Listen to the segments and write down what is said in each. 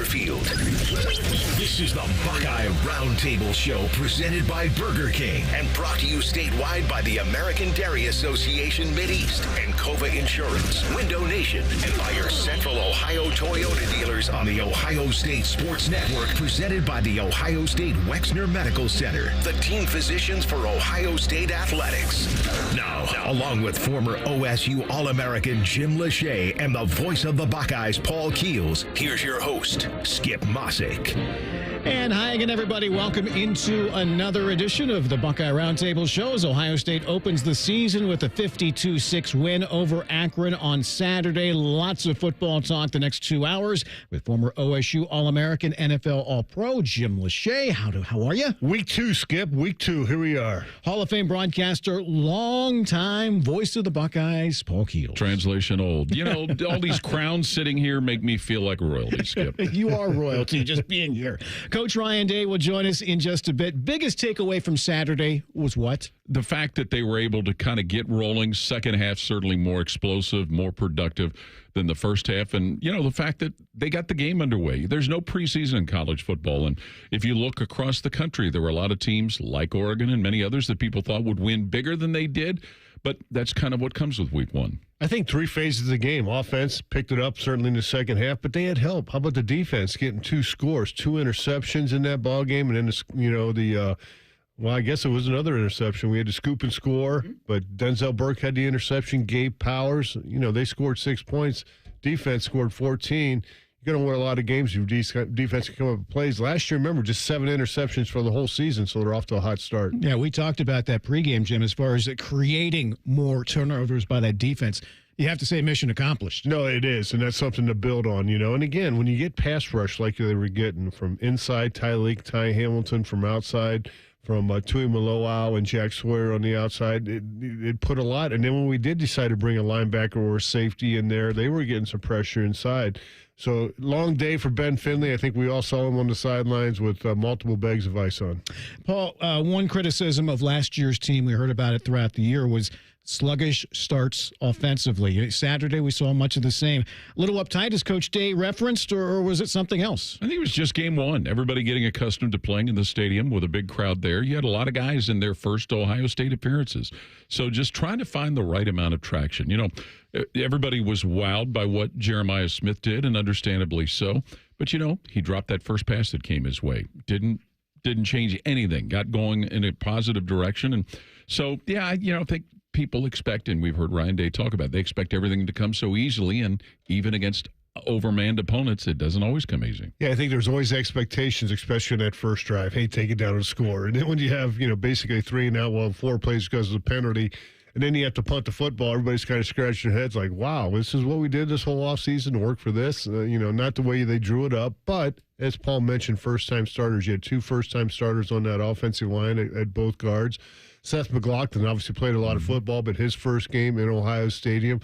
Learfield. This is the Buckeye Roundtable Show presented by Burger King and brought to you statewide by the American Dairy Association Mideast and Cova Insurance, Window Nation, and by your Central Ohio Toyota dealers on the Ohio State Sports Network presented by the Ohio State Wexner Medical Center, the team physicians for Ohio State Athletics. Now, along with former OSU All-American Jim Lachey and the voice of the Buckeyes, Paul Keels, here's your host, Skip Mosic. And hi again, everybody. Welcome into another edition of the Buckeye Roundtable Show as Ohio State opens the season with a 52-6 win over Akron on Saturday. Lots of football talk the next 2 hours with former OSU All-American, NFL All-Pro Jim Lachey. How are you? Week 2, Skip. Week 2. Here we are. Hall of Fame broadcaster, longtime voice of the Buckeyes, Paul Keels. Translation old. You know, all these crowns sitting here make me feel like royalty, Skip. You are royalty just being here. Coach Ryan Day will join us in just a bit. Biggest takeaway from Saturday was what? The fact that they were able to kind of get rolling. Second half, certainly more explosive, more productive than the first half. And, you know, the fact that they got the game underway. There's no preseason in college football. And if you look across the country, there were a lot of teams like Oregon and many others that people thought would win bigger than they did. But that's kind of what comes with week 1. I think 3 phases of the game. Offense picked it up certainly in the second half, but they had help. How about the defense getting 2 scores, 2 interceptions in that ball game, and then well, I guess it was another interception. We had to scoop and score, but Denzel Burke had the interception. Gabe Powers, they scored 6 points. Defense scored 14. You're going to win a lot of games if defense can come up with plays. Last year, remember, just 7 interceptions for the whole season, so they're off to a hot start. Yeah, we talked about that pregame, Jim, as far as creating more turnovers by that defense. You have to say mission accomplished. No, it is, and that's something to build on, And again, when you get pass rush like they were getting from inside, Ty Hamilton, from outside, from Tui Maloau and Jack Sawyer on the outside, it put a lot. And then when we did decide to bring a linebacker or a safety in there, they were getting some pressure inside. So, long day for Ben Finley. I think we all saw him on the sidelines with multiple bags of ice on. Paul, one criticism of last year's team, we heard about it throughout the year, was sluggish starts offensively. Saturday, we saw much of the same. A little uptight, as Coach Day referenced, or was it something else? I think it was just game 1. Everybody getting accustomed to playing in the stadium with a big crowd there. You had a lot of guys in their first Ohio State appearances. So just trying to find the right amount of traction. Everybody was wowed by what Jeremiah Smith did, and understandably so. But, he dropped that first pass that came his way. Didn't change anything. Got going in a positive direction. And so, yeah, I think people expect, and we've heard Ryan Day talk about, they expect everything to come so easily, and even against overmanned opponents, it doesn't always come easy. Yeah, I think there's always expectations, especially in that first drive. Hey, take it down and score. And then when you have, basically 3 and out, 4 plays because of the penalty, and then you have to punt the football, everybody's kind of scratching their heads like, wow, this is what we did this whole offseason to work for this. Not the way they drew it up, but as Paul mentioned, first-time starters. You had 2 first-time starters on that offensive line at both guards. Seth McLaughlin obviously played a lot of football, but his first game in Ohio Stadium.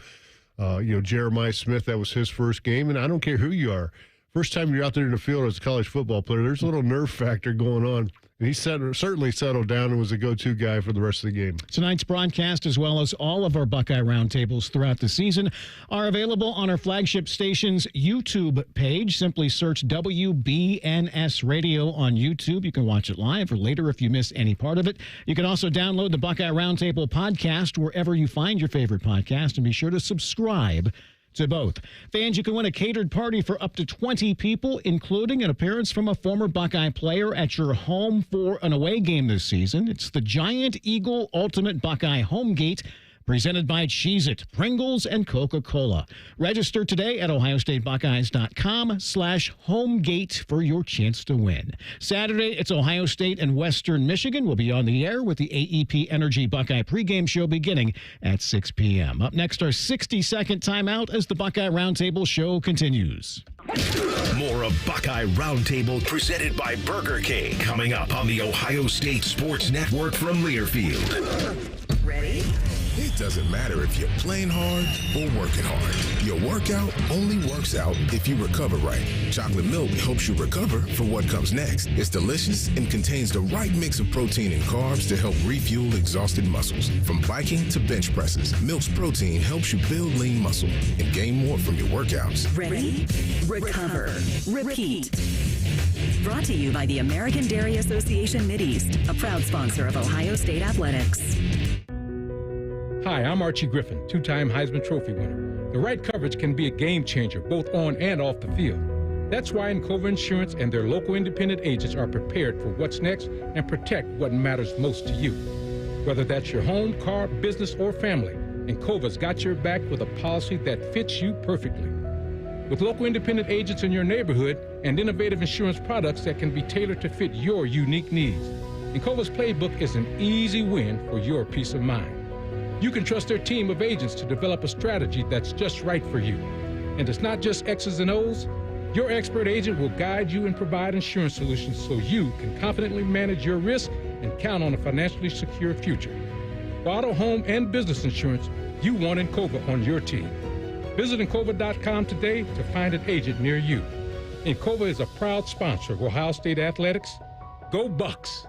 Jeremiah Smith, that was his first game. And I don't care who you are. First time you're out there in the field as a college football player, there's a little nerve factor going on. And he certainly settled down and was a go-to guy for the rest of the game. Tonight's broadcast, as well as all of our Buckeye Roundtables throughout the season, are available on our flagship station's YouTube page. Simply search WBNS Radio on YouTube. You can watch it live or later if you miss any part of it. You can also download the Buckeye Roundtable podcast wherever you find your favorite podcast, and be sure to subscribe to both. Fans, you can win a catered party for up to 20 people, including an appearance from a former Buckeye player at your home for an away game this season. It's the Giant Eagle Ultimate Buckeye Home Gate, presented by Cheez-It, Pringles, and Coca-Cola. Register today at ohiostatebuckeyes.com/homegate for your chance to win. Saturday, it's Ohio State and Western Michigan. We'll be on the air with the AEP Energy Buckeye pregame show beginning at 6 p.m. Up next, our 60-second timeout as the Buckeye Roundtable show continues. More of Buckeye Roundtable presented by Burger King coming up on the Ohio State Sports Network from Learfield. Ready? doesn't matter if you're playing hard or working hard. Your workout only works out if you recover right. Chocolate milk helps you recover for what comes next. It's delicious and contains the right mix of protein and carbs to help refuel exhausted muscles. From biking to bench presses, Milk's protein helps you build lean muscle and gain more from your workouts. Ready? Recover. Repeat. Brought to you by the American Dairy Association Mideast, a proud sponsor of Ohio State Athletics. Hi, I'm Archie Griffin, two-time Heisman Trophy winner. The right coverage can be a game changer, both on and off the field. That's why Encova Insurance and their local independent agents are prepared for what's next and protect what matters most to you. Whether that's your home, car, business, or family, Encova's got your back with a policy that fits you perfectly. With local independent agents in your neighborhood and innovative insurance products that can be tailored to fit your unique needs, Encova's playbook is an easy win for your peace of mind. You can trust their team of agents to develop a strategy that's just right for you. And it's not just X's and O's. Your expert agent will guide you and provide insurance solutions so you can confidently manage your risk and count on a financially secure future. For auto, home, and business insurance, you want Encova on your team. Visit Encova.com today to find an agent near you. Encova is a proud sponsor of Ohio State Athletics. Go Bucks!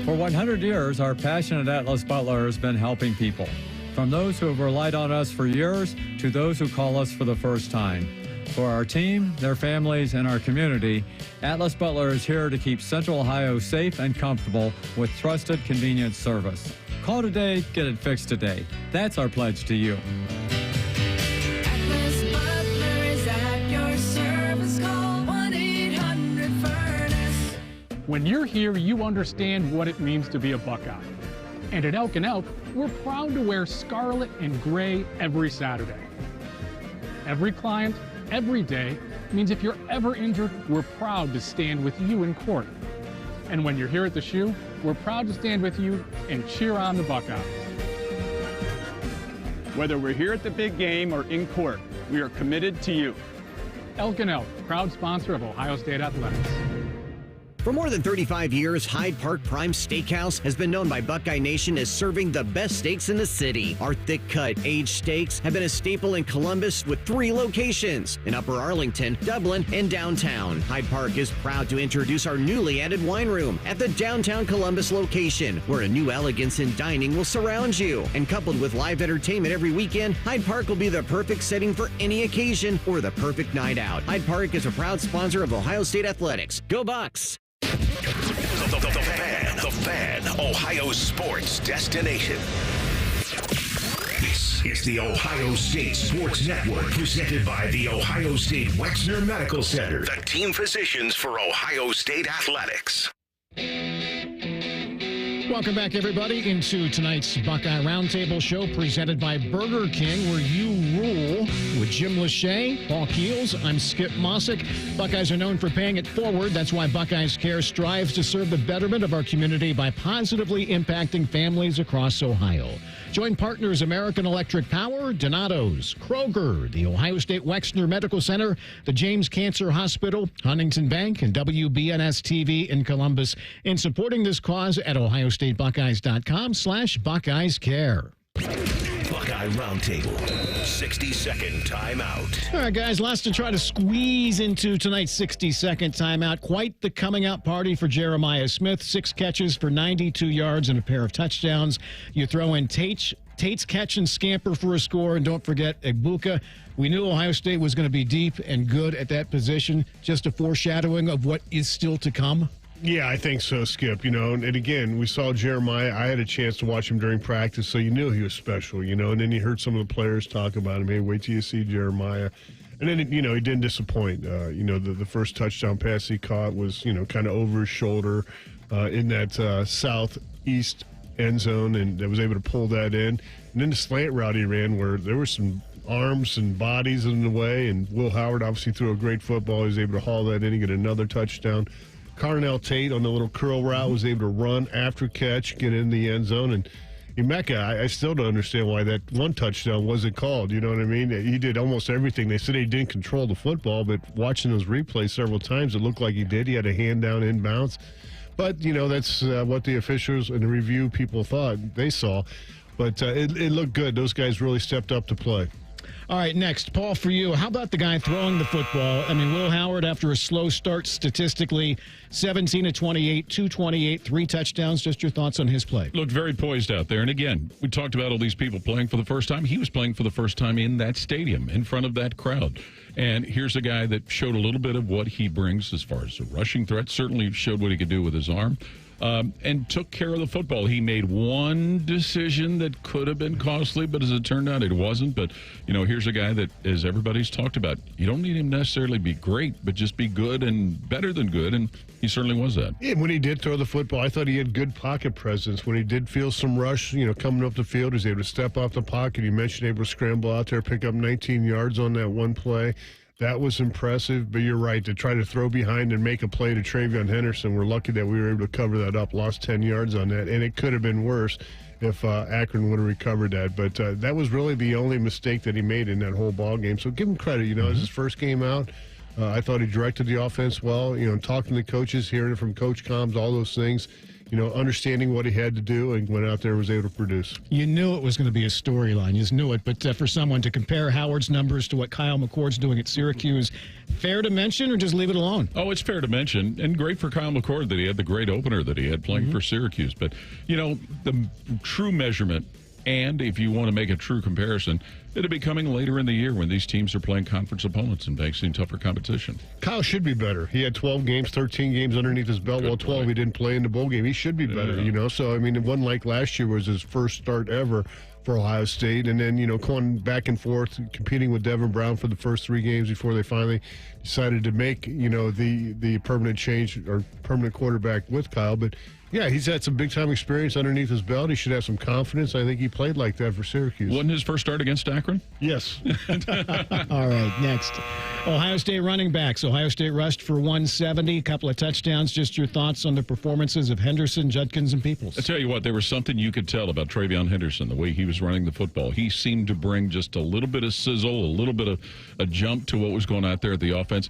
For 100 years, our passionate Atlas Butler has been helping people. From those who have relied on us for years to those who call us for the first time. For our team, their families, and our community, Atlas Butler is here to keep Central Ohio safe and comfortable with trusted, convenient service. Call today, get it fixed today. That's our pledge to you. Atlas Butler is at your service. Call 1-800-FURNACE. When you're here, you understand what it means to be a Buckeye. And at Elk & Elk, we're proud to wear scarlet and gray every Saturday. Every client, every day means if you're ever injured, we're proud to stand with you in court. And when you're here at the shoe, we're proud to stand with you and cheer on the Buckeyes. Whether we're here at the big game or in court, we are committed to you. Elk & Elk, proud sponsor of Ohio State Athletics. For more than 35 years, Hyde Park Prime Steakhouse has been known by Buckeye Nation as serving the best steaks in the city. Our thick-cut, aged steaks have been a staple in Columbus with 3 locations, in Upper Arlington, Dublin, and downtown. Hyde Park is proud to introduce our newly added wine room at the downtown Columbus location, where a new elegance in dining will surround you. And coupled with live entertainment every weekend, Hyde Park will be the perfect setting for any occasion or the perfect night out. Hyde Park is a proud sponsor of Ohio State Athletics. Go Bucks! The Fan, Ohio sports destination. This is the Ohio State Sports Network, presented by the Ohio State Wexner Medical Center, the team physicians for Ohio State Athletics. Welcome back, everybody, into tonight's Buckeye Roundtable show presented by Burger King, where you rule. With Jim Lachey, Paul Keels, I'm Skip Mosic. Buckeyes are known for paying it forward. That's why Buckeyes Care strives to serve the betterment of our community by positively impacting families across Ohio. Join partners American Electric Power, Donato's, Kroger, the Ohio State Wexner Medical Center, the James Cancer Hospital, Huntington Bank, and WBNS TV in Columbus in supporting this cause at ohiostatebuckeyes.com/BuckeyesCare. Buckeye Roundtable, 60-second timeout. All right, guys, lots to try to squeeze into tonight's 60-second timeout. Quite the coming out party for Jeremiah Smith. 6 catches for 92 yards and a pair of touchdowns. You throw in Tate's catch and scamper for a score, and don't forget Egbuka. We knew Ohio State was going to be deep and good at that position. Just a foreshadowing of what is still to come. Yeah, I think so, Skip. And again, we saw Jeremiah. I had a chance to watch him during practice, so you knew he was special, and then you heard some of the players talk about him. Hey, wait till you see Jeremiah. And then, he didn't disappoint. The first touchdown pass he caught was, kind of over his shoulder in that southeast end zone, and was able to pull that in. And then the slant route he ran where there were some arms and bodies in the way, and Will Howard obviously threw a great football. He was able to haul that in and get another touchdown. Carnell Tate on the little curl route was able to run after catch, get in the end zone. And Emeka, I still don't understand why that one touchdown wasn't called. You know what I mean? He did almost everything. They said he didn't control the football, but watching those replays several times, it looked like he did. He had a hand down inbounds. But, that's what the officials and the review people thought they saw. But it looked good. Those guys really stepped up to play. All right, next, Paul, for you, how about the guy throwing the football? I mean, Will Howard, after a slow start statistically, 17 of 28, 228, 3 touchdowns. Just your thoughts on his play? Looked very poised out there. And again, we talked about all these people playing for the first time. He was playing for the first time in that stadium, in front of that crowd. And here's a guy that showed a little bit of what he brings as far as a rushing threat. Certainly showed what he could do with his arm. And took care of the football. He made one decision that could have been costly, but as it turned out, it wasn't. But, here's a guy that, as everybody's talked about, you don't need him necessarily be great, but just be good and better than good, and he certainly was that. Yeah, when he did throw the football, I thought he had good pocket presence. When he did feel some rush, coming up the field, he was able to step off the pocket. You mentioned able to scramble out there, pick up 19 yards on that one play. That was impressive, but you're right. To try to throw behind and make a play to Travion Henderson, we're lucky that we were able to cover that up, lost 10 yards on that, and it could have been worse if Akron would have recovered that. But that was really the only mistake that he made in that whole ball game. So give him credit. As his first game out, I thought he directed the offense well. Talking to coaches, hearing it from Coach Combs, all those things. Understanding what he had to do, and went out there and was able to produce. You knew it was going to be a storyline. You just knew it. But for someone to compare Howard's numbers to what Kyle McCord's doing at Syracuse, fair to mention or just leave it alone? Oh, it's fair to mention. And great for Kyle McCord that he had the great opener that he had playing for Syracuse. But, the true measurement, and if you want to make a true comparison, it'll be coming later in the year when these teams are playing conference opponents and facing tougher competition. Kyle should be better. He had 12 games, 13 games underneath his belt. Well, 12 he didn't play in the bowl game. He should be better, So, it wasn't like last year was his first start ever for Ohio State. And then, going back and forth, competing with Devin Brown for the first 3 games before they finally decided to make, the permanent change or permanent quarterback with Kyle. But, yeah, he's had some big-time experience underneath his belt. He should have some confidence. I think he played like that for Syracuse. Wasn't his first start against Akron? Yes. All right, next. Ohio State running backs. Ohio State rushed for 170, a couple of touchdowns. Just your thoughts on the performances of Henderson, Judkins, and Peoples. I tell you what, there was something you could tell about Travion Henderson, the way he was running the football. He seemed to bring just a little bit of sizzle, a little bit of a jump to what was going out there at the offense.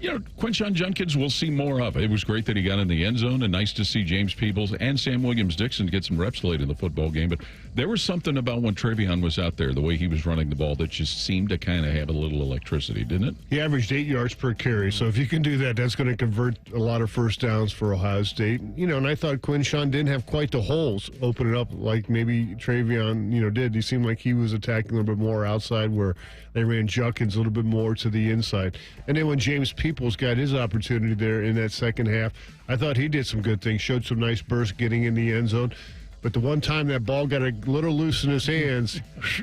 Quinshon Judkins, we'll see more of. It was great that he got in the end zone, and nice to see James Peoples and Sam Williams-Dixon get some reps late in the football game. But there was something about when Travion was out there, the way he was running the ball, that just seemed to kind of have a little electricity, didn't it? He averaged 8 yards per carry. So if you can do that, that's going to convert a lot of first downs for Ohio State. And I thought Quinshon didn't have quite the holes open it up like maybe Travion, did. He seemed like he was attacking a little bit more outside, where they ran Judkins a little bit more to the inside. And then when James Peoples got his opportunity there in that second half, I thought he did some good things, showed some nice bursts getting in the end zone. But the one time that ball got a little loose in his hands,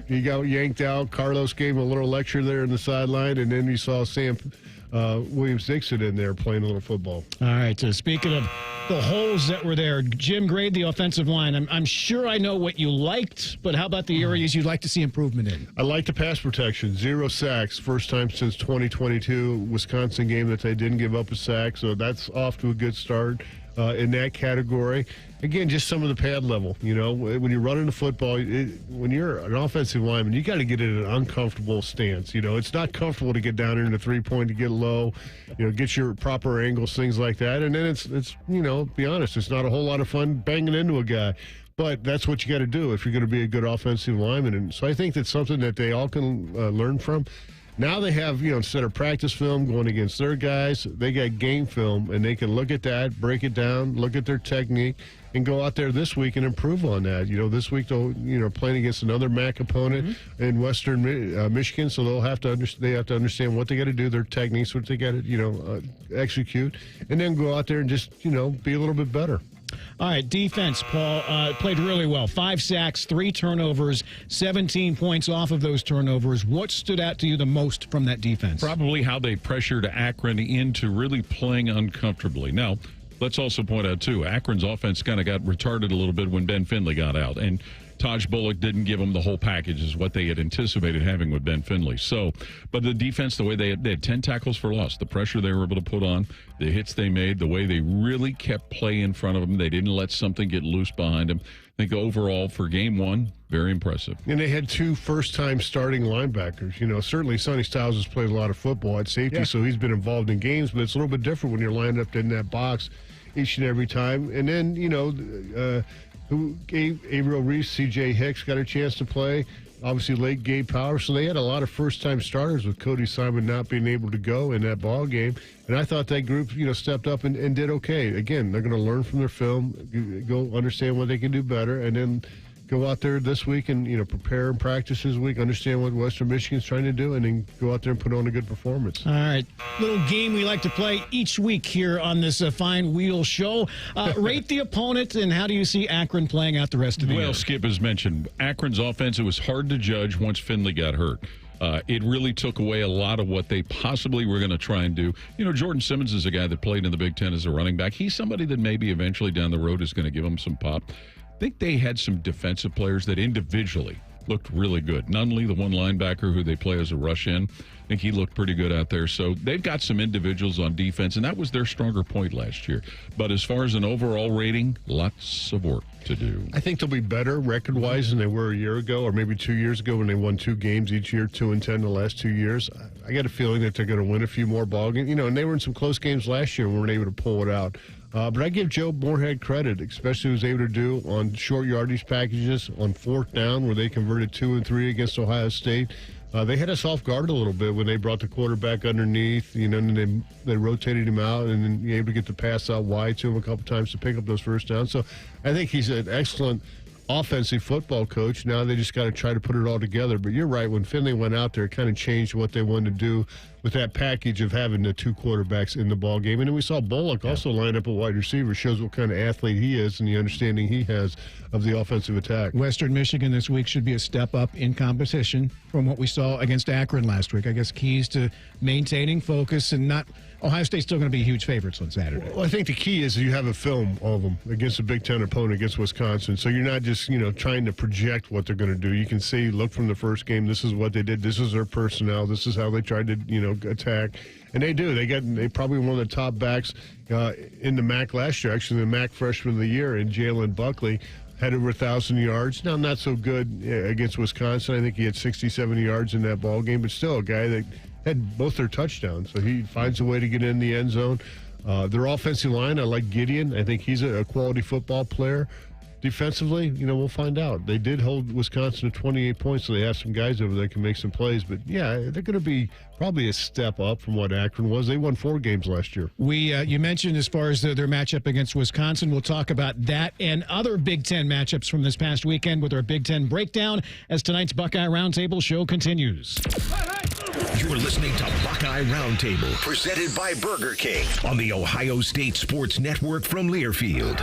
he got yanked out. Carlos gave him a little lecture there in the sideline, and then you saw Sam Williams-Dixon in there playing a little football. All right, so speaking of the holes that were there, Jim, grade the offensive line. I'm sure I know what you liked, but how about the areas you'd like to see improvement in? I like the pass protection. 0 sacks, first time since 2022 Wisconsin game that they didn't give up a sack, so that's off to a good start in that category. Again, just some of the pad level. When you're running the football, when you're an offensive lineman, you got to get in an uncomfortable stance. It's not comfortable to get down into 3-point, to get low, get your proper angles, things like that. And then it's be honest, it's not a whole lot of fun banging into a guy. But that's what you got to do if you're going to be a good offensive lineman. And so I think that's something that they all can learn from. Now they have, instead of practice film going against their guys, they got game film, and they can look at that, break it down, look at their technique, and go out there this week and improve on that. This week they'll, playing against another MAC opponent in Western Michigan, so they have to understand what they got to do, their techniques, what they got to, execute, and then go out there and just, be a little bit better. All right, defense, Paul, played really well. 5 sacks, 3 turnovers, 17 points off of those turnovers. What stood out to you the most from that defense? Probably how they pressured Akron into really playing uncomfortably. Now, let's also point out, too, Akron's offense kind of got retarded a little bit when Ben Finley got out. And Taj Bullock didn't give them the whole package is what they had anticipated having with Ben Finley. So, but the defense, the way they had 10 tackles for loss, the pressure they were able to put on, the hits they made, the way they really kept play in front of them. They didn't let something get loose behind them. I think overall for game one, very impressive. And they had 2 first-time starting linebackers. Certainly Sonny Styles has played a lot of football at safety, so he's been involved in games, but it's a little bit different when you're lined up in that box. each and every time. And then, Averill Reese, C.J. Hicks got a chance to play. Obviously, late Gabe Power. So they had a lot of first-time starters with Cody Simon not being able to go in that ball game. And I thought that group, stepped up and did okay. Again, they're going to learn from their film, go understand what they can do better, and then go out there this week and, prepare and practice this week, understand what Western Michigan's trying to do, and then go out there and put on a good performance. All right. Little game we like to play each week here on this fine wheel show. Rate the opponent, and how do you see Akron playing out the rest of the year? Well, Skip has mentioned Akron's offense. It was hard to judge once Finley got hurt. It really took away a lot of what they possibly were going to try and do. Jordan Simmons is a guy that played in the Big Ten as a running back. He's somebody that maybe eventually down the road is going to give him some pop. I think they had some defensive players that individually looked really good. Nunley, the one linebacker who they play as a rush in, I think he looked pretty good out there. So they've got some individuals on defense, and that was their stronger point last year. But as far as an overall rating, lots of work to do. I think they'll be better record-wise than they were a year ago or maybe 2 years ago when they won 2 games each year, 2-10 the last 2 years. I got a feeling that they're going to win a few more ball games. And they were in some close games last year and weren't able to pull it out. But I give Joe Moorhead credit, especially what he was able to do on short yardage packages, on 4th down, where they converted 2 and 3 against Ohio State. They had us off guard a little bit when they brought the quarterback underneath, and they rotated him out, and then you're able to get the pass out wide to him a couple times to pick up those first downs. So I think he's an excellent offensive football coach. Now they just got to try to put it all together. But you're right, when Finley went out there, it kind of changed what they wanted to do with that package of having the 2 quarterbacks in the ball game. And then we saw Bullock also line up a wide receiver, shows what kind of athlete he is and the understanding he has of the offensive attack. Western Michigan this week should be a step up in competition from what we saw against Akron last week. I guess keys to maintaining focus and not – Ohio State's still going to be huge favorites on Saturday. Well, I think the key is you have a film of them against a Big Ten opponent against Wisconsin. So you're not just, trying to project what they're going to do. You can see, look from the first game, this is what they did. This is their personnel. This is how they tried to, attack. And they do. They probably one of the top backs in the MAC last year, actually the MAC freshman of the year in Jalen Buckley. Had over 1,000 yards. Now, not so good against Wisconsin. I think he had 60, 70 yards in that ball game, but still a guy that had both their touchdowns. So he finds a way to get in the end zone. Their offensive line, I like Gideon. I think he's a quality football player. Defensively, we'll find out. They did hold Wisconsin to 28 points, so they have some guys over there that can make some plays. But, yeah, they're going to be probably a step up from what Akron was. They won 4 games last year. You mentioned as far as their matchup against Wisconsin, we'll talk about that and other Big Ten matchups from this past weekend with our Big Ten breakdown as tonight's Buckeye Roundtable show continues. You're listening to Buckeye Roundtable, presented by Burger King on the Ohio State Sports Network from Learfield.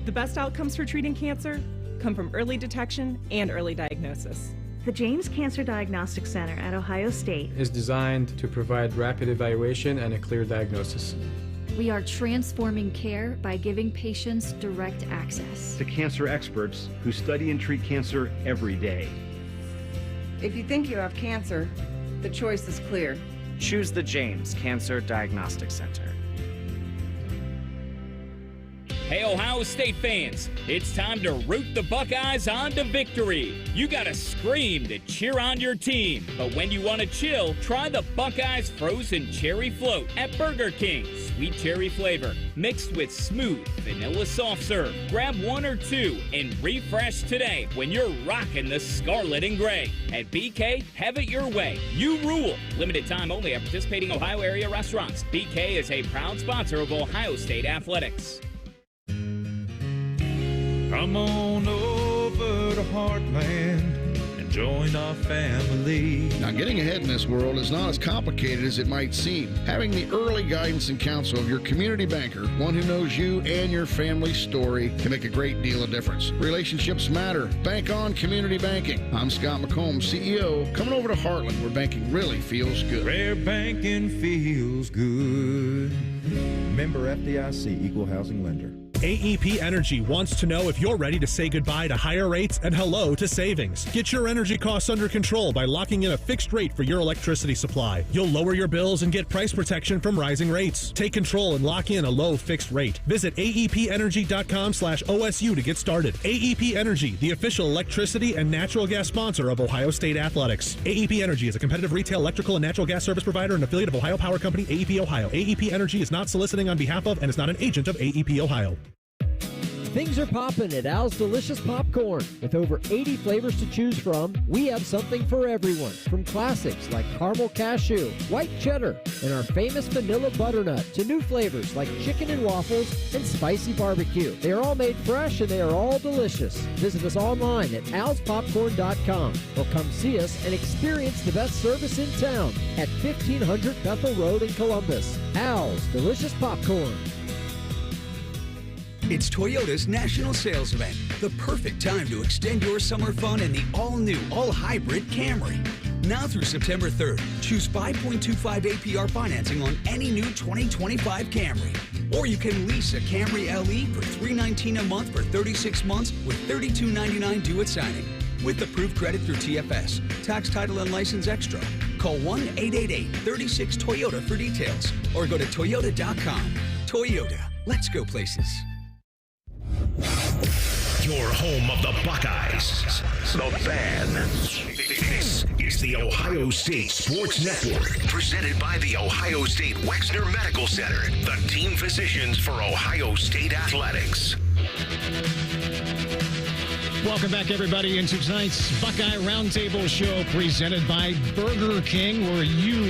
The best outcomes for treating cancer come from early detection and early diagnosis. The James Cancer Diagnostic Center at Ohio State is designed to provide rapid evaluation and a clear diagnosis. We are transforming care by giving patients direct access to cancer experts who study and treat cancer every day. If you think you have cancer, the choice is clear. Choose the James Cancer Diagnostic Center. Hey, Ohio State fans, it's time to root the Buckeyes on to victory. You gotta scream to cheer on your team. But when you want to chill, try the Buckeyes Frozen Cherry Float at Burger King. Sweet cherry flavor, mixed with smooth vanilla soft serve. Grab 1 or 2 and refresh today when you're rocking the scarlet and gray. At BK, have it your way. You rule. Limited time only at participating Ohio area restaurants. BK is a proud sponsor of Ohio State Athletics. Come on over to Heartland and join our family. Now, getting ahead in this world is not as complicated as it might seem. Having the early guidance and counsel of your community banker, one who knows you and your family's story, can make a great deal of difference. Relationships matter. Bank on community banking. I'm Scott McComb, CEO. Coming over to Heartland, where banking really feels good. Where banking feels good. Member FDIC, Equal Housing Lender. AEP Energy wants to know if you're ready to say goodbye to higher rates and hello to savings. Get your energy costs under control by locking in a fixed rate for your electricity supply. You'll lower your bills and get price protection from rising rates. Take control and lock in a low fixed rate. Visit aepenergy.com/OSU to get started. AEP Energy, the official electricity and natural gas sponsor of Ohio State Athletics. AEP Energy is a competitive retail electrical and natural gas service provider and affiliate of Ohio Power Company, AEP Ohio. AEP Energy is not soliciting on behalf of and is not an agent of AEP Ohio. Things are popping at Al's Delicious Popcorn. With over 80 flavors to choose from, we have something for everyone. From classics like caramel cashew, white cheddar, and our famous vanilla butternut, to new flavors like chicken and waffles and spicy barbecue. They are all made fresh and they are all delicious. Visit us online at alspopcorn.com or come see us and experience the best service in town at 1500 Bethel Road in Columbus. Al's Delicious Popcorn. It's Toyota's National Sales Event, the perfect time to extend your summer fun in the all-new, all-hybrid Camry. Now through September 3rd, choose 5.25 APR financing on any new 2025 Camry. Or you can lease a Camry LE for $319 a month for 36 months with $32.99 due at signing. With approved credit through TFS, tax, title, and license extra. Call 1-888-36-TOYOTA for details or go to toyota.com. Toyota, let's go places. Your home of the Buckeyes, the Fan. This is the Ohio State Sports Network, presented by the Ohio State Wexner Medical Center, the team physicians for Ohio State Athletics. Welcome back, everybody, into tonight's Buckeye Roundtable show presented by Burger King, where you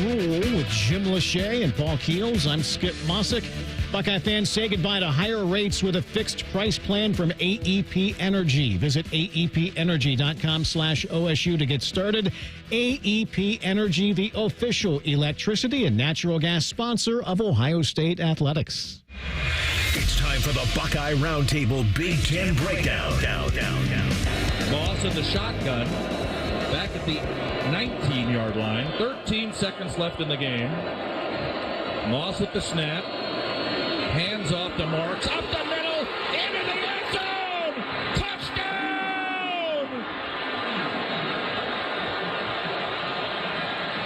rule, with Jim Lachey and Paul Keels. I'm Skip Mosic. Buckeye fans, say goodbye to higher rates with a fixed price plan from AEP Energy. Visit aepenergy.com/OSU to get started. AEP Energy, the official electricity and natural gas sponsor of Ohio State Athletics. It's time for the Buckeye Roundtable Big Ten Breakdown. Moss in the shotgun, back at the 19-yard line. 13 seconds left in the game. Moss with the snap. Hands off to Marks. Up the middle. Into the end zone. Touchdown!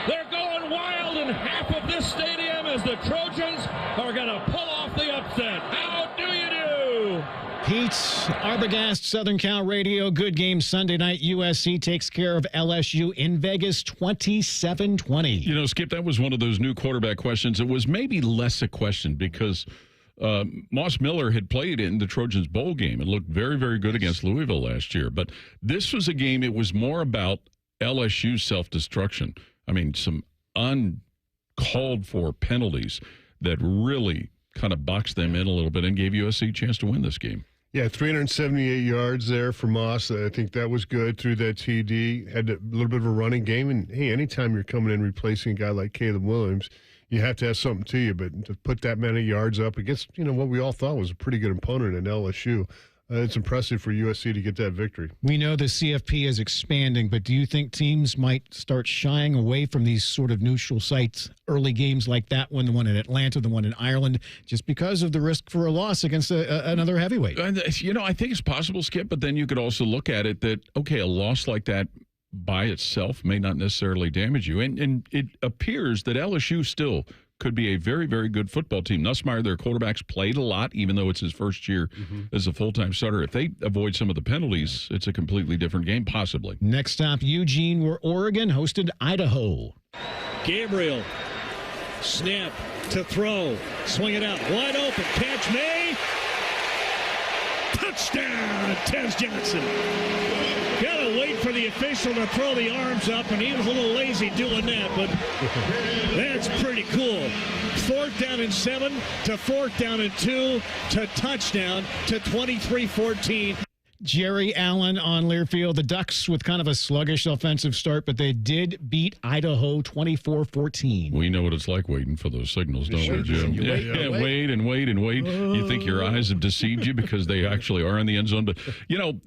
They're going wild in half of this stadium as the Trojans are going to pull off the upset. How do you do? Pete Arbogast, Southern Cal Radio. Good game Sunday night. USC takes care of LSU in Vegas, 27-20. You know, Skip, that was one of those new quarterback questions. It was maybe less a question because Moss Miller had played in the Trojans bowl game and looked very, very good against Louisville last year. But this was a game, it was more about LSU's self-destruction. I mean, some uncalled for penalties that really kind of boxed them in a little bit and gave USC a chance to win this game. Yeah, 378 yards there for Moss. I think that was good through that TD. Had a little bit of a running game. And, hey, anytime you're coming in replacing a guy like Caleb Williams, you have to have something to you. But to put that many yards up against, what we all thought was a pretty good opponent in LSU, it's impressive for USC to get that victory. We know the CFP is expanding, but do you think teams might start shying away from these sort of neutral sites, early games like that one, the one in Atlanta, the one in Ireland, just because of the risk for a loss against another heavyweight? I think it's possible, Skip, but then you could also look at it that, okay, a loss like that by itself may not necessarily damage you. And it appears that LSU still could be a very, very good football team. Nussmeier, their quarterback's played a lot, even though it's his first year as a full-time starter. If they avoid some of the penalties, it's a completely different game, possibly. Next stop, Eugene, where Oregon hosted Idaho. Gabriel, snap to throw, swing it out, wide open, catch me. Touchdown, Tez Johnson. Gotta wait for the official to throw the arms up, and he was a little lazy doing that, but that's pretty cool. 4th down and 7 to 4th down and 2 to touchdown to 23-14. Jerry Allen on Learfield. The Ducks with kind of a sluggish offensive start, but they did beat Idaho 24-14. We know what it's like waiting for those signals, don't we, Jim? Wait and wait and wait. You think your eyes have deceived you because they actually are in the end zone. But,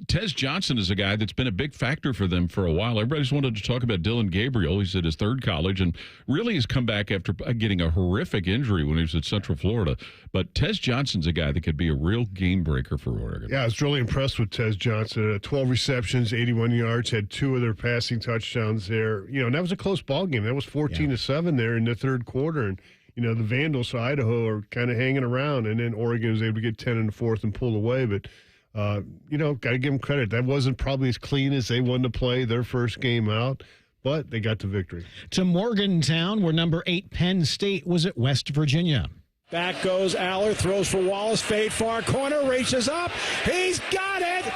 Tez Johnson is a guy that's been a big factor for them for a while. Everybody's wanted to talk about Dylan Gabriel. He's at his third college and really has come back after getting a horrific injury when he was at Central Florida. But Tez Johnson's a guy that could be a real game breaker for Oregon. Yeah, I was really impressed with Tez Johnson. 12 receptions, 81 yards, had 2 of their passing touchdowns there. And that was a close ball game. That was 14-7 there in the third quarter. And, the Vandals, Idaho, are kind of hanging around. And then Oregon was able to get 10 in the fourth and pull away. But, got to give them credit. That wasn't probably as clean as they wanted to play their first game out. But they got the victory. To Morgantown, where number 8 Penn State was at West Virginia. Back goes Aller, throws for Wallace, fade far corner, reaches up. He's got it.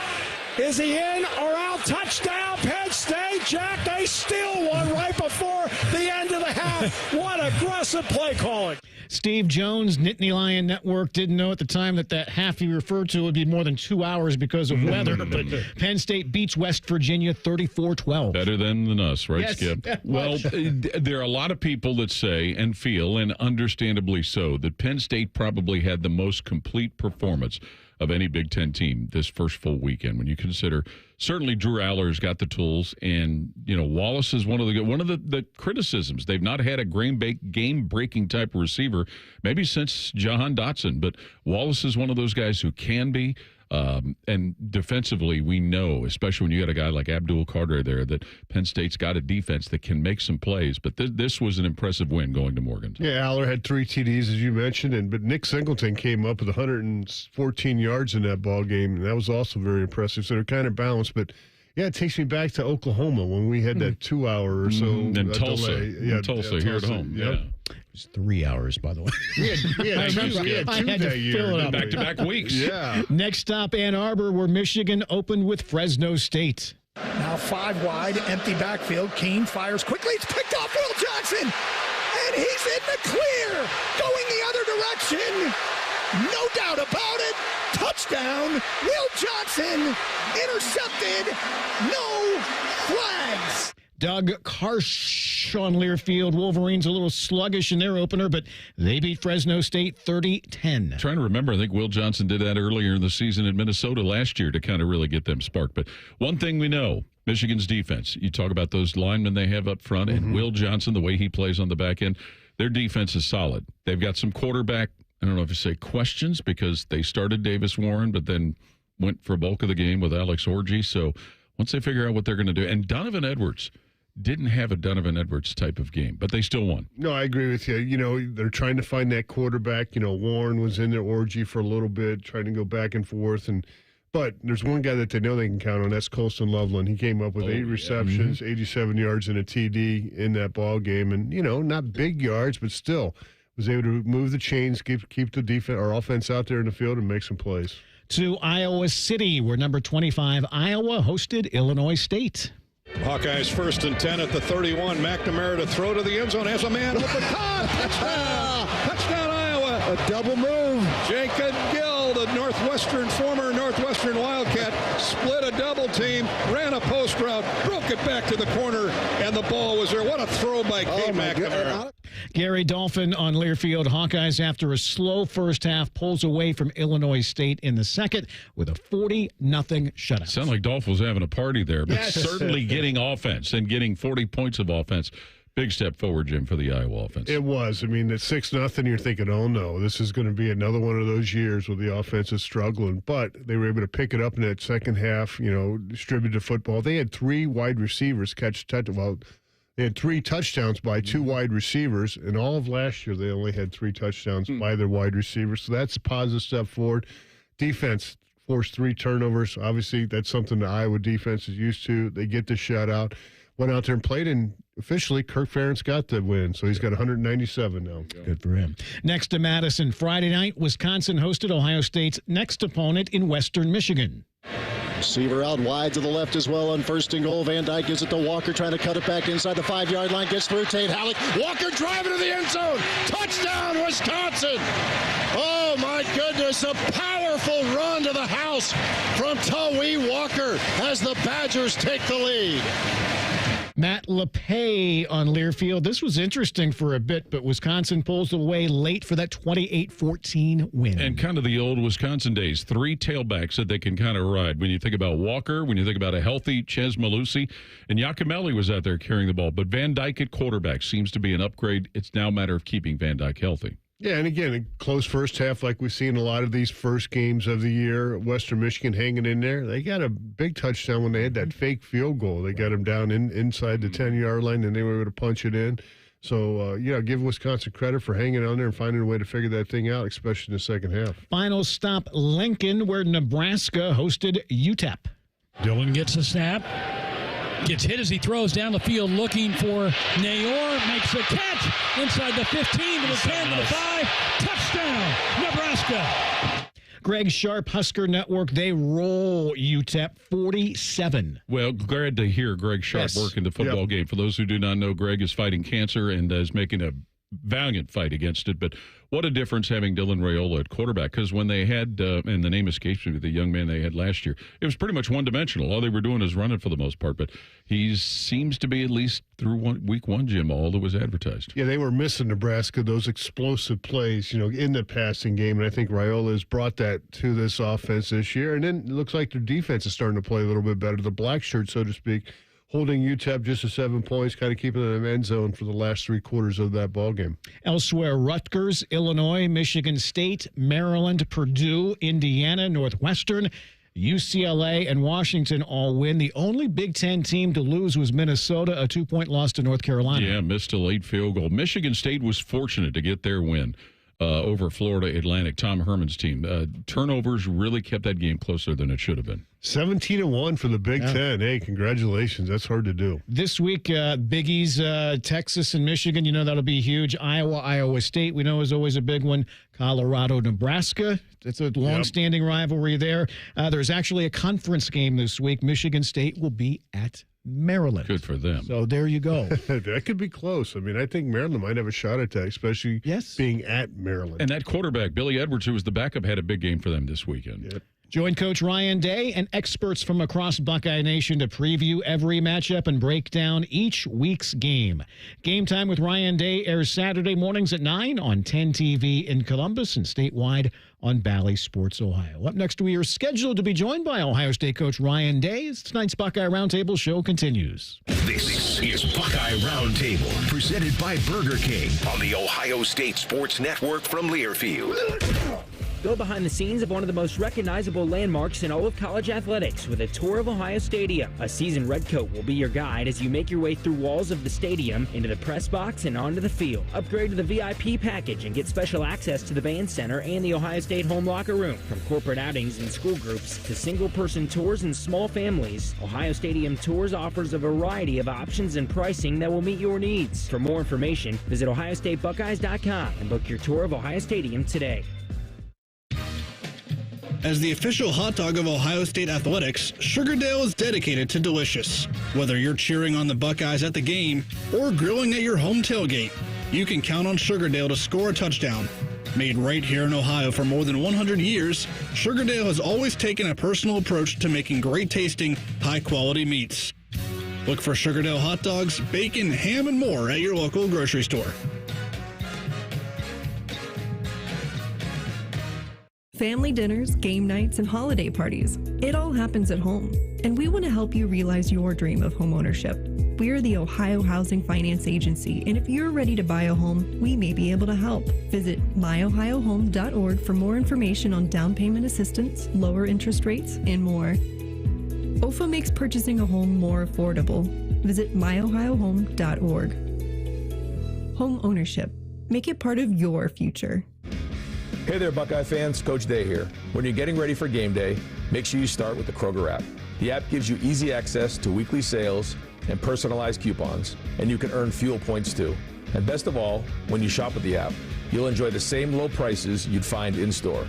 Is he in or out? Touchdown, Penn State. Jack, they steal one right before the end of the half. What aggressive play calling. Steve Jones, Nittany Lion Network, didn't know at the time that half he referred to would be more than 2 hours because of weather. But Penn State beats West Virginia 34-12. Better than us, right, Yes. Skip? Well, there are a lot of people that say and feel, and understandably so, that Penn State probably had the most complete performance of any Big Ten team this first full weekend. When you consider, certainly Drew Aller's got the tools, and Wallace is one of the criticisms. They've not had a game-breaking type of receiver maybe since Jahan Dotson, but Wallace is one of those guys who can be. And defensively, we know, especially when you got a guy like Abdul Carter there, that Penn State's got a defense that can make some plays. But this was an impressive win going to Morgantown. Yeah, Aller had 3 TDs, as you mentioned, but Nick Singleton came up with 114 yards in that ball game, and that was also very impressive. So they're kind of balanced, but yeah, it takes me back to Oklahoma when we had that 2 hour or so and Tulsa. delay. Yeah, Tulsa here at home. Yep. Yeah. It's 3 hours, by the way. I had to fill it up. Back-to-back weeks. Yeah. Next stop, Ann Arbor, where Michigan opened with Fresno State. Now 5 wide, empty backfield. Keene fires quickly. It's picked off Will Johnson. And he's in the clear. Going the other direction. No doubt about it. Touchdown. Will Johnson intercepted. No flags. Doug Karsh on Learfield. Wolverines a little sluggish in their opener, but they beat Fresno State 30-10. Trying to remember, I think Will Johnson did that earlier in the season in Minnesota last year to kind of really get them sparked. But one thing we know, Michigan's defense, you talk about those linemen they have up front, and Will Johnson, the way he plays on the back end, their defense is solid. They've got some quarterback, I don't know if you say questions, because they started Davis Warren, but then went for a bulk of the game with Alex Orji. So once they figure out what they're going to do, and Donovan Edwards didn't have a Donovan Edwards type of game, but they still won. No, I agree with you. They're trying to find that quarterback. Warren was in there, Orji for a little bit, trying to go back and forth. But there's one guy that they know they can count on. That's Colston Loveland. He came up with 8 receptions, 87 yards, and a TD in that ball game. And, not big yards, but still was able to move the chains, keep the defense, our offense out there in the field and make some plays. To Iowa City, where number 25 Iowa hosted Illinois State. Hawkeyes 1st and 10 at the 31. McNamara to throw to the end zone. Has a man with the top. Touchdown, Iowa. A double move. Jacob Gill, the former Northwestern Wildcat, split a double team, ran a post route, broke it back to the corner, and the ball was there. What a throw by Kate McNamara. Gary Dolphin on Learfield. Hawkeyes, after a slow first half, pulls away from Illinois State in the second with a 40-0 shutout. Sound like Dolph was having a party there, but certainly getting offense and getting 40 points of offense. Big step forward, Jim, for the Iowa offense. It was. At 6-0, you're thinking, oh, no, this is going to be another one of those years where the offense is struggling. But they were able to pick it up in that second half, distribute the football. They had 3 wide receivers catch touchdowns. They had 3 touchdowns by 2 wide receivers, and all of last year they only had 3 touchdowns by their wide receivers. So that's a positive step forward. Defense forced 3 turnovers. Obviously, that's something the Iowa defense is used to. They get the shutout. Went out there and played, and officially Kirk Ferentz got the win. So he's got 197 now. Good for him. Next to Madison, Friday night, Wisconsin hosted Ohio State's next opponent in Western Michigan. Receiver out wide to the left as well on 1st and goal. Van Dyke gives it to Walker, trying to cut it back inside the 5-yard line. Gets through Tate Halleck. Walker driving to the end zone. Touchdown, Wisconsin. Oh, my goodness, a powerful run to the house from Tawee Walker as the Badgers take the lead. Matt Lachey on Learfield. This was interesting for a bit, but Wisconsin pulls away late for that 28-14 win. And kind of the old Wisconsin days. 3 tailbacks that they can kind of ride. When you think about Walker, when you think about a healthy Ches Malusi, and Yakimelli was out there carrying the ball. But Van Dyke at quarterback seems to be an upgrade. It's now a matter of keeping Van Dyke healthy. Yeah, and again, a close first half like we see in a lot of these first games of the year. Western Michigan hanging in there. They got a big touchdown when they had that fake field goal. They got them down inside the 10-yard line, and they were able to punch it in. So, give Wisconsin credit for hanging on there and finding a way to figure that thing out, especially in the second half. Final stop, Lincoln, where Nebraska hosted UTEP. Dillon gets a snap. Gets hit as he throws down the field looking for Nayor. Makes a catch inside the 15 to the 10 to the 5. Touchdown, Nebraska. Greg Sharp, Husker Network, they roll UTEP 47. Well, glad to hear Greg Sharp working the football game. For those who do not know, Greg is fighting cancer and is making a valiant fight against it. But what a difference having Dylan Raiola at quarterback, because when they had, and the name escapes me, the young man they had last year, it was pretty much one-dimensional. All they were doing is running for the most part. But he seems to be, at least through week one, Jim, all that was advertised. Yeah, they were missing Nebraska, those explosive plays, in the passing game. And I think Raiola has brought that to this offense this year. And then it looks like their defense is starting to play a little bit better. The black shirt, so to speak, holding UTEP just to 7 points, kind of keeping them in the end zone for the last 3 quarters of that ball game. Elsewhere, Rutgers, Illinois, Michigan State, Maryland, Purdue, Indiana, Northwestern, UCLA, and Washington all win. The only Big Ten team to lose was Minnesota, a 2-point loss to North Carolina. Yeah, missed a late field goal. Michigan State was fortunate to get their win over Florida Atlantic, Tom Herman's team. Turnovers really kept that game closer than it should have been. 17-1 for the Big Ten. Hey, congratulations. That's hard to do. This week, Big East, Texas and Michigan, that'll be huge. Iowa, Iowa State, we know is always a big one. Colorado, Nebraska. It's a long-standing rivalry there. There's actually a conference game this week. Michigan State will be at Maryland. Good for them. So there you go. That could be close. I mean, I think Maryland might have a shot at that, especially being at Maryland. And that quarterback, Billy Edwards, who was the backup, had a big game for them this weekend. Yep. Join Coach Ryan Day and experts from across Buckeye Nation to preview every matchup and break down each week's game. Game Time with Ryan Day airs Saturday mornings at 9 on 10 TV in Columbus and statewide on Bally Sports Ohio. Up next, we are scheduled to be joined by Ohio State coach Ryan Day as tonight's Buckeye Roundtable show continues. This is Buckeye Roundtable, presented by Burger King on the Ohio State Sports Network from Learfield. Go behind the scenes of one of the most recognizable landmarks in all of college athletics with a tour of Ohio Stadium. A seasoned redcoat will be your guide as you make your way through walls of the stadium, into the press box, and onto the field. Upgrade to the VIP package and get special access to the band center and the Ohio State home locker room. From corporate outings and school groups to single-person tours and small families, Ohio Stadium Tours offers a variety of options and pricing that will meet your needs. For more information, visit OhioStateBuckeyes.com and book your tour of Ohio Stadium today. As the official hot dog of Ohio State athletics, Sugardale is dedicated to delicious. Whether you're cheering on the Buckeyes at the game or grilling at your home tailgate, you can count on Sugardale to score a touchdown. Made right here in Ohio for more than 100 years, Sugardale has always taken a personal approach to making great-tasting, high-quality meats. Look for Sugardale hot dogs, bacon, ham, and more at your local grocery store. Family dinners, game nights, and holiday parties. It all happens at home. And we want to help you realize your dream of homeownership. We're the Ohio Housing Finance Agency, and if you're ready to buy a home, we may be able to help. Visit myohiohome.org for more information on down payment assistance, lower interest rates, and more. OFA makes purchasing a home more affordable. Visit myohiohome.org. Home ownership. Make it part of your future. Hey there, Buckeye fans. Coach Day here. When you're getting ready for game day, make sure you start with the Kroger app. The app gives you easy access to weekly sales and personalized coupons, and you can earn fuel points too. And best of all, when you shop with the app, you'll enjoy the same low prices you'd find in-store.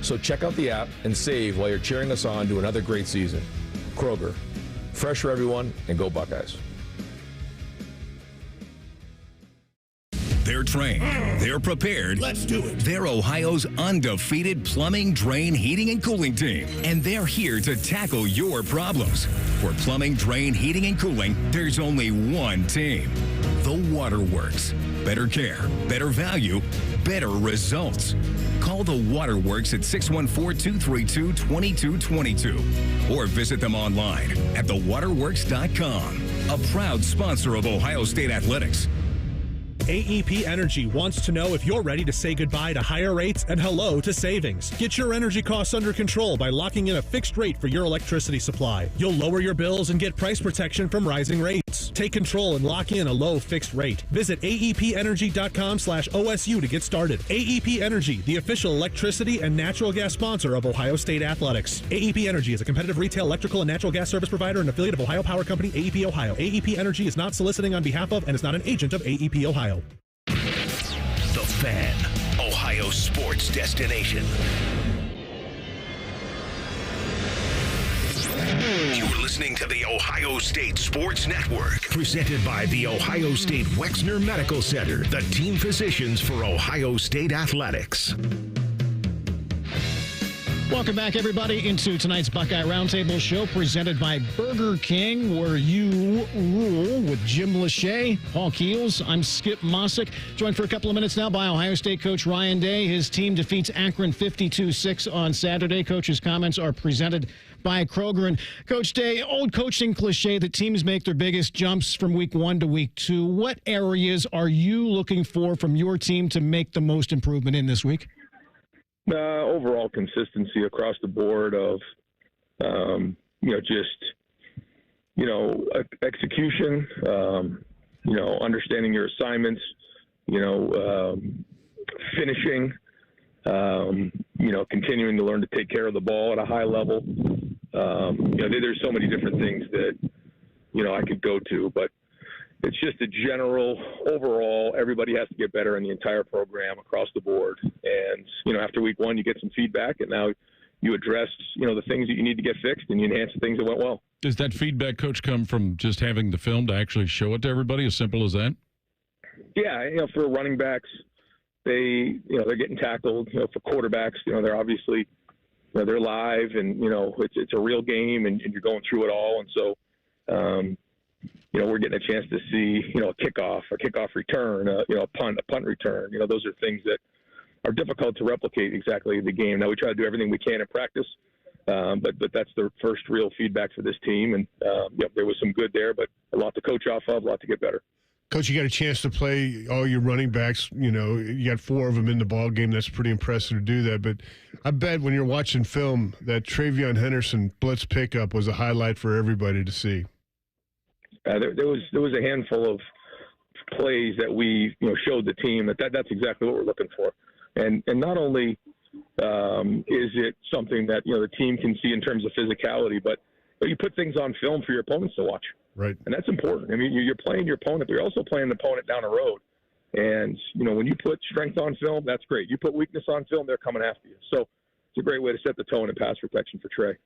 So check out the app and save while you're cheering us on to another great season. Kroger, fresh for everyone, and go Buckeyes. They're trained. They're prepared. Let's do it. They're Ohio's undefeated plumbing, drain, heating, and cooling team. And they're here to tackle your problems. For plumbing, drain, heating, and cooling, there's only one team. The Waterworks. Better care, better value, better results. Call the Waterworks at 614-232-2222 or visit them online at thewaterworks.com. A proud sponsor of Ohio State Athletics. AEP Energy wants to know if you're ready to say goodbye to higher rates and hello to savings. Get your energy costs under control by locking in a fixed rate for your electricity supply. You'll lower your bills and get price protection from rising rates. Take control and lock in a low fixed rate. Visit aepenergy.com/OSU to get started. AEP Energy, the official electricity and natural gas sponsor of Ohio State Athletics. AEP Energy is a competitive retail electrical and natural gas service provider and affiliate of Ohio Power Company, AEP Ohio. AEP Energy is not soliciting on behalf of and is not an agent of AEP Ohio. The Fan, Ohio sports destination. You're listening to the Ohio State Sports Network, presented by the Ohio State Wexner Medical Center, the team physicians for Ohio State Athletics. Welcome back, everybody, into tonight's Buckeye Roundtable show presented by Burger King, where you rule, with Jim Lachey, Paul Keels. I'm Skip Mosic, joined for a couple of minutes now by Ohio State coach Ryan Day. His team defeats Akron 52-6 on Saturday. Coach's comments are presented by Kroger. And Coach Day, old coaching cliche that teams make their biggest jumps from week 1 to week 2. What areas are you looking for from your team to make the most improvement in this week? Overall consistency across the board of, execution, understanding your assignments, finishing, continuing to learn to take care of the ball at a high level. There's so many different things that, I could go to, but it's just a general, overall, everybody has to get better in the entire program across the board. And, after week 1, you get some feedback, and now you address, the things that you need to get fixed, and you enhance the things that went well. Does that feedback, Coach, come from just having the film to actually show it to everybody, as simple as that? Yeah, for running backs, they're getting tackled. For quarterbacks, they're obviously, they're live, and, it's a real game, and you're going through it all. And so, we're getting a chance to see, a kickoff return, a punt return. Those are things that are difficult to replicate exactly the game. Now, we try to do everything we can in practice, but that's the first real feedback for this team. And, there was some good there, but a lot to coach off of, a lot to get better. Coach, you got a chance to play all your running backs. You got 4 of them in the ball game. That's pretty impressive to do that. But I bet when you're watching film that Travion Henderson blitz pickup was a highlight for everybody to see. There was a handful of plays that we showed the team that's exactly what we're looking for, and not only is it something that the team can see in terms of physicality, but you put things on film for your opponents to watch, right? And that's important. I mean, you're playing your opponent, but you're also playing the opponent down the road. And when you put strength on film, that's great. You put weakness on film, they're coming after you. So it's a great way to set the tone in pass protection for Trey.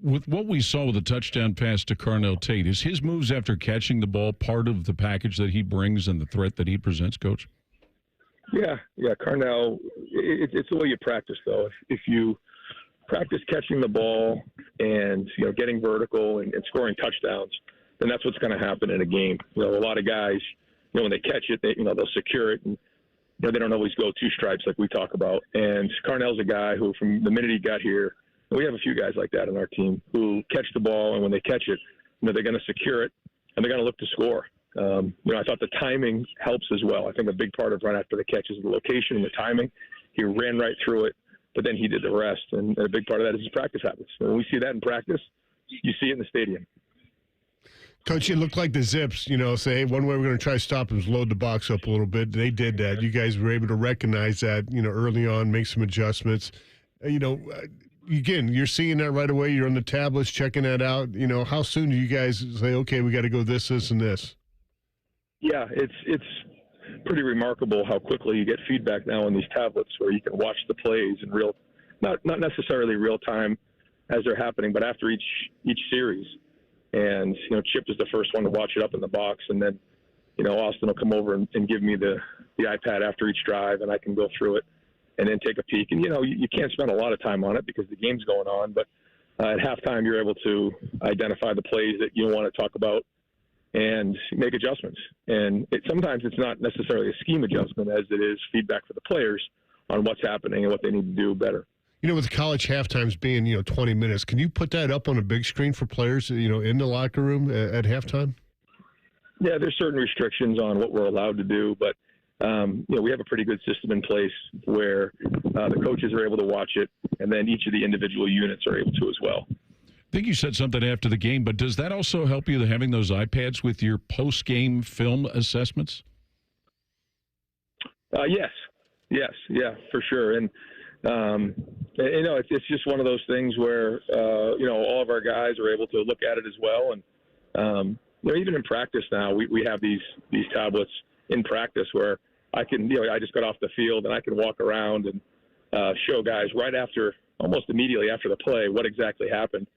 With what we saw with the touchdown pass to Carnell Tate, is his moves after catching the ball part of the package that he brings and the threat that he presents, Coach? Yeah, Carnell, it's the way you practice, though. If you practice catching the ball and, getting vertical and scoring touchdowns, then that's what's going to happen in a game. A lot of guys, when they catch it, they'll secure it, and, they don't always go 2 stripes like we talk about. And Carnell's a guy who, from the minute he got here, we have a few guys like that on our team who catch the ball, and when they catch it, they're going to secure it, and they're going to look to score. I thought the timing helps as well. I think a big part of run after the catch is the location and the timing. He ran right through it, but then he did the rest, and a big part of that is his practice habits. When we see that in practice, you see it in the stadium. Coach, it looked like the Zips, say, hey, one way we're going to try to stop them is load the box up a little bit. They did that. You guys were able to recognize that, early on, make some adjustments. Again, you're seeing that right away. You're on the tablets, checking that out. How soon do you guys say, okay, we got to go this, and this? Yeah, it's pretty remarkable how quickly you get feedback now on these tablets where you can watch the plays in real, not necessarily real time as they're happening, but after each series. And, Chip is the first one to watch it up in the box, and then, Austin will come over and give me the the iPad after each drive, and I can go through it and then take a peek. And, you can't spend a lot of time on it because the game's going on, but at halftime you're able to identify the plays that you want to talk about and make adjustments. And sometimes it's not necessarily a scheme adjustment as it is feedback for the players on what's happening and what they need to do better. With college halftimes being, 20 minutes, can you put that up on a big screen for players, in the locker room at halftime? Yeah, there's certain restrictions on what we're allowed to do, but, we have a pretty good system in place where the coaches are able to watch it, and then each of the individual units are able to as well. I think you said something after the game, but does that also help you, having those iPads with your post-game film assessments? Yes, yeah, for sure. And, it's just one of those things where, all of our guys are able to look at it as well. And, even in practice now, we have these tablets in practice where I can, I just got off the field and I can walk around and show guys right after, almost immediately after the play, what exactly happened,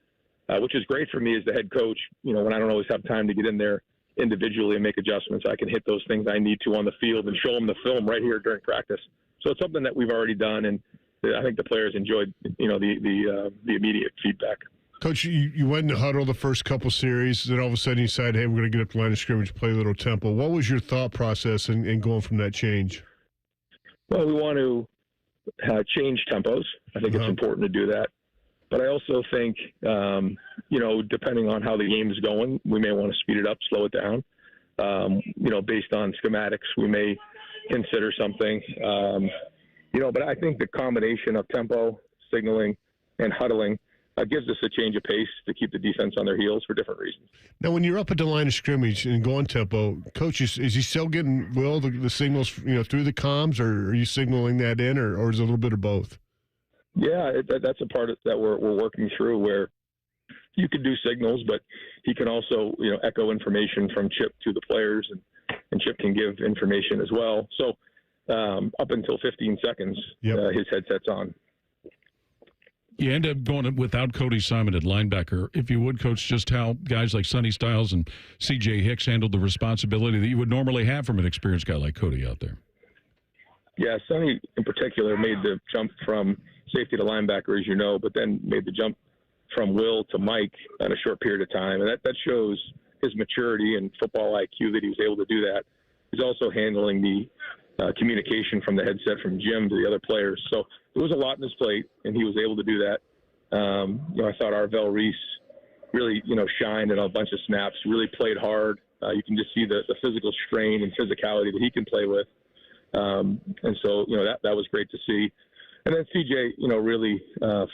which is great for me as the head coach. When I don't always have time to get in there individually and make adjustments, I can hit those things I need to on the field and show them the film right here during practice. So it's something that we've already done, and I think the players enjoyed, the immediate feedback. Coach, you went in the huddle the first couple series, then all of a sudden you decided, hey, we're going to get up the line of scrimmage, play a little tempo. What was your thought process in going from that change? Well, we want to change tempos. I think it's important to do that. But I also think, depending on how the game is going, we may want to speed it up, slow it down. Based on schematics, we may consider something. But I think the combination of tempo, signaling, and huddling gives us a change of pace to keep the defense on their heels for different reasons. Now, when you're up at the line of scrimmage and going tempo, Coach, is he still getting the signals through the comms, or are you signaling that in, or is it a little bit of both? Yeah, that's a part that we're working through, where you can do signals, but he can also echo information from Chip to the players, and Chip can give information as well. So up until 15 seconds, his headset's on. You end up going without Cody Simon at linebacker. If you would, Coach, just how guys like Sonny Styles and C.J. Hicks handled the responsibility that you would normally have from an experienced guy like Cody out there. Yeah, Sonny in particular made the jump from safety to linebacker, as you know, but then made the jump from Will to Mike in a short period of time. And that shows his maturity and football IQ that he was able to do that. He's also handling the communication from the headset from Jim to the other players. So there was a lot in his plate, and he was able to do that. I thought Arvell Reese really, shined in a bunch of snaps, really played hard. You can just see the physical strain and physicality that he can play with. And so, that was great to see. And then CJ, really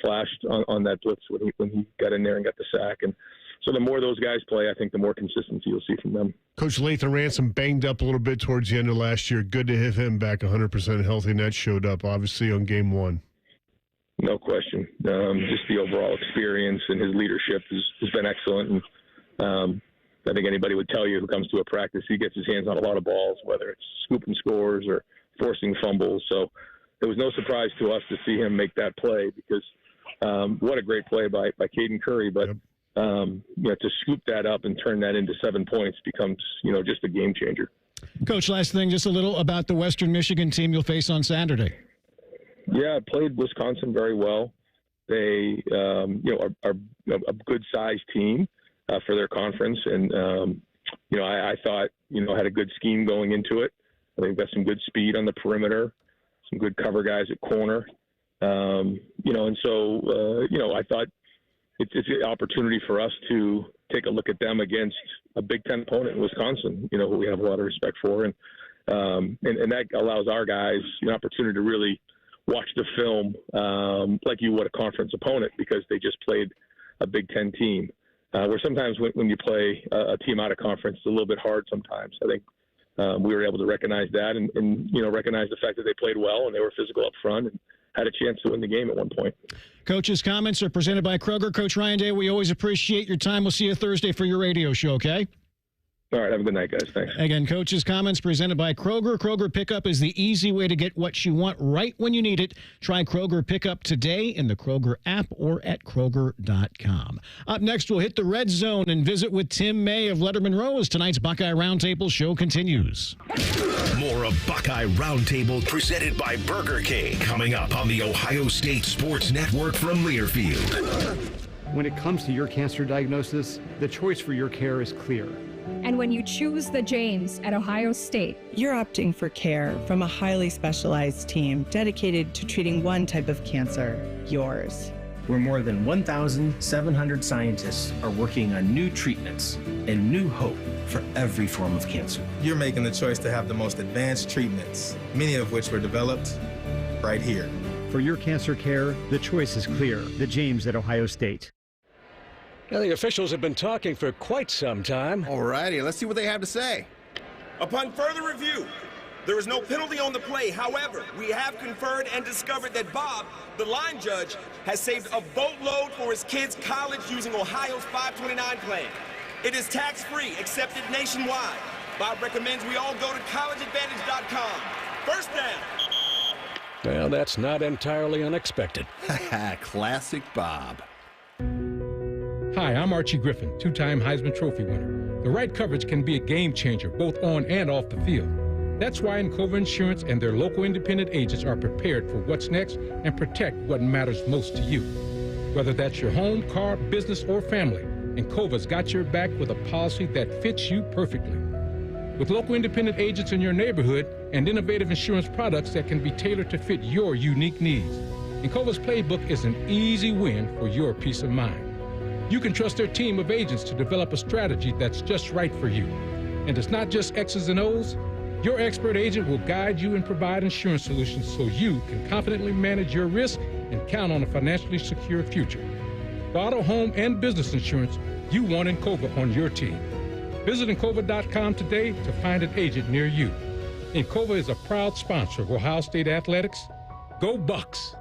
flashed on that blitz when he got in there and got the sack. And so the more those guys play, I think the more consistency you'll see from them. Coach Lathan Ransom banged up a little bit towards the end of last year. Good to have him back 100% healthy, and that showed up, obviously, on game one. No question. Just the overall experience and his leadership has been excellent. And I think anybody would tell you who comes to a practice, he gets his hands on a lot of balls, whether it's scooping scores or forcing fumbles. So it was no surprise to us to see him make that play, because what a great play by Caden Curry. But to scoop that up and turn that into 7 points becomes, just a game changer. Coach, last thing, just a little about the Western Michigan team you'll face on Saturday. Yeah, played Wisconsin very well. They, are a good-sized team for their conference. And, I thought, had a good scheme going into it. I think got some good speed on the perimeter, some good cover guys at corner. And so, I thought it's an opportunity for us to take a look at them against a Big Ten opponent in Wisconsin, who we have a lot of respect for. And that allows our guys an opportunity to really watch the film like you would a conference opponent, because they just played a Big Ten team. Where sometimes when you play a team out of conference, it's a little bit hard sometimes. I think we were able to recognize that and recognize the fact that they played well and they were physical up front and had a chance to win the game at one point. Coach's comments are presented by Kroger. Coach Ryan Day, we always appreciate your time. We'll see you Thursday for your radio show, okay? All right, have a good night, guys. Thanks. Again, Coach's comments presented by Kroger. Kroger Pickup is the easy way to get what you want right when you need it. Try Kroger Pickup today in the Kroger app or at Kroger.com. Up next, we'll hit the Red Zone and visit with Tim May of Letterman Row as tonight's Buckeye Roundtable show continues. More of Buckeye Buckeye Roundtable presented by Burger King. Coming up on the Ohio State Sports Network from Learfield. When it comes to your cancer diagnosis, the choice for your care is clear. And when you choose the James at Ohio State, you're opting for care from a highly specialized team dedicated to treating one type of cancer, yours. Where more than 1,700 scientists are working on new treatments and new hope for every form of cancer. You're making the choice to have the most advanced treatments, many of which were developed right here. For your cancer care, the choice is clear. The James at Ohio State. Now, the officials have been talking for quite some time. All righty, let's see what they have to say. Upon further review, there is no penalty on the play. However, we have conferred and discovered that Bob, the line judge, has saved a boatload for his kids' college using Ohio's 529 plan. It is tax-free, accepted nationwide. Bob recommends we all go to collegeadvantage.com. First down. Well, that's not entirely unexpected. Classic Bob. Hi, I'm Archie Griffin, two-time Heisman Trophy winner. The right coverage can be a game changer, both on and off the field. That's why Encova Insurance and their local independent agents are prepared for what's next and protect what matters most to you. Whether that's your home, car, business, or family, Encova's got your back with a policy that fits you perfectly. With local independent agents in your neighborhood and innovative insurance products that can be tailored to fit your unique needs, Encova's playbook is an easy win for your peace of mind. You can trust their team of agents to develop a strategy that's just right for you. And it's not just X's and O's. Your expert agent will guide you and provide insurance solutions so you can confidently manage your risk and count on a financially secure future. For auto, home, and business insurance, you want Encova on your team. Visit Encova.com today to find an agent near you. Encova is a proud sponsor of Ohio State Athletics. Go Bucks!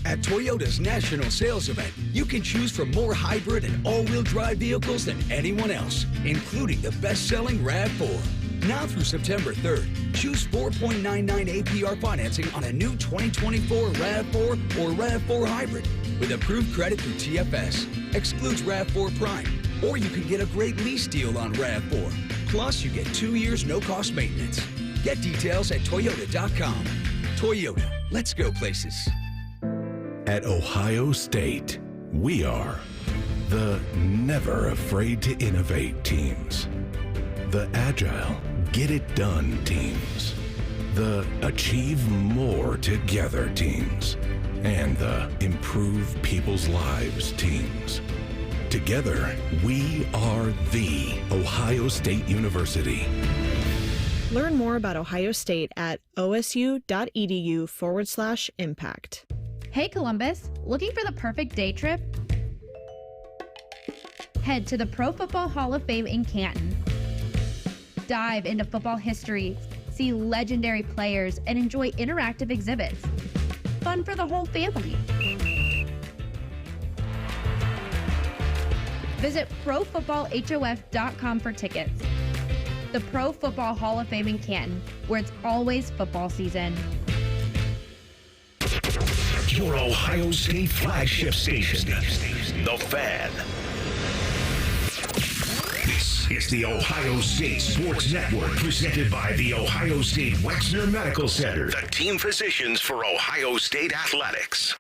At Toyota's national sales event, you can choose from more hybrid and all-wheel drive vehicles than anyone else, including the best-selling RAV4. Now through September 3rd, choose 4.99 APR financing on a new 2024 RAV4 or RAV4 Hybrid with approved credit through TFS. Excludes RAV4 Prime, or you can get a great lease deal on RAV4. Plus, you get 2 years no-cost maintenance. Get details at Toyota.com. Toyota, let's go places. At Ohio State, we are the never afraid to innovate teams, the agile, get it done teams, the achieve more together teams, and the improve people's lives teams. Together, we are the Ohio State University. Learn more about Ohio State at osu.edu/impact. Hey Columbus, looking for the perfect day trip? Head to the Pro Football Hall of Fame in Canton. Dive into football history, see legendary players, and enjoy interactive exhibits. Fun for the whole family. Visit ProFootballHOF.com for tickets. The Pro Football Hall of Fame in Canton, where it's always football season. Your Ohio State flagship station, The Fan. This is the Ohio State Sports Network, presented by the Ohio State Wexner Medical Center, the team physicians for Ohio State Athletics.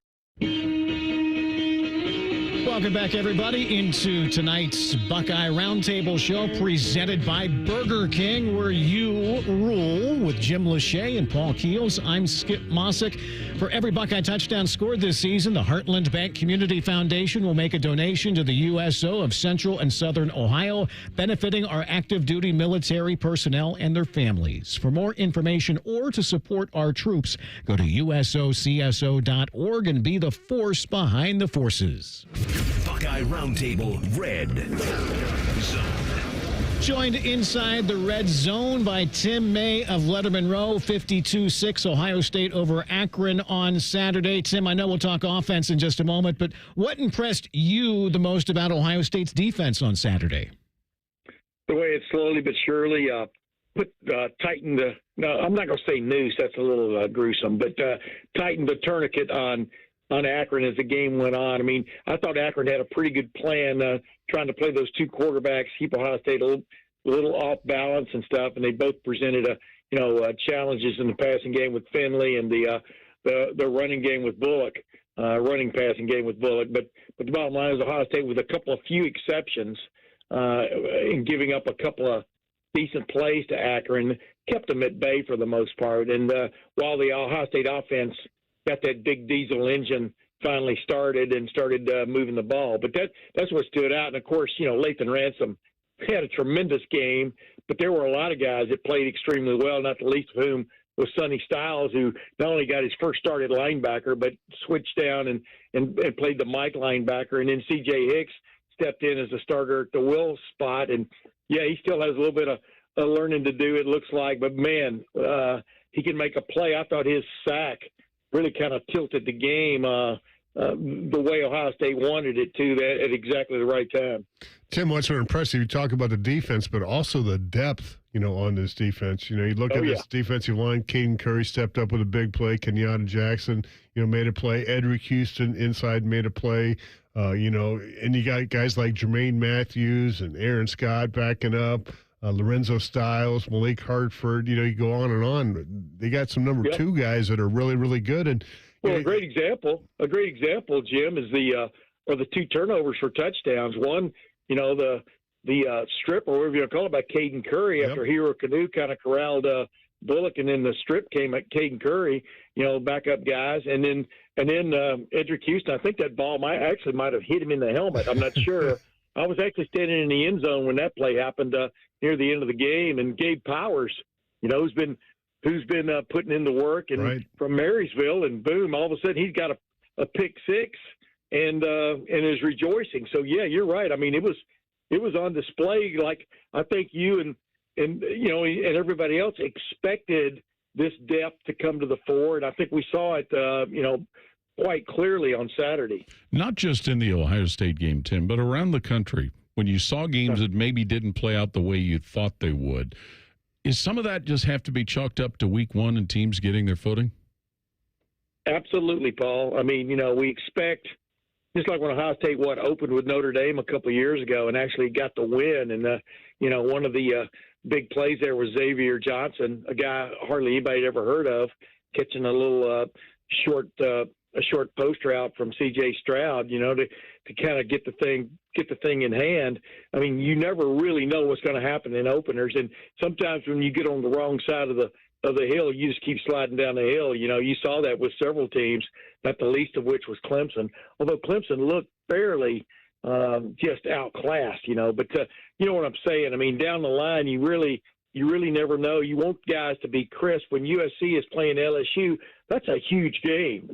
Welcome back, everybody, into tonight's Buckeye Roundtable show presented by Burger King, where you rule, with Jim Lachey and Paul Keels. I'm Skip Mosic. For every Buckeye touchdown scored this season, the Heartland Bank Community Foundation will make a donation to the USO of Central and Southern Ohio, benefiting our active duty military personnel and their families. For more information or to support our troops, go to usocso.org and be the force behind the forces. Buckeye Roundtable Red Zone. Joined inside the red zone by Tim May of Letterman Row, 52-6 Ohio State over Akron on Saturday. Tim, I know we'll talk offense in just a moment, but what impressed you the most about Ohio State's defense on Saturday? The way it slowly but surely tightened the, no, I'm not going to say noose, that's a little gruesome, but tightened the tourniquet on Akron as the game went on. I mean, I thought Akron had a pretty good plan trying to play those two quarterbacks, keep Ohio State little off balance and stuff, and they both presented challenges in the passing game with Finley and the running game with Bullock, running passing game with Bullock. But the bottom line is Ohio State, with a couple of few exceptions, in giving up a couple of decent plays to Akron, kept them at bay for the most part. And while the Ohio State offense got that big diesel engine finally started moving the ball, but that's what stood out. And of course, Lathan Ransom had a tremendous game, but there were a lot of guys that played extremely well, not the least of whom was Sonny Styles, who not only got his first start at linebacker, but switched down and played the Mike linebacker. And then C.J. Hicks stepped in as a starter at the Will spot. And, yeah, he still has a little bit of learning to do, it looks like. But, man, he can make a play. I thought his sack really kind of tilted the game the way Ohio State wanted it to at exactly the right time. Tim, what's so impressive, you talk about the defense, but also the depth, on this defense. You look at this defensive line. Caden Curry stepped up with a big play. Kenyatta Jackson, made a play. Edric Houston inside made a play. And you got guys like Jermaine Matthews and Aaron Scott backing up. Lorenzo Styles, Malik Hartford, you go on and on. They got some number two guys that are really, really good. And a great example, Jim, is the two turnovers for touchdowns. One, the strip, or whatever you call it, by Caden Curry after Hero Canoe kind of corralled Bullock, and then the strip came at Caden Curry, backup guys, and then Edric Houston. I think that ball might have hit him in the helmet. I'm not sure. I was actually standing in the end zone when that play happened near the end of the game, and Gabe Powers, who's been putting in the work and from Marysville, and boom, all of a sudden he's got a pick six and is rejoicing. So yeah, you're right. I mean, it was on display. Like, I think you and everybody else expected this depth to come to the fore, and I think we saw it quite clearly on Saturday. Not just in the Ohio State game, Tim, but around the country, when you saw games that maybe didn't play out the way you thought they would. Is some of that just have to be chalked up to week one and teams getting their footing? Absolutely, Paul. I mean, we expect, just like when Ohio State opened with Notre Dame a couple of years ago and actually got the win. And, one of the big plays there was Xavier Johnson, a guy hardly anybody had ever heard of, catching a little short post route from C.J. Stroud, to kind of get the thing in hand. I mean, you never really know what's going to happen in openers, and sometimes when you get on the wrong side of the hill, you just keep sliding down the hill. You saw that with several teams, not the least of which was Clemson. Although Clemson looked fairly just outclassed, But you know what I'm saying? I mean, down the line, you really never know. You want guys to be crisp. When USC is playing LSU, that's a huge game,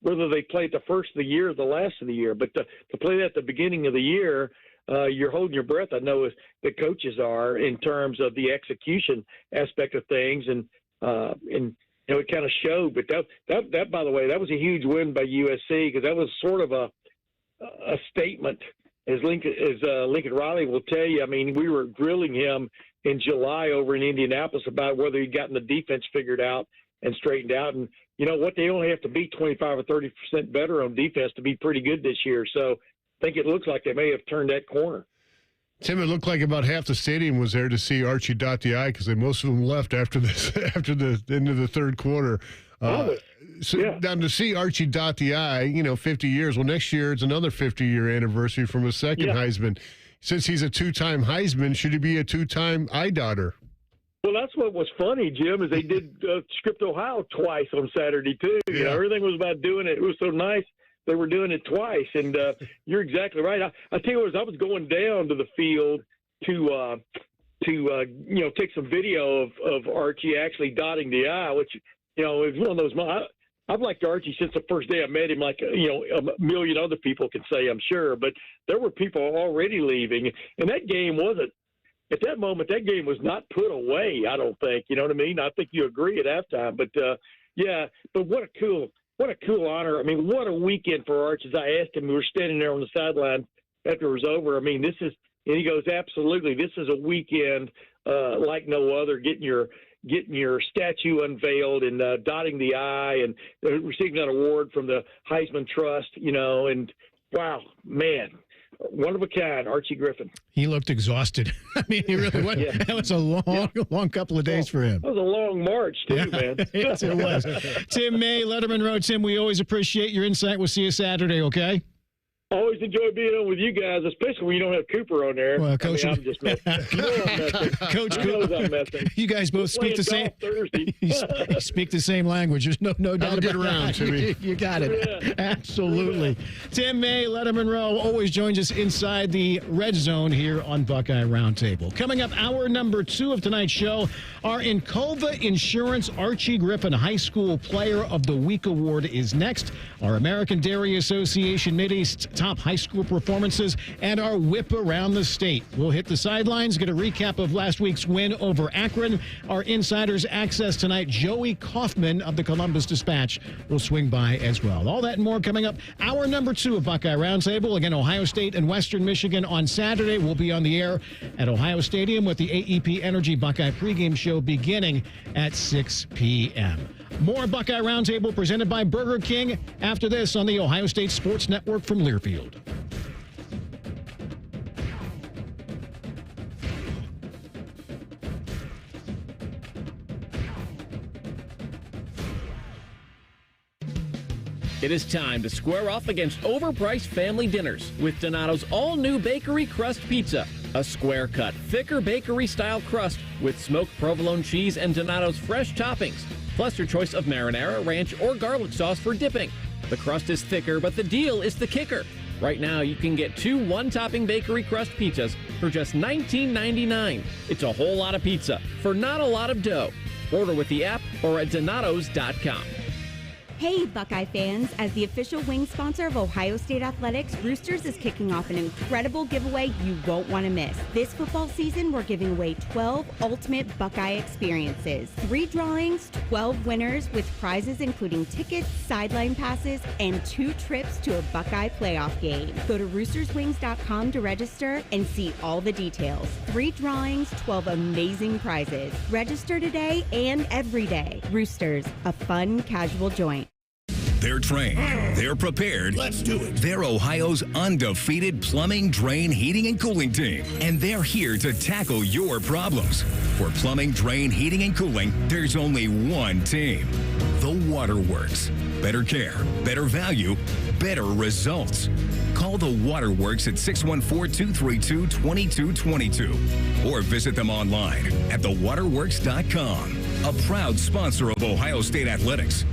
whether they play it the first of the year or the last of the year. But to play that at the beginning of the year, you're holding your breath, I know, as the coaches are, in terms of the execution aspect of things. And it kind of showed. But that, by the way, that was a huge win by USC, because that was sort of a statement, as Lincoln Riley will tell you. I mean, we were grilling him in July over in Indianapolis about whether he'd gotten the defense figured out and straightened out. And you know what? They only have to be 25 or 30% better on defense to be pretty good this year. So I think it looks like they may have turned that corner. Tim, it looked like about half the stadium was there to see Archie dot the I, because most of them left after the end of the third quarter. Down to see Archie dot the I, 50 years. Well, next year it's another 50-year anniversary from a second Heisman. Since he's a two-time Heisman, should he be a two-time I-dotter? Well, that's what was funny, Jim, is they did Script Ohio twice on Saturday, too. Everything was about doing it. It was so nice they were doing it twice. And you're exactly right. I tell you what, I was going down to the field to take some video of Archie actually dotting the I, which, it was one of those – I've liked Archie since the first day I met him, like, a million other people can say, I'm sure. But there were people already leaving. And that game wasn't – at that moment, that game was not put away, I don't think. You know what I mean? I think you agree at halftime. But, but what a cool honor. I mean, what a weekend for Archie. As I asked him, we were standing there on the sideline after it was over. I mean, and he goes, absolutely, this is a weekend like no other, getting your statue unveiled and dotting the I and receiving that award from the Heisman Trust, and wow, man, one of a kind, Archie Griffin. He looked exhausted. I mean, he really was. Yeah. That was a long couple of days for him. That was a long march, too, man. Yes, it was. Tim May, Letterman Road. Tim, we always appreciate your insight. We'll see you Saturday, okay? Always enjoy being on with you guys, especially when you don't have Cooper on there. Well, Coach, I'm just messing. You know I'm messing. Coach He knows I'm messing. You guys both speak the same. You speak the same language. There's no doubt Have a good about round, that. Timmy. You got it. Yeah. Absolutely. Tim May, Letterman Row, always joins us inside the Red Zone here on Buckeye Roundtable. Coming up, hour number 2 of tonight's show, our Encova Insurance Archie Griffin High School Player of the Week Award is next. Our American Dairy Association Mideast top high school performances and our whip around the state. We'll hit the sidelines, get a recap of last week's win over Akron. Our insiders access tonight. Joey Kaufman of the Columbus Dispatch will swing by as well. All that and more coming up. Hour number 2 of Buckeye Roundtable. Again, Ohio State and Western Michigan on Saturday. We'll be on the air at Ohio Stadium with the AEP Energy Buckeye pregame show beginning at 6 p.m. More Buckeye Roundtable presented by Burger King after this on the Ohio State Sports Network from Learfield. It is time to square off against overpriced family dinners with Donato's all-new bakery crust pizza. A square-cut, thicker bakery-style crust with smoked provolone cheese and Donato's fresh toppings, plus your choice of marinara, ranch, or garlic sauce for dipping. The crust is thicker, but the deal is the kicker. Right now, you can get 2 one-topping bakery crust pizzas for just $19.99. It's a whole lot of pizza for not a lot of dough. Order with the app or at donatos.com. Hey, Buckeye fans! As the official wing sponsor of Ohio State Athletics, Roosters is kicking off an incredible giveaway you won't want to miss. This football season, we're giving away 12 ultimate Buckeye experiences. 3 drawings, 12 winners with prizes including tickets, sideline passes, and 2 trips to a Buckeye playoff game. Go to roosterswings.com to register and see all the details. 3 drawings, 12 amazing prizes. Register today and every day. Roosters, a fun, casual joint. They're trained. They're prepared. Let's do it. They're Ohio's undefeated plumbing, drain, heating, and cooling team. And they're here to tackle your problems. For plumbing, drain, heating, and cooling, there's only one team. The Waterworks. Better care, better value, better results. Call the Waterworks at 614-232-2222 or visit them online at thewaterworks.com. A proud sponsor of Ohio State Athletics.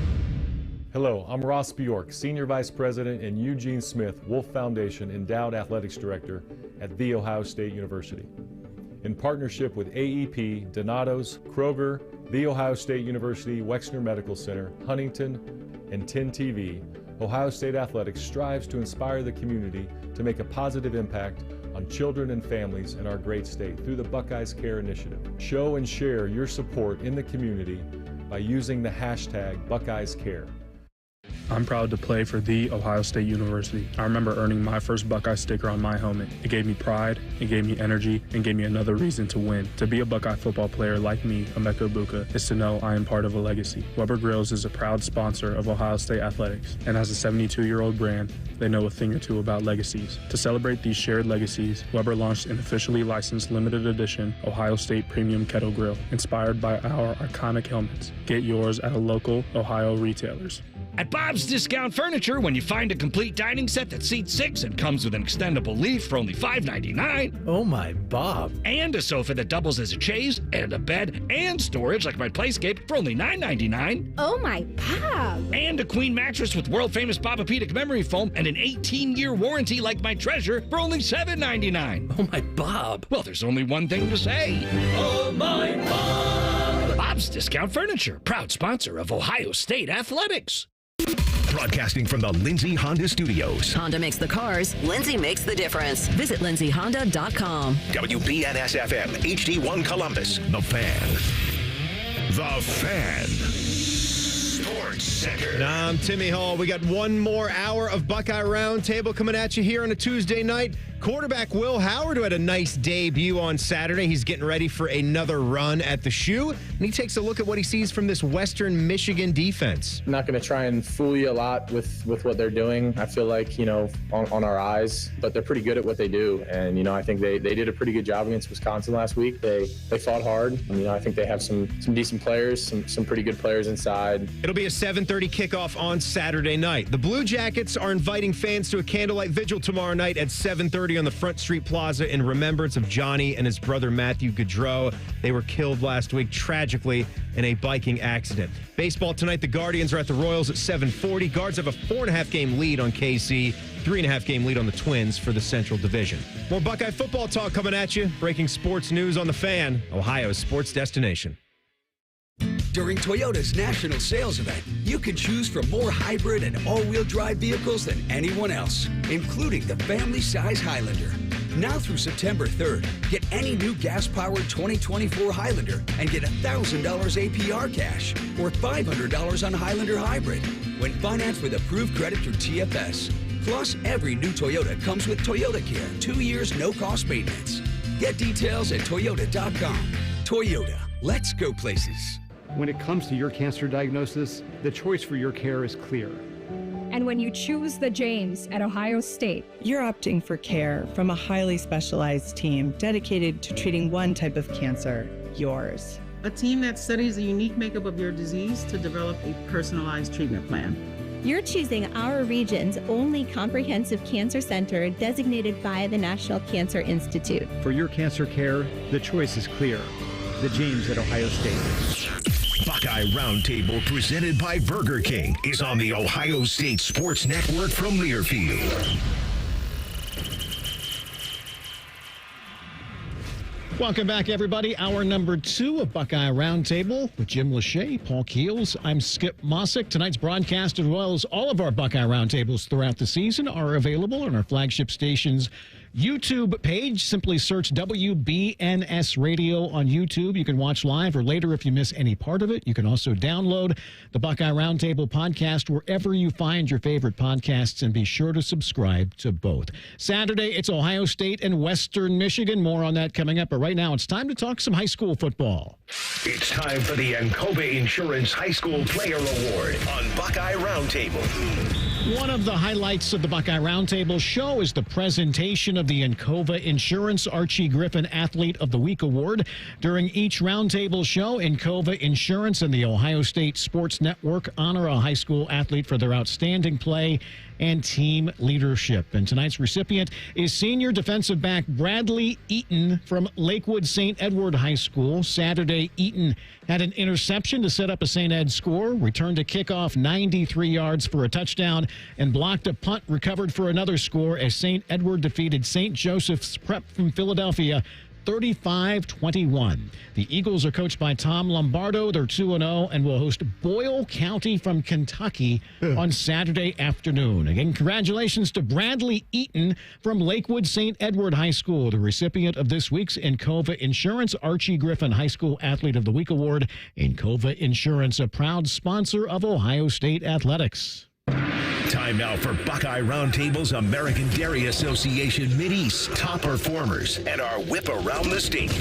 Hello, I'm Ross Bjork, Senior Vice President and Eugene Smith, Wolf Foundation Endowed Athletics Director at The Ohio State University. In partnership with AEP, Donato's, Kroger, The Ohio State University, Wexner Medical Center, Huntington, and 10 TV, Ohio State Athletics strives to inspire the community to make a positive impact on children and families in our great state through the Buckeyes Care Initiative. Show and share your support in the community by using the hashtag BuckeyesCare. I'm proud to play for The Ohio State University. I remember earning my first Buckeye sticker on my helmet. It gave me pride, it gave me energy, and gave me another reason to win. To be a Buckeye football player like me, Emeka Ibuka, is to know I am part of a legacy. Weber Grills is a proud sponsor of Ohio State Athletics, and as a 72-year-old brand, they know a thing or two about legacies. To celebrate these shared legacies, Weber launched an officially licensed limited edition Ohio State Premium Kettle Grill, inspired by our iconic helmets. Get yours at a local Ohio retailers. At Bob's Discount Furniture, when you find a complete dining set that seats 6 and comes with an extendable leaf for only $5.99. Oh my, Bob. And a sofa that doubles as a chaise, and a bed, and storage like my Playscape for only $9.99. Oh my, Bob. And a queen mattress with world-famous Papa-Pedic memory foam and an 18-year warranty like my Treasure for only $7.99. Oh my, Bob. Well, there's only one thing to say. Oh my, Bob. Bob's Discount Furniture, proud sponsor of Ohio State Athletics. Broadcasting from the Lindsay Honda Studios. Honda makes the cars. Lindsay makes the difference. Visit lindsayhonda.com. WBNS-FM, HD1 Columbus. The Fan. The Fan. Sports Center. And I'm Timmy Hall. We got one more hour of Buckeye Roundtable coming at you here on a Tuesday night. Quarterback Will Howard, who had a nice debut on Saturday. He's getting ready for another run at the shoe, and he takes a look at what he sees from this Western Michigan defense. I'm not going to try and fool you a lot with what they're doing. I feel like, on our eyes, but they're pretty good at what they do. And, I think they did a pretty good job against Wisconsin last week. They fought hard. And, I think they have some decent players, some pretty good players inside. It'll be a 7:30 kickoff on Saturday night. The Blue Jackets are inviting fans to a candlelight vigil tomorrow night at 7:30 on the Front Street Plaza in remembrance of Johnny and his brother Matthew Gaudreau. They were killed last week tragically in a biking accident. Baseball tonight, the Guardians are at the Royals at 7:40. Guards have a 4.5 game lead on KC, 3.5 game lead on the Twins for the Central Division. More Buckeye football talk coming at you. Breaking sports news on The Fan, Ohio's sports destination. During Toyota's national sales event, you can choose from more hybrid and all-wheel drive vehicles than anyone else, including the family-size Highlander. Now through September 3rd, get any new gas-powered 2024 Highlander and get $1,000 APR cash or $500 on Highlander Hybrid when financed with approved credit through TFS. Plus, every new Toyota comes with Toyota Care, 2 years no-cost maintenance. Get details at Toyota.com. Toyota, let's go places. When it comes to your cancer diagnosis, the choice for your care is clear. And when you choose the James at Ohio State, you're opting for care from a highly specialized team dedicated to treating one type of cancer, yours. A team that studies the unique makeup of your disease to develop a personalized treatment plan. You're choosing our region's only comprehensive cancer center designated by the National Cancer Institute. For your cancer care, the choice is clear. The James at Ohio State. Buckeye Roundtable, presented by Burger King, is on the Ohio State Sports Network from Learfield. Welcome back, everybody. Hour number 2 of Buckeye Roundtable with Jim Lachey, Paul Keels. I'm Skip Mosic. Tonight's broadcast, as well as all of our Buckeye Roundtables throughout the season, are available on our flagship station's YouTube page. Simply search WBNS Radio on YouTube. You can watch live or later if you miss any part of it. You can also download the Buckeye Roundtable podcast wherever you find your favorite podcasts, and be sure to subscribe to both. Saturday, it's Ohio State and Western Michigan. More on that coming up. But right now, it's time to talk some high school football. It's time for the Encova Insurance High School Player Award on Buckeye Roundtable. One of the highlights of the Buckeye Roundtable show is the presentation of the Encova Insurance Archie Griffin Athlete of the Week Award. During each Roundtable show, Encova Insurance and the Ohio State Sports Network honor a high school athlete for their outstanding play and team leadership. And tonight's recipient is senior defensive back Bradley Eaton from Lakewood St. Edward High School. Saturday, Eaton had an interception to set up a St. Ed score, returned a kickoff 93 yards for a touchdown, and blocked a punt recovered for another score as St. Edward defeated St. Joseph's Prep from Philadelphia 35-21. The Eagles are coached by Tom Lombardo. They're 2-0 and will host Boyle County from Kentucky on Saturday afternoon. Again, congratulations to Bradley Eaton from Lakewood St. Edward High School, the recipient of this week's Encova Insurance Archie Griffin High School Athlete of the Week Award. Encova Insurance, a proud sponsor of Ohio State athletics. Time now for Buckeye Roundtable's American Dairy Association Mideast top performers and our whip around the state.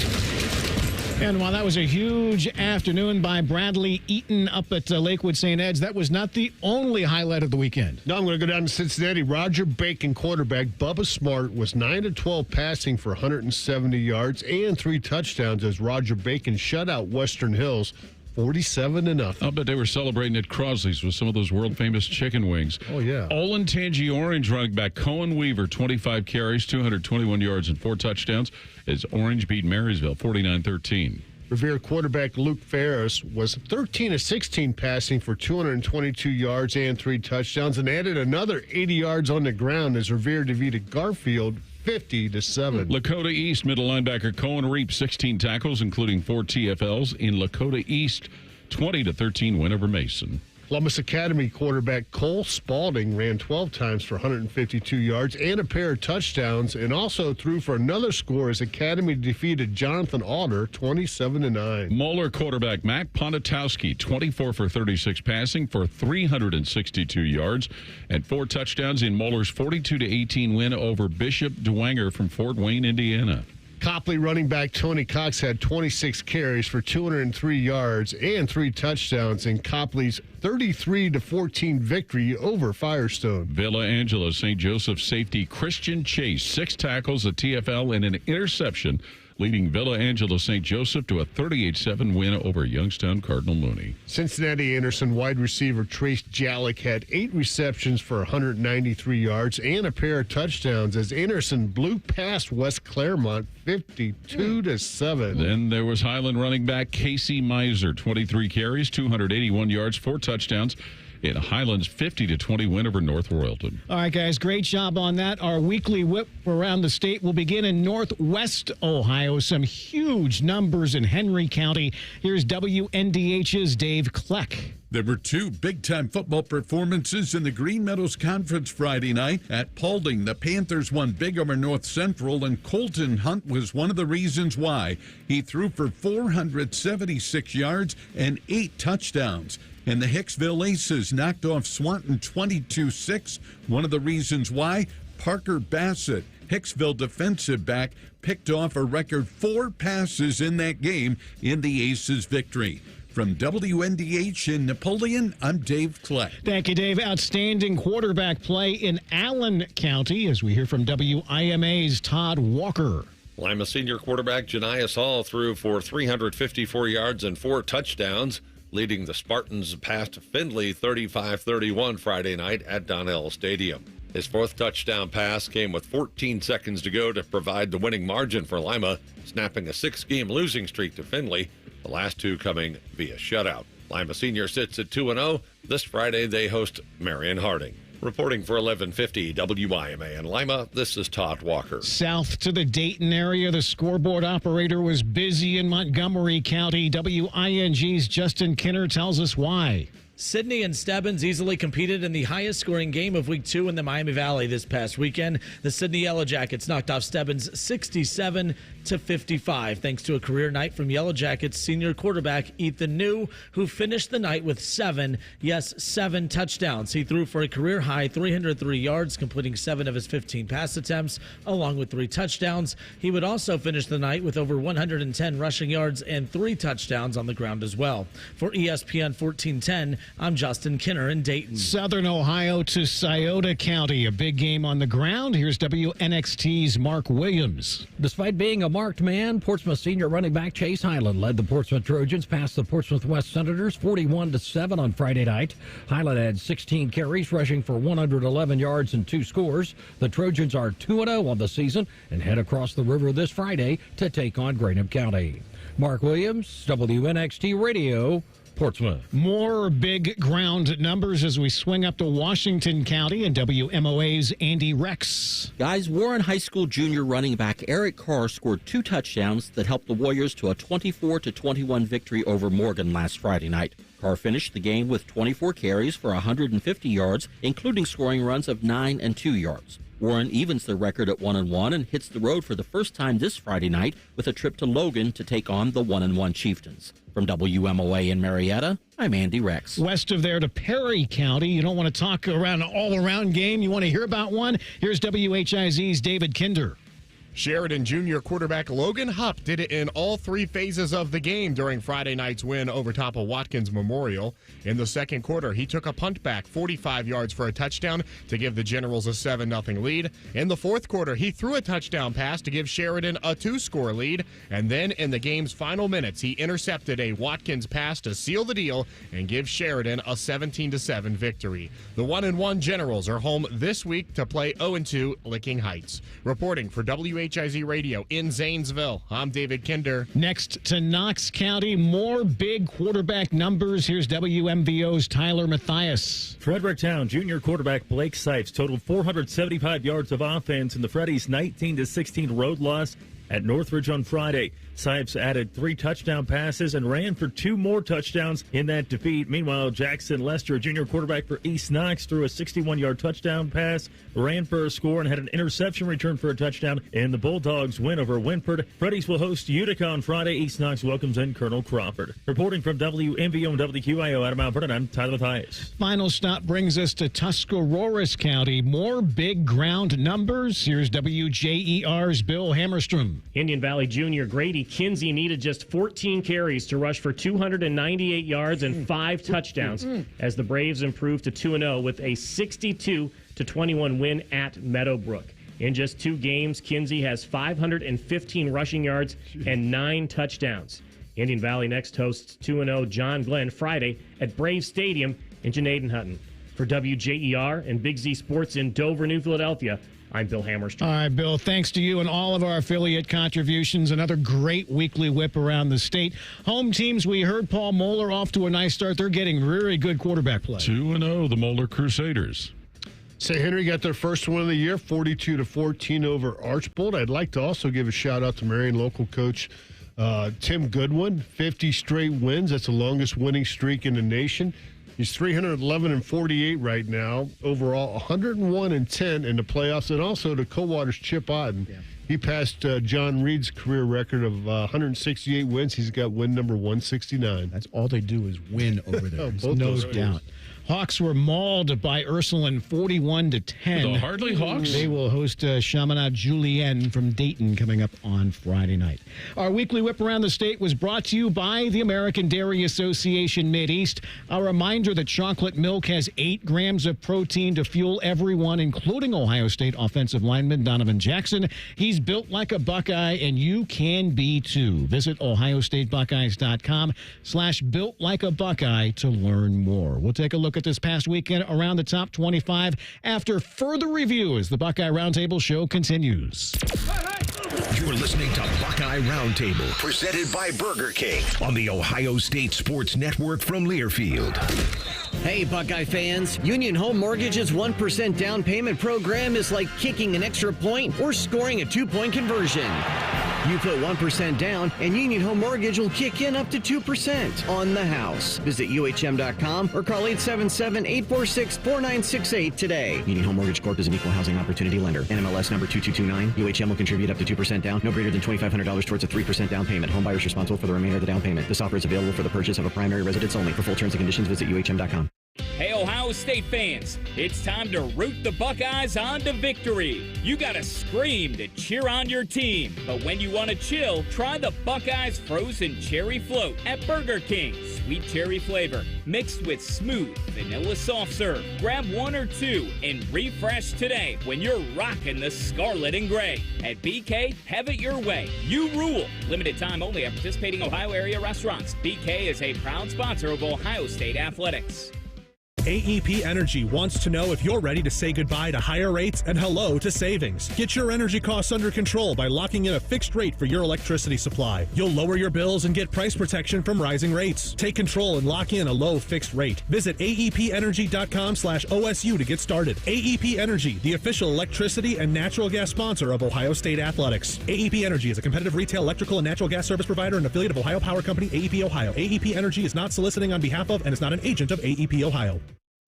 And while that was a huge afternoon by Bradley Eaton up at Lakewood St. Ed's, that was not the only highlight of the weekend. No, I'm going to go down to Cincinnati. Roger Bacon, quarterback. Bubba Smart was 9-12 passing for 170 yards and 3 touchdowns as Roger Bacon shut out Western Hills 47-0. I'll bet they were celebrating at Crosley's with some of those world-famous chicken wings. Oh, yeah. Olentangy Orange running back Cohen Weaver, 25 carries, 221 yards, and 4 touchdowns as Orange beat Marysville 49-13. Revere quarterback Luke Ferris was 13-16 passing for 222 yards and 3 touchdowns and added another 80 yards on the ground as Revere defeated Garfield 50-7. Lakota East middle linebacker Cohen Reap 16 tackles, including 4 TFLs in Lakota East 20-13 win over Mason. Columbus Academy quarterback Cole Spaulding ran 12 times for 152 yards and a pair of touchdowns, and also threw for another score as Academy defeated Jonathan Alder 27-9. Moeller quarterback Mac Ponitowski, 24 for 36 passing for 362 yards and 4 touchdowns in Moeller's 42-18 win over Bishop Dwenger from Fort Wayne, Indiana. Copley running back Tony Cox had 26 carries for 203 yards and 3 touchdowns in Copley's 33-14 victory over Firestone. Villa Angela St. Joseph safety Christian Chase, 6 tackles, a TFL, and an interception, leading Villa Angela St. Joseph to a 38-7 win over Youngstown Cardinal Mooney. Cincinnati Anderson wide receiver Trace Jalek had 8 receptions for 193 yards and a pair of touchdowns as Anderson blew past West Claremont 52-7. Then there was Highland running back Casey Miser, 23 carries, 281 yards, 4 touchdowns in Highland's 50-20 win over North Royalton. All right, guys, great job on that. Our weekly whip around the state will begin in northwest Ohio. Some huge numbers in Henry County. Here's WNDH's Dave Kleck. There were 2 big-time football performances in the Green Meadows Conference Friday night. At Paulding, the Panthers won big over North Central, and Colton Hunt was one of the reasons why. He threw for 476 yards and 8 touchdowns. And the Hicksville Aces knocked off Swanton 22-6. One of the reasons why, Parker Bassett, Hicksville defensive back, picked off a record 4 passes in that game in the Aces' victory. From WNDH in Napoleon, I'm Dave Kleck. Thank you, Dave. Outstanding quarterback play in Allen County as we hear from WIMA's Todd Walker. Lima senior quarterback Janias Hall threw for 354 yards and 4 touchdowns, leading the Spartans past Findlay 35-31 Friday night at Donnell Stadium. His 4th touchdown pass came with 14 seconds to go to provide the winning margin for Lima, snapping a 6-game losing streak to Findlay, the last 2 coming via shutout. Lima Senior sits at 2-0. This Friday they host Marion Harding. Reporting for 1150 WIMA in Lima, this is Todd Walker. South to the Dayton area, the scoreboard operator was busy in Montgomery County. WING's Justin Kinner tells us why. Sidney and Stebbins easily competed in the highest scoring game of Week 2 in the Miami Valley this past weekend. The Sidney Yellow Jackets knocked off Stebbins 67-55 thanks to a career night from Yellow Jackets senior quarterback Ethan New, who finished the night with 7 touchdowns. He threw for a career high 303 yards, completing 7 of his 15 pass attempts, along with 3 touchdowns. He would also finish the night with over 110 rushing yards and 3 touchdowns on the ground as well. For ESPN 1410, I'm Justin Kinner in Dayton. Southern Ohio to Scioto County, a big game on the ground. Here's WNXT's Mark Williams. Despite being a marked man, Portsmouth senior running back Chase Highland led the Portsmouth Trojans past the Portsmouth West Senators 41-7 on Friday night. Highland had 16 carries, rushing for 111 yards and 2 scores. The Trojans are 2-0 on the season and head across the river this Friday to take on Greenham County. Mark Williams, WNXT Radio, Portsmouth. More big ground numbers as we swing up to Washington County and WMOA's Andy Rex. Guys, Warren High School junior running back Eric Carr scored 2 touchdowns that helped the Warriors to a 24-21 victory over Morgan last Friday night. Carr finished the game with 24 carries for 150 yards, including scoring runs of 9 and 2 yards. Warren evens the record at 1-1 and hits the road for the first time this Friday night with a trip to Logan to take on the 1-1 Chieftains. From WMOA in Marietta, I'm Andy Rex. West of there to Perry County. You don't want to talk around an all-around game. You want to hear about one? Here's WHIZ's David Kinder. Sheridan junior quarterback Logan Hupp did it in all 3 phases of the game during Friday night's win over top of Watkins Memorial. In the second quarter, he took a punt back 45 yards for a touchdown to give the Generals a 7-0 lead. In the fourth quarter, he threw a touchdown pass to give Sheridan a 2-score lead. And then in the game's final minutes, he intercepted a Watkins pass to seal the deal and give Sheridan a 17-7 victory. The 1-1 Generals are home this week to play 0-2 Licking Heights. Reporting for WHIZ Radio in Zanesville, I'm David Kinder. Next to Knox County, more big quarterback numbers. Here's WMVO's Tyler Mathias. Fredericktown junior quarterback Blake Sipes totaled 475 yards of offense in the Freddies' 19-16 road loss at Northridge on Friday. Sipes added 3 touchdown passes and ran for 2 more touchdowns in that defeat. Meanwhile, Jackson Lester, a junior quarterback for East Knox, threw a 61-yard touchdown pass, ran for a score, and had an interception return for a touchdown in the Bulldogs' win over Winford. Freddy's will host Utica on Friday. East Knox welcomes in Colonel Crawford. Reporting from WMVO and WQIO out of Mount Vernon, I'm Tyler Mathias. Final stop brings us to Tuscarawas County. More big ground numbers. Here's WJER's Bill Hammerstrom. Indian Valley junior Grady Kinsey needed just 14 carries to rush for 298 yards and 5 touchdowns as the Braves improved to 2-0 with a 62-21 win at Meadowbrook. In just 2 games, Kinsey has 515 rushing yards and 9 touchdowns. Indian Valley next hosts 2-0 John Glenn Friday at Brave Stadium in Janadenhutton. For WJER and Big Z Sports in Dover, New Philadelphia, I'm Bill Hammerstrom. All right, Bill, thanks to you and all of our affiliate contributions. Another great weekly whip around the state. Home teams, we heard Paul Moeller off to a nice start. They're getting really good quarterback play. 2-0, the Moeller Crusaders. St. Henry got their first win of the year, 42-14 over Archbold. I'd like to also give a shout-out to Marion local coach Tim Goodwin. 50 straight wins. That's the longest winning streak in the nation. He's 311-48 right now. Overall, 101-10 in the playoffs. And also to Coldwater's Chip Otten. Yeah. He passed John Reed's career record of 168 wins. He's got win number 169. That's all they do is win over there. Both no those doubt. Hawks were mauled by Ursuline 41-10. The Hardley Hawks? They will host Chaminade Julienne from Dayton coming up on Friday night. Our weekly whip around the state was brought to you by the American Dairy Association Mideast. A reminder that chocolate milk has 8 grams of protein to fuel everyone, including Ohio State offensive lineman Donovan Jackson. He's built like a Buckeye, and you can be too. Visit ohiostatebuckeyes.com/built-like-a-Buckeye to learn more. We'll take a look at this past weekend around the top 25 after further review as the Buckeye Roundtable show continues. You're listening to Buckeye Roundtable, presented by Burger King on the Ohio State Sports Network from Learfield. Hey, Buckeye fans. Union Home Mortgage's 1% down payment program is like kicking an extra point or scoring a 2-point conversion. You put 1% down, and Union Home Mortgage will kick in up to 2% on the house. Visit UHM.com or call 877-846-4968 today. Union Home Mortgage Corp is an equal housing opportunity lender. NMLS number 2229. UHM will contribute up to 2% down, no greater than $2,500 towards a 3% down payment. Home buyers responsible for the remainder of the down payment. This offer is available for the purchase of a primary residence only. For full terms and conditions, visit UHM.com. Hey, Ohio State fans, it's time to root the Buckeyes on to victory. You gotta scream to cheer on your team. But when you want to chill, try the Buckeyes Frozen Cherry Float at Burger King. Sweet cherry flavor, mixed with smooth vanilla soft serve. Grab 1 or 2 and refresh today when you're rocking the scarlet and gray. At BK, have it your way. You rule. Limited time only at participating Ohio area restaurants. BK is a proud sponsor of Ohio State Athletics. AEP Energy wants to know if you're ready to say goodbye to higher rates and hello to savings. Get your energy costs under control by locking in a fixed rate for your electricity supply. You'll lower your bills and get price protection from rising rates. Take control and lock in a low fixed rate. Visit aepenergy.com/OSU to get started. AEP Energy, the official electricity and natural gas sponsor of Ohio State Athletics. AEP Energy is a competitive retail electrical and natural gas service provider and affiliate of Ohio Power Company, AEP Ohio. AEP Energy is not soliciting on behalf of and is not an agent of AEP Ohio.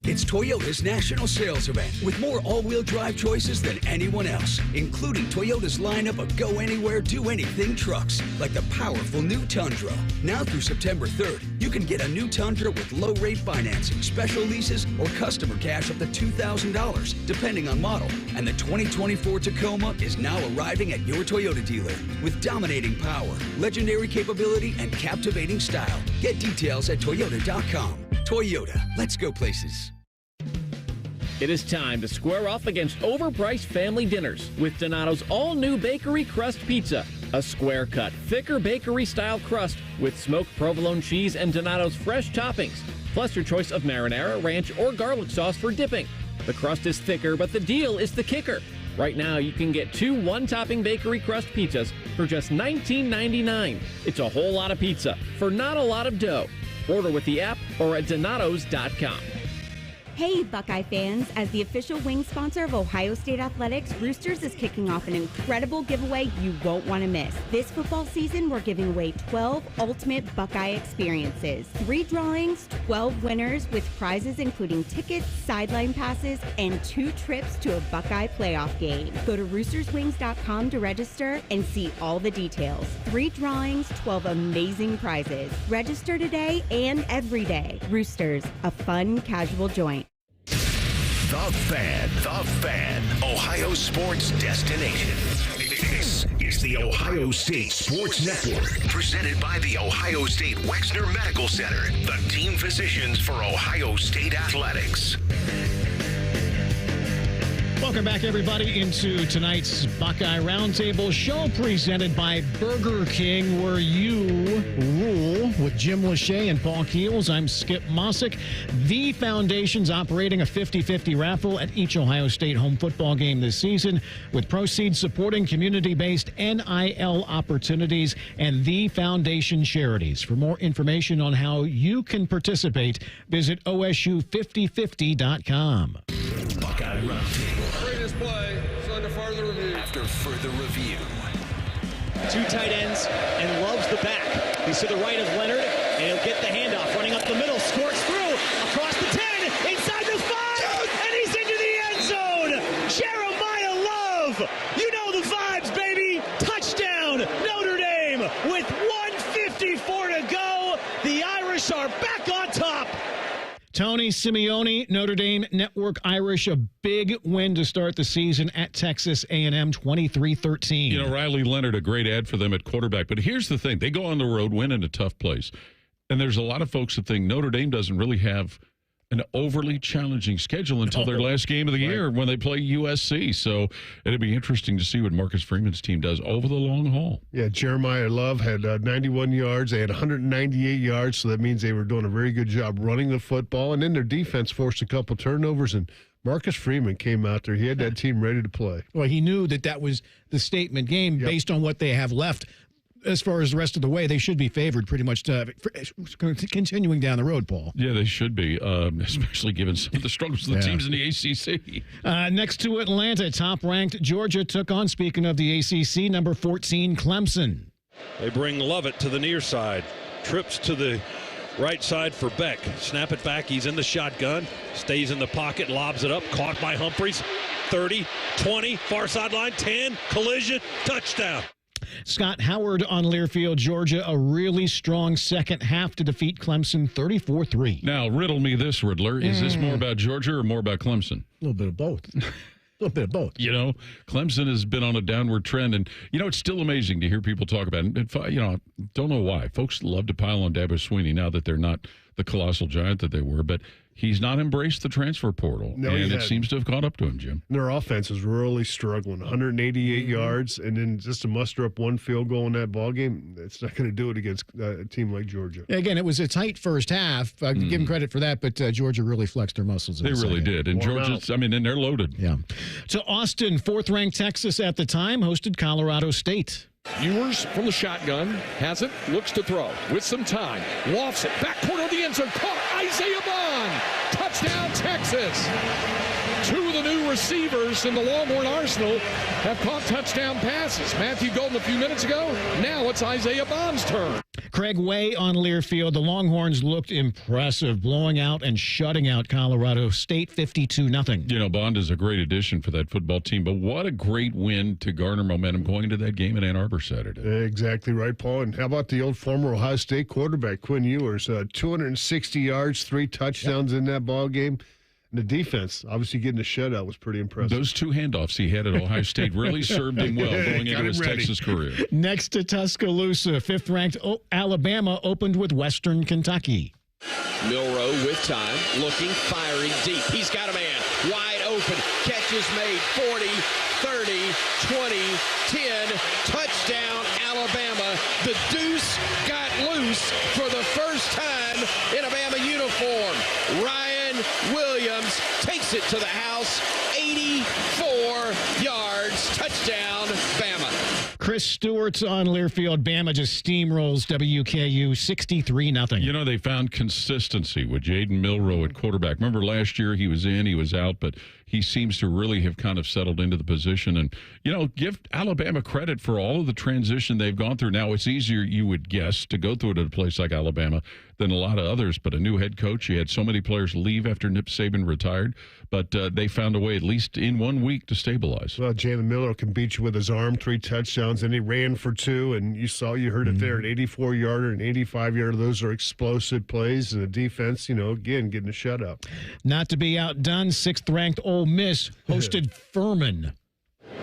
It's Toyota's national sales event with more all-wheel drive choices than anyone else, including Toyota's lineup of go-anywhere, do-anything trucks, like the powerful new Tundra. Now through September 3rd, you can get a new Tundra with low-rate financing, special leases, or customer cash up to $2,000, depending on model. And the 2024 Tacoma is now arriving at your Toyota dealer with dominating power, legendary capability, and captivating style. Get details at Toyota.com. Toyota, let's go places. It is time to square off against overpriced family dinners with Donato's all-new bakery crust pizza. A square-cut, thicker bakery-style crust with smoked provolone cheese and Donato's fresh toppings, plus your choice of marinara, ranch, or garlic sauce for dipping. The crust is thicker, but the deal is the kicker. Right now, you can get 2 one-topping bakery crust pizzas for just $19.99. It's a whole lot of pizza for not a lot of dough. Order with the app or at Donatos.com. Hey, Buckeye fans! As the official wing sponsor of Ohio State Athletics, Roosters is kicking off an incredible giveaway you won't want to miss. This football season, we're giving away 12 ultimate Buckeye experiences. 3 drawings, 12 winners with prizes including tickets, sideline passes, and 2 trips to a Buckeye playoff game. Go to roosterswings.com to register and see all the details. 3 drawings, 12 amazing prizes. Register today and every day. Roosters, a fun, casual joint. The Fan, Ohio sports destination. This is the Ohio State Sports Network, presented by the Ohio State Wexner Medical Center, the team physicians for Ohio State Athletics. Welcome back, everybody, into tonight's Buckeye Roundtable show presented by Burger King, where you rule, with Jim Lachey and Paul Keels. I'm Skip Mosic. The Foundation's operating a 50-50 raffle at each Ohio State home football game this season, with proceeds supporting community-based NIL opportunities and The Foundation charities. For more information on how you can participate, visit OSU5050.com. Buckeye Roundtable. Greatest play is under further review. After further review. 2 tight ends and loves the back. He's to the right of Leonard, and he'll get the handoff. Running up the middle, squirts through, across the 10, inside the 5, and he's into the end zone. Jeremiah Love, you know the vibes, baby. Touchdown, Notre Dame, with 1:54 to go. The Irish are back on top. Tony Simeone, Notre Dame Network Irish, a big win to start the season at Texas A&M, 23-13. You know, Riley Leonard, a great ad for them at quarterback. But here's the thing. They go on the road, win in a tough place. And there's a lot of folks that think Notre Dame doesn't really have an overly challenging schedule until their last game of the year when they play USC. So it'll be interesting to see what Marcus Freeman's team does over the long haul. Yeah, Jeremiah Love had 91 yards. They had 198 yards, so that means they were doing a very good job running the football. And then their defense forced a couple turnovers, and Marcus Freeman came out there. He had that team ready to play. Well, he knew that was the statement game based on what they have left. As far as the rest of the way, they should be favored pretty much continuing down the road, Paul. Yeah, they should be, especially given some of the struggles of the teams in the ACC. Next to Atlanta, top-ranked Georgia took on, speaking of the ACC, number 14, Clemson. They bring Lovett to the near side. Trips to the right side for Beck. Snap it back. He's in the shotgun. Stays in the pocket. Lobs it up. Caught by Humphreys. 30, 20, far sideline, 10, collision, touchdown. Scott Howard on Learfield, Georgia, a really strong second half to defeat Clemson 34-3. Now, riddle me this, Riddler. Is this more about Georgia or more about Clemson? A little bit of both. A little bit of both. You know, Clemson has been on a downward trend, and, you know, it's still amazing to hear people talk about it. And, you know, don't know why. Folks love to pile on Dabo Swinney now that they're not the colossal giant that they were, but he's not embraced the transfer portal, and it seems to have caught up to him, Jim. Their offense is really struggling. 188 yards, and then just to muster up one field goal in that ball game, it's not going to do it against a team like Georgia. Again, it was a tight first half. Give them credit for that, but Georgia really flexed their muscles. They really did, and Georgia's, I mean, and they're loaded. Yeah. To Austin, fourth-ranked Texas at the time, hosted Colorado State. Ewers from the shotgun, has it, looks to throw with some time, lofts it, back corner of the end zone, caught Isaiah Bond, touchdown Texas. 2 of the new receivers in the Longhorn arsenal have caught touchdown passes. Matthew Golden a few minutes ago, now it's Isaiah Bond's turn. Craig Way on Learfield. The Longhorns looked impressive, blowing out and shutting out Colorado State 52-0. You know, Bond is a great addition for that football team, but what a great win to garner momentum going into that game in Ann Arbor Saturday. Exactly right, Paul. And how about the old former Ohio State quarterback, Quinn Ewers? 260 yards, 3 touchdowns in that ball game. And the defense, obviously getting a shutout, was pretty impressive. Those 2 handoffs he had at Ohio State really served him well going into his Texas career. Next to Tuscaloosa, fifth-ranked Alabama opened with Western Kentucky. Milroe with time, looking, firing deep. He's got a man wide open. Catch is made. 40, 30, 20, 10. Touchdown, Alabama. The deuce got loose for the first time in a Bama uniform. Ryan Williams takes it to the house. 84 yards. Touchdown, Bama. Chris Stewart's on Learfield. Bama just steamrolls WKU 63-0. You know, they found consistency with Jaden Milroe at quarterback. Remember last year he was in, he was out, but he seems to really have kind of settled into the position. And, you know, give Alabama credit for all of the transition they've gone through. Now, it's easier, you would guess, to go through it at a place like Alabama than a lot of others. But a new head coach, you had so many players leave after Nip Saban retired. But they found a way, at least in 1 week, to stabilize. Well, Jalen Miller can beat you with his arm, 3 touchdowns, and he ran for 2. And you heard it there, an 84-yarder, an 85-yarder. Those are explosive plays. And the defense, you know, again, getting a shutout. Not to be outdone, 6th-ranked Ole Miss hosted Furman.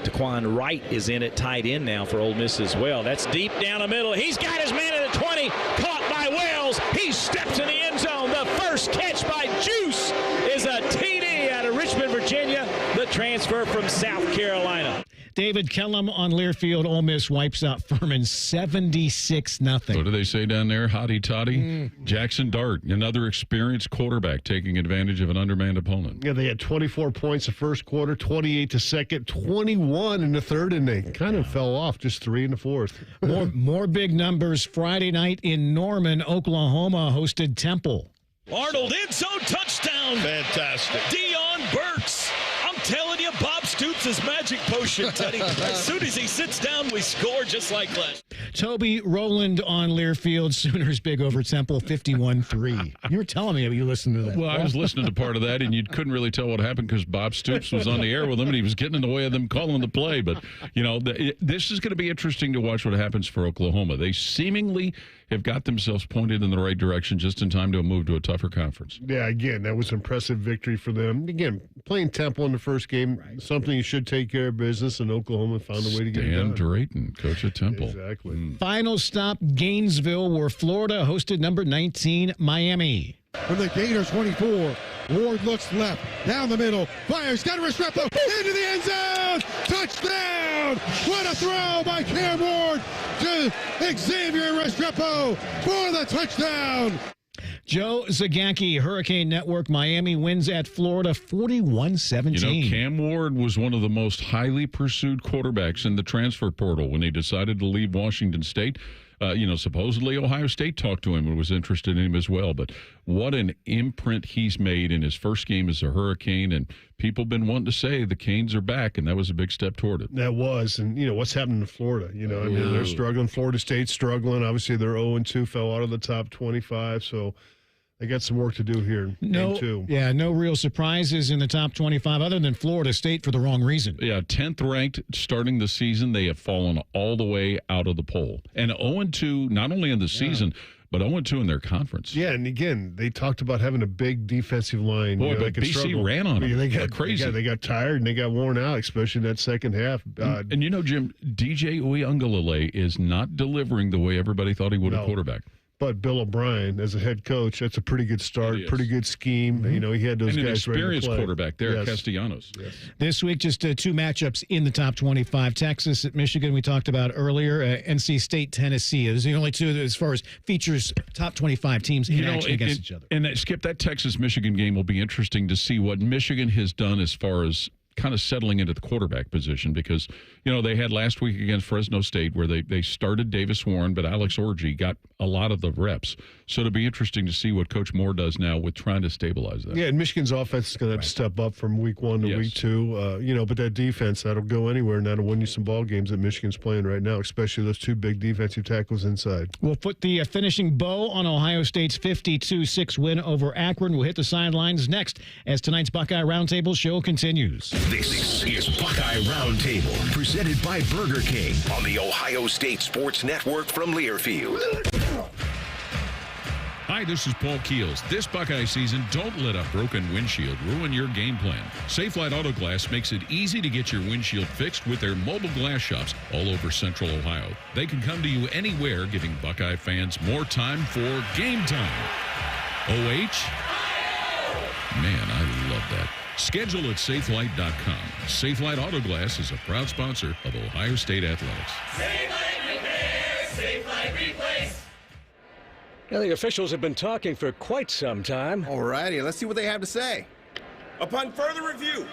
Daquan Wright is in at tight end now for Ole Miss as well. That's deep down the middle. He's got his man at the 20. Caught by Wells. He steps in the end zone. The first catch by Juice is a TD out of Richmond, Virginia. The transfer from South Carolina. David Kellum on Learfield. Ole Miss wipes out Furman 76-0. What do they say down there? Hotty toddy. Jackson Dart, another experienced quarterback taking advantage of an undermanned opponent. Yeah, they had 24 points the first quarter, 28 the second, 21 in the third, and they kind of fell off, just 3 in the fourth. More big numbers Friday night in Norman. Oklahoma hosted Temple. Arnold end zone touchdown. Fantastic. Dion Burks. I'm telling you, Bob Stoops is magic potion, Teddy. As soon as he sits down, we score just like last. Toby Rowland on Learfield. Sooners big over Temple, 51-3. You were telling me you listened to that. Well, I was listening to part of that, and you couldn't really tell what happened because Bob Stoops was on the air with them, and he was getting in the way of them calling the play. But, you know, this is going to be interesting to watch what happens for Oklahoma. They seemingly have got themselves pointed in the right direction just in time to move to a tougher conference. Yeah, again, that was an impressive victory for them. Again, playing Temple in the first game, something you should take care of business, and Oklahoma found a way to get it done. Dan Drayton, coach at Temple. Exactly. Final stop, Gainesville, where Florida hosted number 19, Miami. From the Gator 24, Ward looks left, down the middle, fires, got Restrepo, into the end zone, touchdown! What a throw by Cam Ward to Xavier Restrepo for the touchdown! Joe Zagacki, Hurricane Network, Miami wins at Florida 41-17. You know, Cam Ward was one of the most highly pursued quarterbacks in the transfer portal when he decided to leave Washington State. Supposedly Ohio State talked to him and was interested in him as well. But what an imprint he's made in his first game as a Hurricane. And people have been wanting to say the Canes are back, and that was a big step toward it. That was. And, what's happening to Florida? They're struggling. Florida State's struggling. Obviously, they're 0-2, fell out of the top 25. So they got some work to do here. No real surprises in the top 25 other than Florida State for the wrong reason. Yeah, 10th ranked starting the season. They have fallen all the way out of the poll. And 0-2, not only in the season, but 0-2 in their conference. Yeah, and again, they talked about having a big defensive line. Boy, but BC ran on them. They got crazy. They got tired and they got worn out, especially in that second half. And Jim, DJ Uiagalelei is not delivering the way everybody thought he would at quarterback. But Bill O'Brien, as a head coach, that's a pretty good start, pretty good scheme. He had those and guys an experienced ready to play. Quarterback there, Castellanos. Yes. This week, just 2 matchups in the top 25. Texas at Michigan, we talked about earlier. NC State, Tennessee. Those are the only 2 as far as features top 25 teams in action against each other. And Skip, that Texas-Michigan game will be interesting to see what Michigan has done as far as kind of settling into the quarterback position because, they had last week against Fresno State where they started Davis Warren, but Alex Orji got a lot of the reps. So it'll be interesting to see what Coach Moore does now with trying to stabilize that. Yeah, and Michigan's offense is going to have to step up from week 1 to week 2. But that defense, that'll go anywhere, and that'll win you some ball games that Michigan's playing right now, especially those 2 big defensive tackles inside. We'll put the finishing bow on Ohio State's 52-6 win over Akron. We'll hit the sidelines next as tonight's Buckeye Roundtable show continues. This is Buckeye Roundtable, presented by Burger King on the Ohio State Sports Network from Learfield. Hi, this is Paul Keels. This Buckeye season, don't let a broken windshield ruin your game plan. Safelite Auto Glass makes it easy to get your windshield fixed with their mobile glass shops all over Central Ohio. They can come to you anywhere, giving Buckeye fans more time for game time. OH? Man, I love that. Schedule at Safelite.com. Safelite Auto Glass is a proud sponsor of Ohio State Athletics. Safelite Repair, Safelite Replace. Now, the officials have been talking for quite some time. All righty, let's see what they have to say. Upon further review,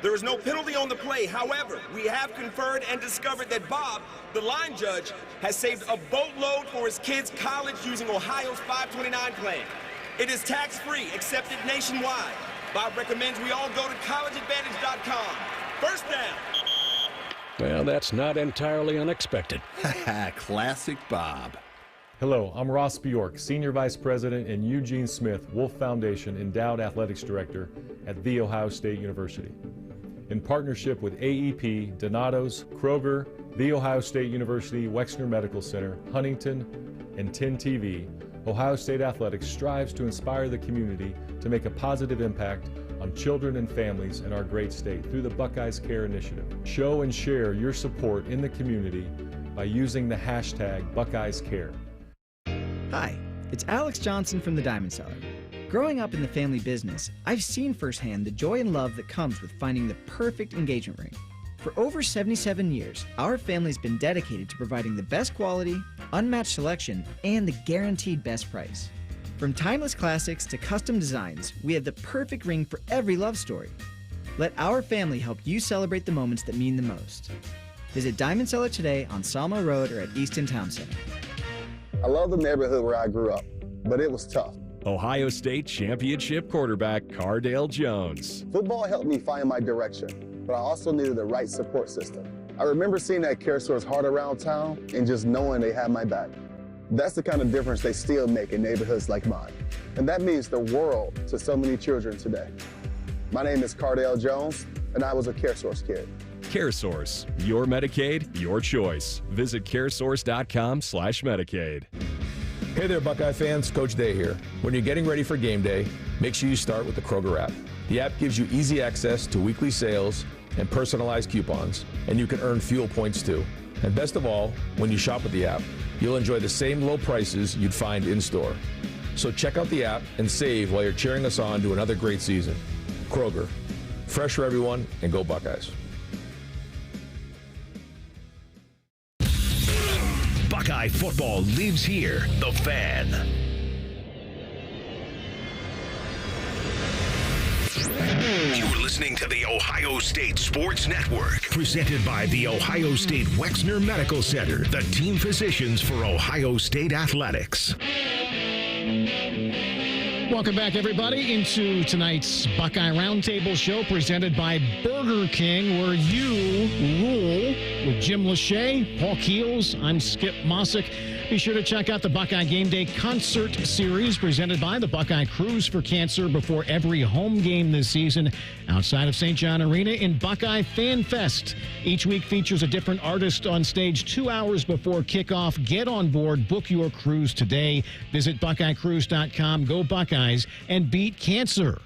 There is no penalty on the play. However, we have conferred and discovered that Bob, the line judge, has saved a boatload for his kids' college using Ohio's 529 plan. It is tax-free, accepted nationwide. Bob recommends we all go to collegeadvantage.com. First down. Well, that's not entirely unexpected. Classic Bob. Hello, I'm Ross Bjork, Senior Vice President and Eugene Smith, Wolf Foundation Endowed Athletics Director at The Ohio State University. In partnership with AEP, Donato's, Kroger, The Ohio State University Wexner Medical Center, Huntington, and 10 TV, Ohio State Athletics strives to inspire the community to make a positive impact on children and families in our great state through the Buckeyes Care Initiative. Show and share your support in the community by using the hashtag BuckeyesCare. Hi, it's Alex Johnson from the Diamond Cellar. Growing up in the family business, I've seen firsthand the joy and love that comes with finding the perfect engagement ring. For over 77 years, our family's been dedicated to providing the best quality, unmatched selection, and the guaranteed best price. From timeless classics to custom designs, we have the perfect ring for every love story. Let our family help you celebrate the moments that mean the most. Visit Diamond Cellar today on Salmo Road or at Easton Town Center. I love the neighborhood where I grew up, but it was tough. Ohio State championship quarterback Cardale Jones. Football helped me find my direction, but I also needed the right support system. I remember seeing that CareSource heart around town and just knowing they had my back. That's the kind of difference they still make in neighborhoods like mine. And that means the world to so many children today. My name is Cardale Jones, and I was a CareSource kid. CareSource, your Medicaid, your choice. Visit caresource.com/Medicaid. Hey there, Buckeye fans. Coach Day here. When you're getting ready for game day, make sure you start with the Kroger app. The app gives you easy access to weekly sales and personalized coupons, and you can earn fuel points too. And best of all, when you shop with the app, you'll enjoy the same low prices you'd find in-store. So check out the app and save while you're cheering us on to another great season. Kroger, fresh for everyone, and go Buckeyes. Buckeye football lives here. The Fan. You're listening to the Ohio State Sports Network, presented by the Ohio State Wexner Medical Center, the team physicians for Ohio State athletics. Welcome back, everybody, into tonight's Buckeye Roundtable show presented by Burger King, where you rule with Jim Lachey, Paul Keels. I'm Skip Mosic. Be sure to check out the Buckeye Game Day Concert Series presented by the Buckeye Cruise for Cancer before every home game this season outside of St. John Arena in Buckeye Fan Fest. Each week features a different artist on stage 2 hours before kickoff. Get on board. Book your cruise today. Visit BuckeyeCruise.com. Go Buckeyes and beat cancer.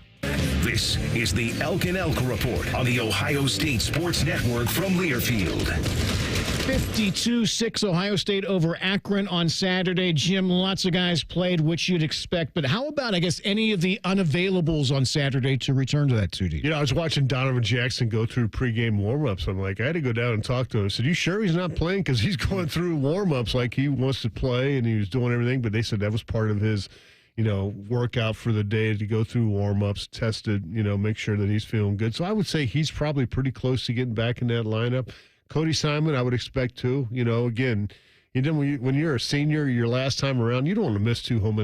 This is the Elk and Elk Report on the Ohio State Sports Network from Learfield. 52-6 Ohio State over Akron on Saturday. Jim, lots of guys played, which you'd expect. But how about, I guess, any of the unavailables on Saturday to return to that 2D? You know, I was watching Donovan Jackson go through pregame warm-ups. I'm like, I had to go down and talk to him. I said, you sure he's not playing? Because he's going through warm-ups like he wants to play, and he was doing everything. But they said that was part of his, workout for the day, to go through warm-ups, test it, make sure that he's feeling good. So I would say he's probably pretty close to getting back in that lineup. Cody Simon, I would expect to. Again, when you're a senior, your last time around, you don't want to miss two home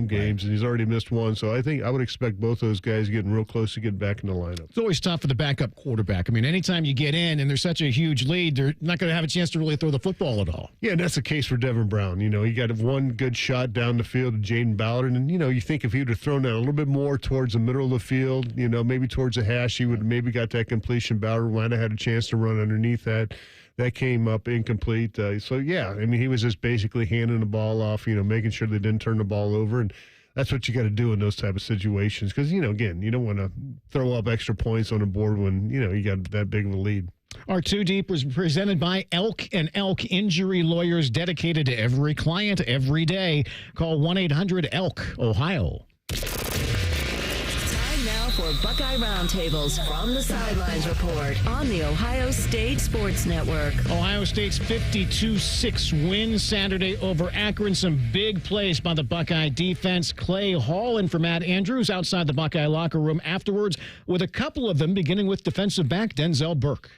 games, and he's already missed one. So I think I would expect both those guys getting real close to getting back in the lineup. It's always tough for the backup quarterback. I mean, anytime you get in and there's such a huge lead, they're not going to have a chance to really throw the football at all. Yeah, and that's the case for Devin Brown. He got one good shot down the field to Jaden Ballard, and you think if he would have thrown that a little bit more towards the middle of the field, maybe towards the hash, he would have maybe got that completion. Ballard might have had a chance to run underneath that. That came up incomplete. He was just basically handing the ball off, making sure they didn't turn the ball over. And that's what you got to do in those type of situations. Because, again, you don't want to throw up extra points on the board when, you got that big of a lead. Our 2 Deep was presented by Elk and Elk Injury Lawyers, dedicated to every client every day. Call 1-800-ELK, Ohio. Time now for Buckeye Roundtables from the Sidelines Report on the Ohio State Sports Network. Ohio State's 52-6 win Saturday over Akron. Some big plays by the Buckeye defense. Clay Hall in for Matt Andrews outside the Buckeye locker room afterwards, with a couple of them beginning with defensive back Denzel Burke.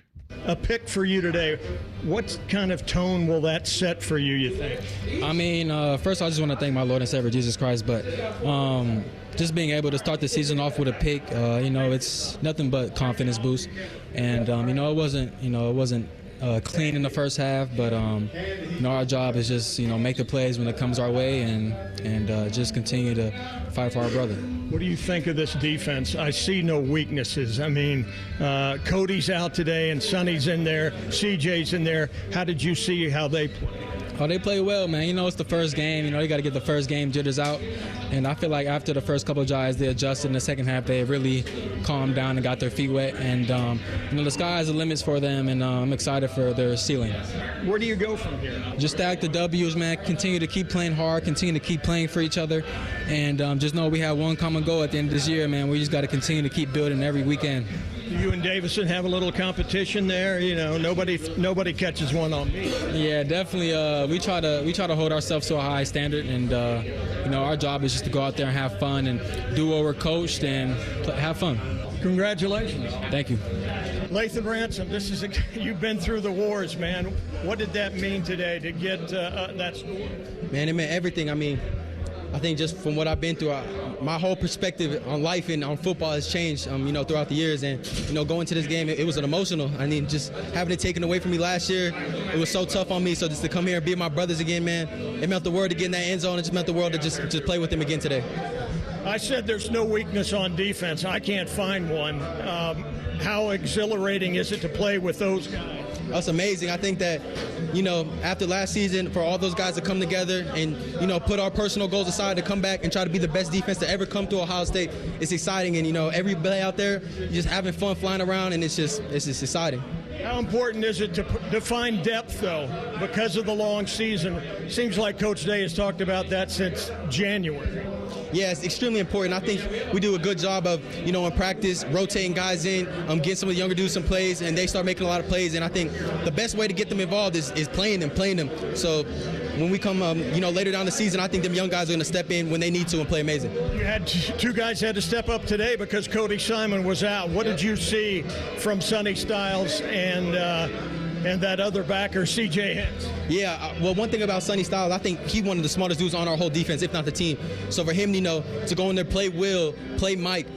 A pick for you today. What kind of tone will that set for you, you think? I mean, first I just want to thank my Lord and Savior Jesus Christ, but just being able to start the season off with a pick, it's nothing but confidence boost. And it wasn't clean in the first half, but our job is just make the plays when it comes our way and just continue to fight for our brother. What do you think of this defense? I see no weaknesses. I mean, Cody's out today and Sonny's in there, CJ's in there. How did you see how they play? Oh, they play well, man. It's the first game. You got to get the first game jitters out. And I feel like after the first couple of drives, they adjusted. In the second half, they really calmed down and got their feet wet. And, the sky is the limits for them, and I'm excited for their ceiling. Where do you go from here? Just stack the W's, man. Continue to keep playing hard, continue to keep playing for each other. And just know we have one common goal at the end of this year, man. We just got to continue to keep building every weekend. You and Davison have a little competition there. Nobody catches one on me. Yeah, definitely. We try to hold ourselves to a high standard, and our job is just to go out there and have fun and do what we're coached and have fun. Congratulations. Thank you. Lathan Ransom, you've been through the wars, man. What did that mean today to get that score? Man, it meant everything. I mean, I think just from what I've been through, my whole perspective on life and on football has changed, throughout the years. And, going to this game, it was an emotional. I mean, just having it taken away from me last year, it was so tough on me. So just to come here and be with my brothers again, man, it meant the world to get in that end zone. It just meant the world to just play with them again today. I said there's no weakness on defense. I can't find one. How exhilarating is it to play with those guys? That's amazing. I think that, after last season, for all those guys to come together and, put our personal goals aside to come back and try to be the best defense to ever come to Ohio State, it's exciting. And, every play out there, you're just having fun flying around, and it's just exciting. How important is it to find depth, though, because of the long season? Seems like Coach Day has talked about that since January. Yeah, it's extremely important. I think we do a good job of, in practice, rotating guys in, getting some of the younger dudes some plays, and they start making a lot of plays. And I think the best way to get them involved is playing them. So when we come, later down the season, I think them young guys are going to step in when they need to and play amazing. You had two guys had to step up today because Cody Simon was out. What did you see from Sonny Styles and that other backer, C.J. Hicks? Yeah, well, one thing about Sonny Styles, I think he's one of the smartest dudes on our whole defense, if not the team. So for him, to go in there, play Will, play Mike.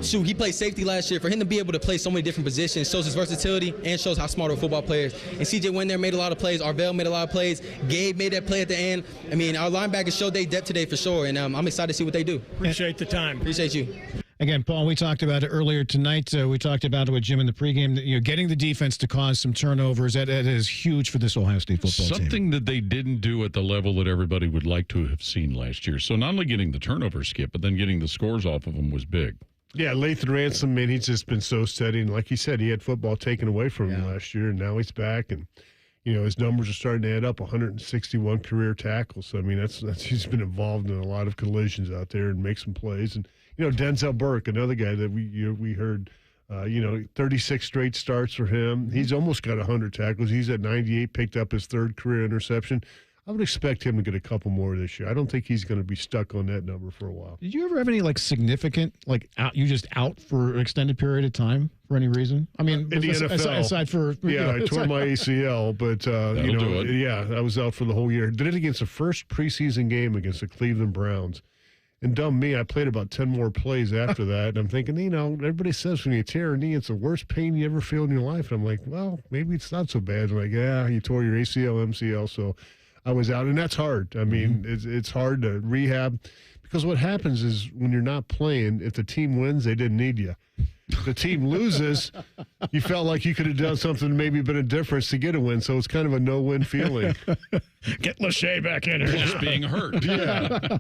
Shoot, he played safety last year. For him to be able to play so many different positions shows his versatility and shows how smart a football player is. And C.J. went there, made a lot of plays. Arvell made a lot of plays. Gabe made that play at the end. I mean, our linebackers showed their depth today for sure, and I'm excited to see what they do. Appreciate the time. Appreciate you. Again, Paul, we talked about it earlier tonight. We talked about it with Jim in the pregame. Getting the defense to cause some turnovers, that is huge for this Ohio State football team. Something that they didn't do at the level that everybody would like to have seen last year. So not only getting the turnover skip, but then getting the scores off of them was big. Yeah, Lathan Ransom, man, he's just been so steady. And like he said, he had football taken away from him last year, and now he's back. And, his numbers are starting to add up, 161 career tackles. So, I mean, that's he's been involved in a lot of collisions out there and make some plays. And, Denzel Burke, another guy that we heard, 36 straight starts for him. He's almost got 100 tackles. He's at 98, picked up his third career interception. I would expect him to get a couple more this year. I don't think he's going to be stuck on that number for a while. Did you ever have any significant out for an extended period of time for any reason? I mean, in the NFL, aside for I tore my ACL, but I was out for the whole year. Did it against the first preseason game against the Cleveland Browns. And dumb me, I played about 10 more plays after that. And I'm thinking, everybody says when you tear a knee, it's the worst pain you ever feel in your life. And I'm like, well, maybe it's not so bad. I'm like, you tore your ACL, MCL, so I was out. And that's hard. I mean, it's hard to rehab because what happens is when you're not playing, if the team wins, they didn't need you. If the team loses, you felt like you could have done something, maybe been a difference to get a win. So it's kind of a no-win feeling. Get Lachey back in here. Plus being hurt. Yeah.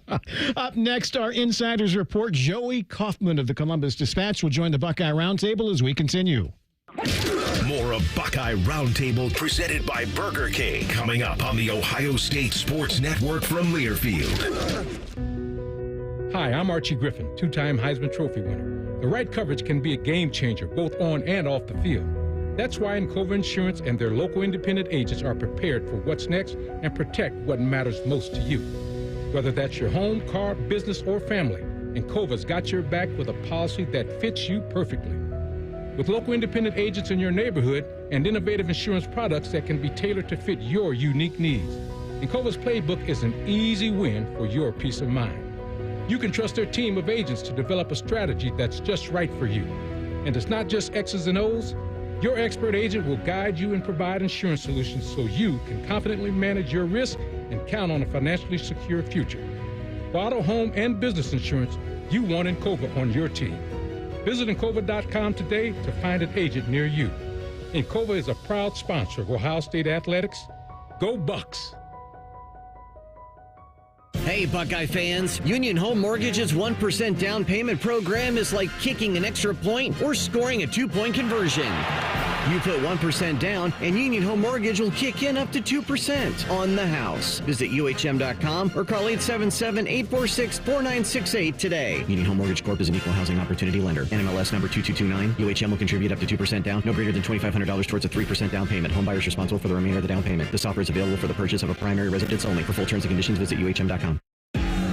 Up next, our Insiders Report. Joey Kaufman of the Columbus Dispatch will join the Buckeye Roundtable as we continue. More of Buckeye Roundtable presented by Burger King coming up on the Ohio State Sports Network from Learfield. Hi, I'm Archie Griffin, two-time Heisman Trophy winner. The right coverage can be a game changer, both on and off the field. That's why Encova Insurance and their local independent agents are prepared for what's next and protect what matters most to you. Whether that's your home, car, business, or family, Encova's got your back with a policy that fits you perfectly. With local independent agents in your neighborhood and innovative insurance products that can be tailored to fit your unique needs, Encova's playbook is an easy win for your peace of mind. You can trust their team of agents to develop a strategy that's just right for you. And it's not just X's and O's. Your expert agent will guide you and provide insurance solutions so you can confidently manage your risk and count on a financially secure future. For auto, home, and business insurance, you want Encova on your team. Visit Encova.com today to find an agent near you. Encova is a proud sponsor of Ohio State Athletics. Go Bucks! Hey, Buckeye fans, Union Home Mortgage's 1% down payment program is like kicking an extra point or scoring a 2-point conversion. You put 1% down, and Union Home Mortgage will kick in up to 2% on the house. Visit UHM.com or call 877-846-4968 today. Union Home Mortgage Corp is an equal housing opportunity lender. NMLS number 2229. UHM will contribute up to 2% down, no greater than $2,500 towards a 3% down payment. Home buyers responsible for the remainder of the down payment. This offer is available for the purchase of a primary residence only. For full terms and conditions, visit UHM.com.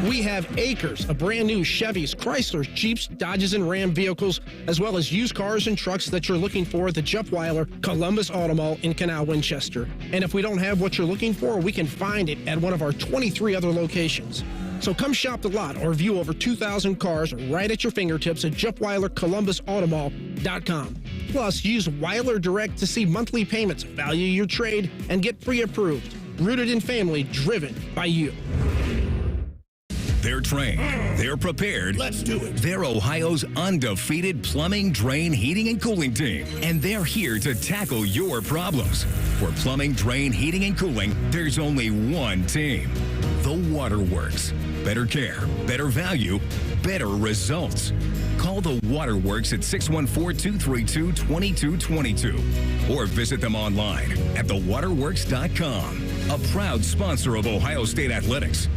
We have acres of brand new Chevys, Chryslers, Jeeps, Dodges, and Ram vehicles, as well as used cars and trucks that you're looking for at the Jeff Weiler Columbus Auto Mall in Canal Winchester. And if we don't have what you're looking for, we can find it at one of our 23 other locations. So come shop the lot or view over 2,000 cars right at your fingertips at JeffWeilerColumbusAutomall.com. Plus, use Weiler Direct to see monthly payments, value your trade, and get pre-approved. Rooted in family, driven by you. They're trained. They're prepared. Let's do it. They're Ohio's undefeated plumbing, drain, heating, and cooling team. And they're here to tackle your problems. For plumbing, drain, heating, and cooling, there's only one team. The Waterworks. Better care, better value, better results. Call the Waterworks at 614-232-2222 or visit them online at thewaterworks.com. A proud sponsor of Ohio State Athletics.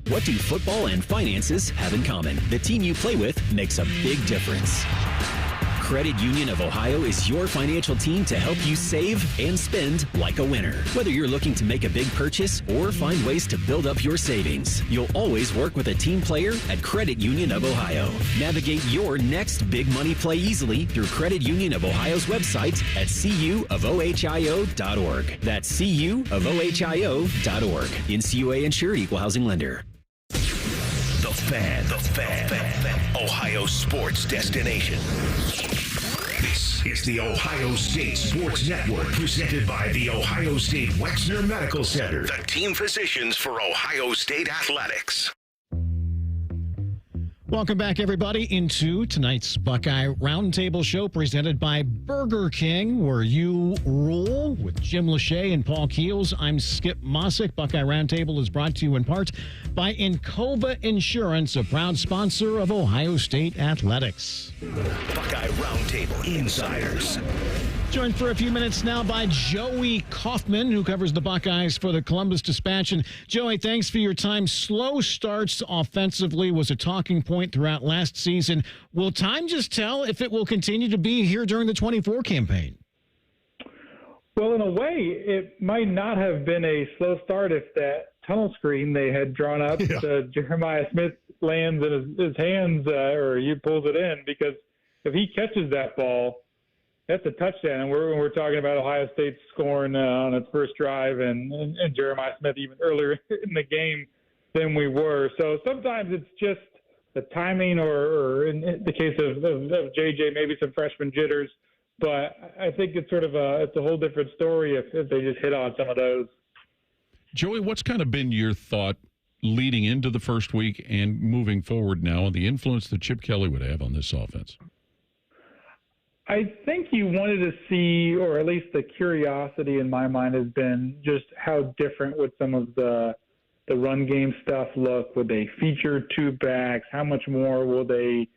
What do football and finances have in common? The team you play with makes a big difference. Credit Union of Ohio is your financial team to help you save and spend like a winner. Whether you're looking to make a big purchase or find ways to build up your savings, you'll always work with a team player at Credit Union of Ohio. Navigate your next big money play easily through Credit Union of Ohio's website at cuofohio.org. That's cuofohio.org. NCUA insured, equal housing lender. The Fan. Ohio sports destination. This is the Ohio State Sports Network, presented by the Ohio State Wexner Medical Center, the team physicians for Ohio State Athletics. Welcome back, everybody, into tonight's Buckeye Roundtable show presented by Burger King, where you rule with Jim Lachey and Paul Keels. I'm Skip Mosic. Buckeye Roundtable is brought to you in part by Encova Insurance, a proud sponsor of Ohio State Athletics. Buckeye Roundtable Insiders. Joined for a few minutes now by Joey Kaufman, who covers the Buckeyes for the Columbus Dispatch. And Joey, thanks for your time. Slow starts offensively was a talking point throughout last season. Will time just tell if it will continue to be here during the 24 campaign? Well, in a way, it might not have been a slow start if that tunnel screen they had drawn up Jeremiah Smith lands in his hands or he pulls it in, because if he catches that ball, that's a touchdown. And we're talking about Ohio State scoring on its first drive and Jeremiah Smith even earlier in the game than we were. So sometimes it's just the timing or in the case of JJ, maybe some freshman jitters. But I think it's it's a whole different story if they just hit on some of those. Joey, what's kind of been your thought leading into the first week and moving forward now on the influence that Chip Kelly would have on this offense? I think you wanted to see, or at least the curiosity in my mind has been just how different would some of the run game stuff look. Would they feature two backs? How much more will they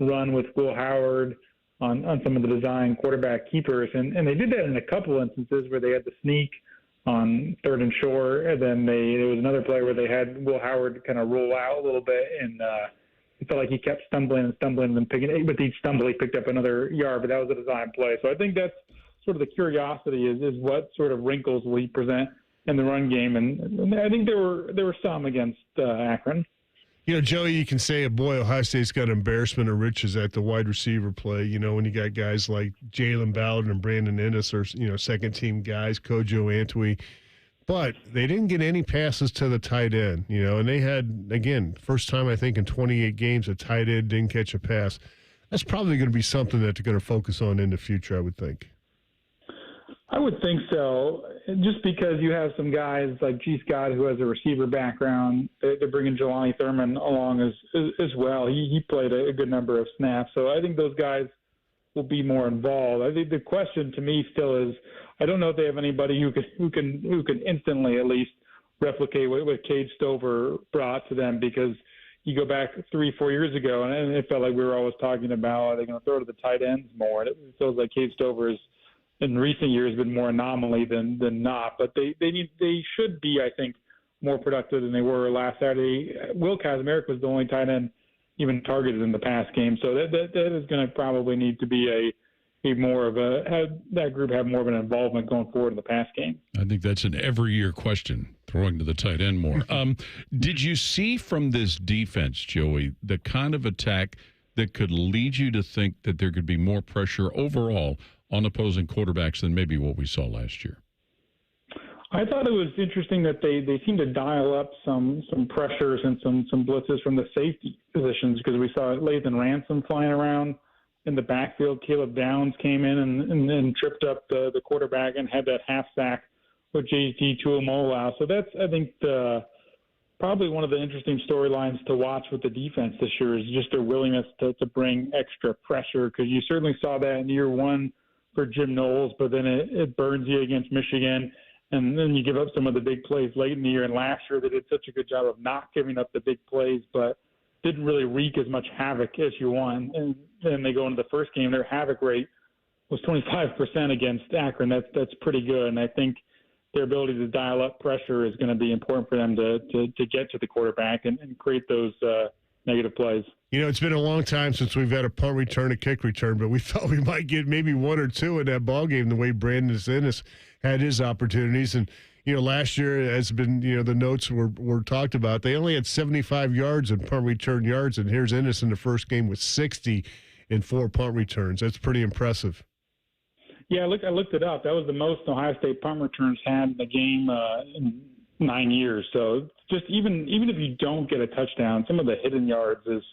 run with Will Howard on some of the design quarterback keepers? And they did that in a couple instances where they had the sneak on third and short, and then there was another play where they had Will Howard kind of roll out a little bit it felt like he kept stumbling and then with each stumble he picked up another yard, but that was a design play. So I think that's sort of the curiosity is what sort of wrinkles will he present in the run game, and I think there were some against Akron. You know, Joey, you can say, boy, Ohio State's got embarrassment of riches at the wide receiver play. You know, when you got guys like Jalen Ballard and Brandon Ennis or, second-team guys, Kojo Antwi. But they didn't get any passes to the tight end, and they had, again, first time I think in 28 games, a tight end didn't catch a pass. That's probably going to be something that they're going to focus on in the future, I would think. I would think so, just because you have some guys like G. Scott who has a receiver background. They're bringing Jelani Thurman along as well. He played a good number of snaps, so I think those guys will be more involved. I think the question to me still is, I don't know if they have anybody who can instantly at least replicate what Cade Stover brought to them, because you go back 3-4 years ago and it felt like we were always talking about, are they going to throw to the tight ends more? And it feels like Cade Stover is, in recent years, been more anomaly than not. But they should be, I think, more productive than they were last Saturday. Will Kazmarek was the only tight end even targeted in the pass game, so that is going to probably need to be have that group have more of an involvement going forward in the pass game. I think that's an every year question, throwing to the tight end more. Did you see from this defense, Joey, the kind of attack that could lead you to think that there could be more pressure overall on opposing quarterbacks than maybe what we saw last year? I thought it was interesting that they seemed to dial up some pressures and some blitzes from the safety positions, because we saw Lathan Ransom flying around in the backfield. Caleb Downs came in and tripped up the quarterback and had that half sack with JT Tuimoloau. So that's, I think, probably one of the interesting storylines to watch with the defense this year, is just their willingness to bring extra pressure, because you certainly saw that in year one for Jim Knowles, but then it burns you against Michigan, and then you give up some of the big plays late in the year. And last year they did such a good job of not giving up the big plays, but didn't really wreak as much havoc as you want. And then they go into the first game, their havoc rate was 25% against Akron. That's pretty good, and I think their ability to dial up pressure is going to be important for them to get to the quarterback and create those negative plays. It's been a long time since we've had a punt return, a kick return, but we thought we might get maybe one or two in that ball game the way Brandon Ennis had his opportunities. And, last year has been, the notes were talked about. They only had 75 yards in punt return yards, and here's Ennis in the first game with 60 in 4 punt returns. That's pretty impressive. Yeah, I looked it up. That was the most Ohio State punt returns had in the game in 9 years. So just even if you don't get a touchdown, some of the hidden yards is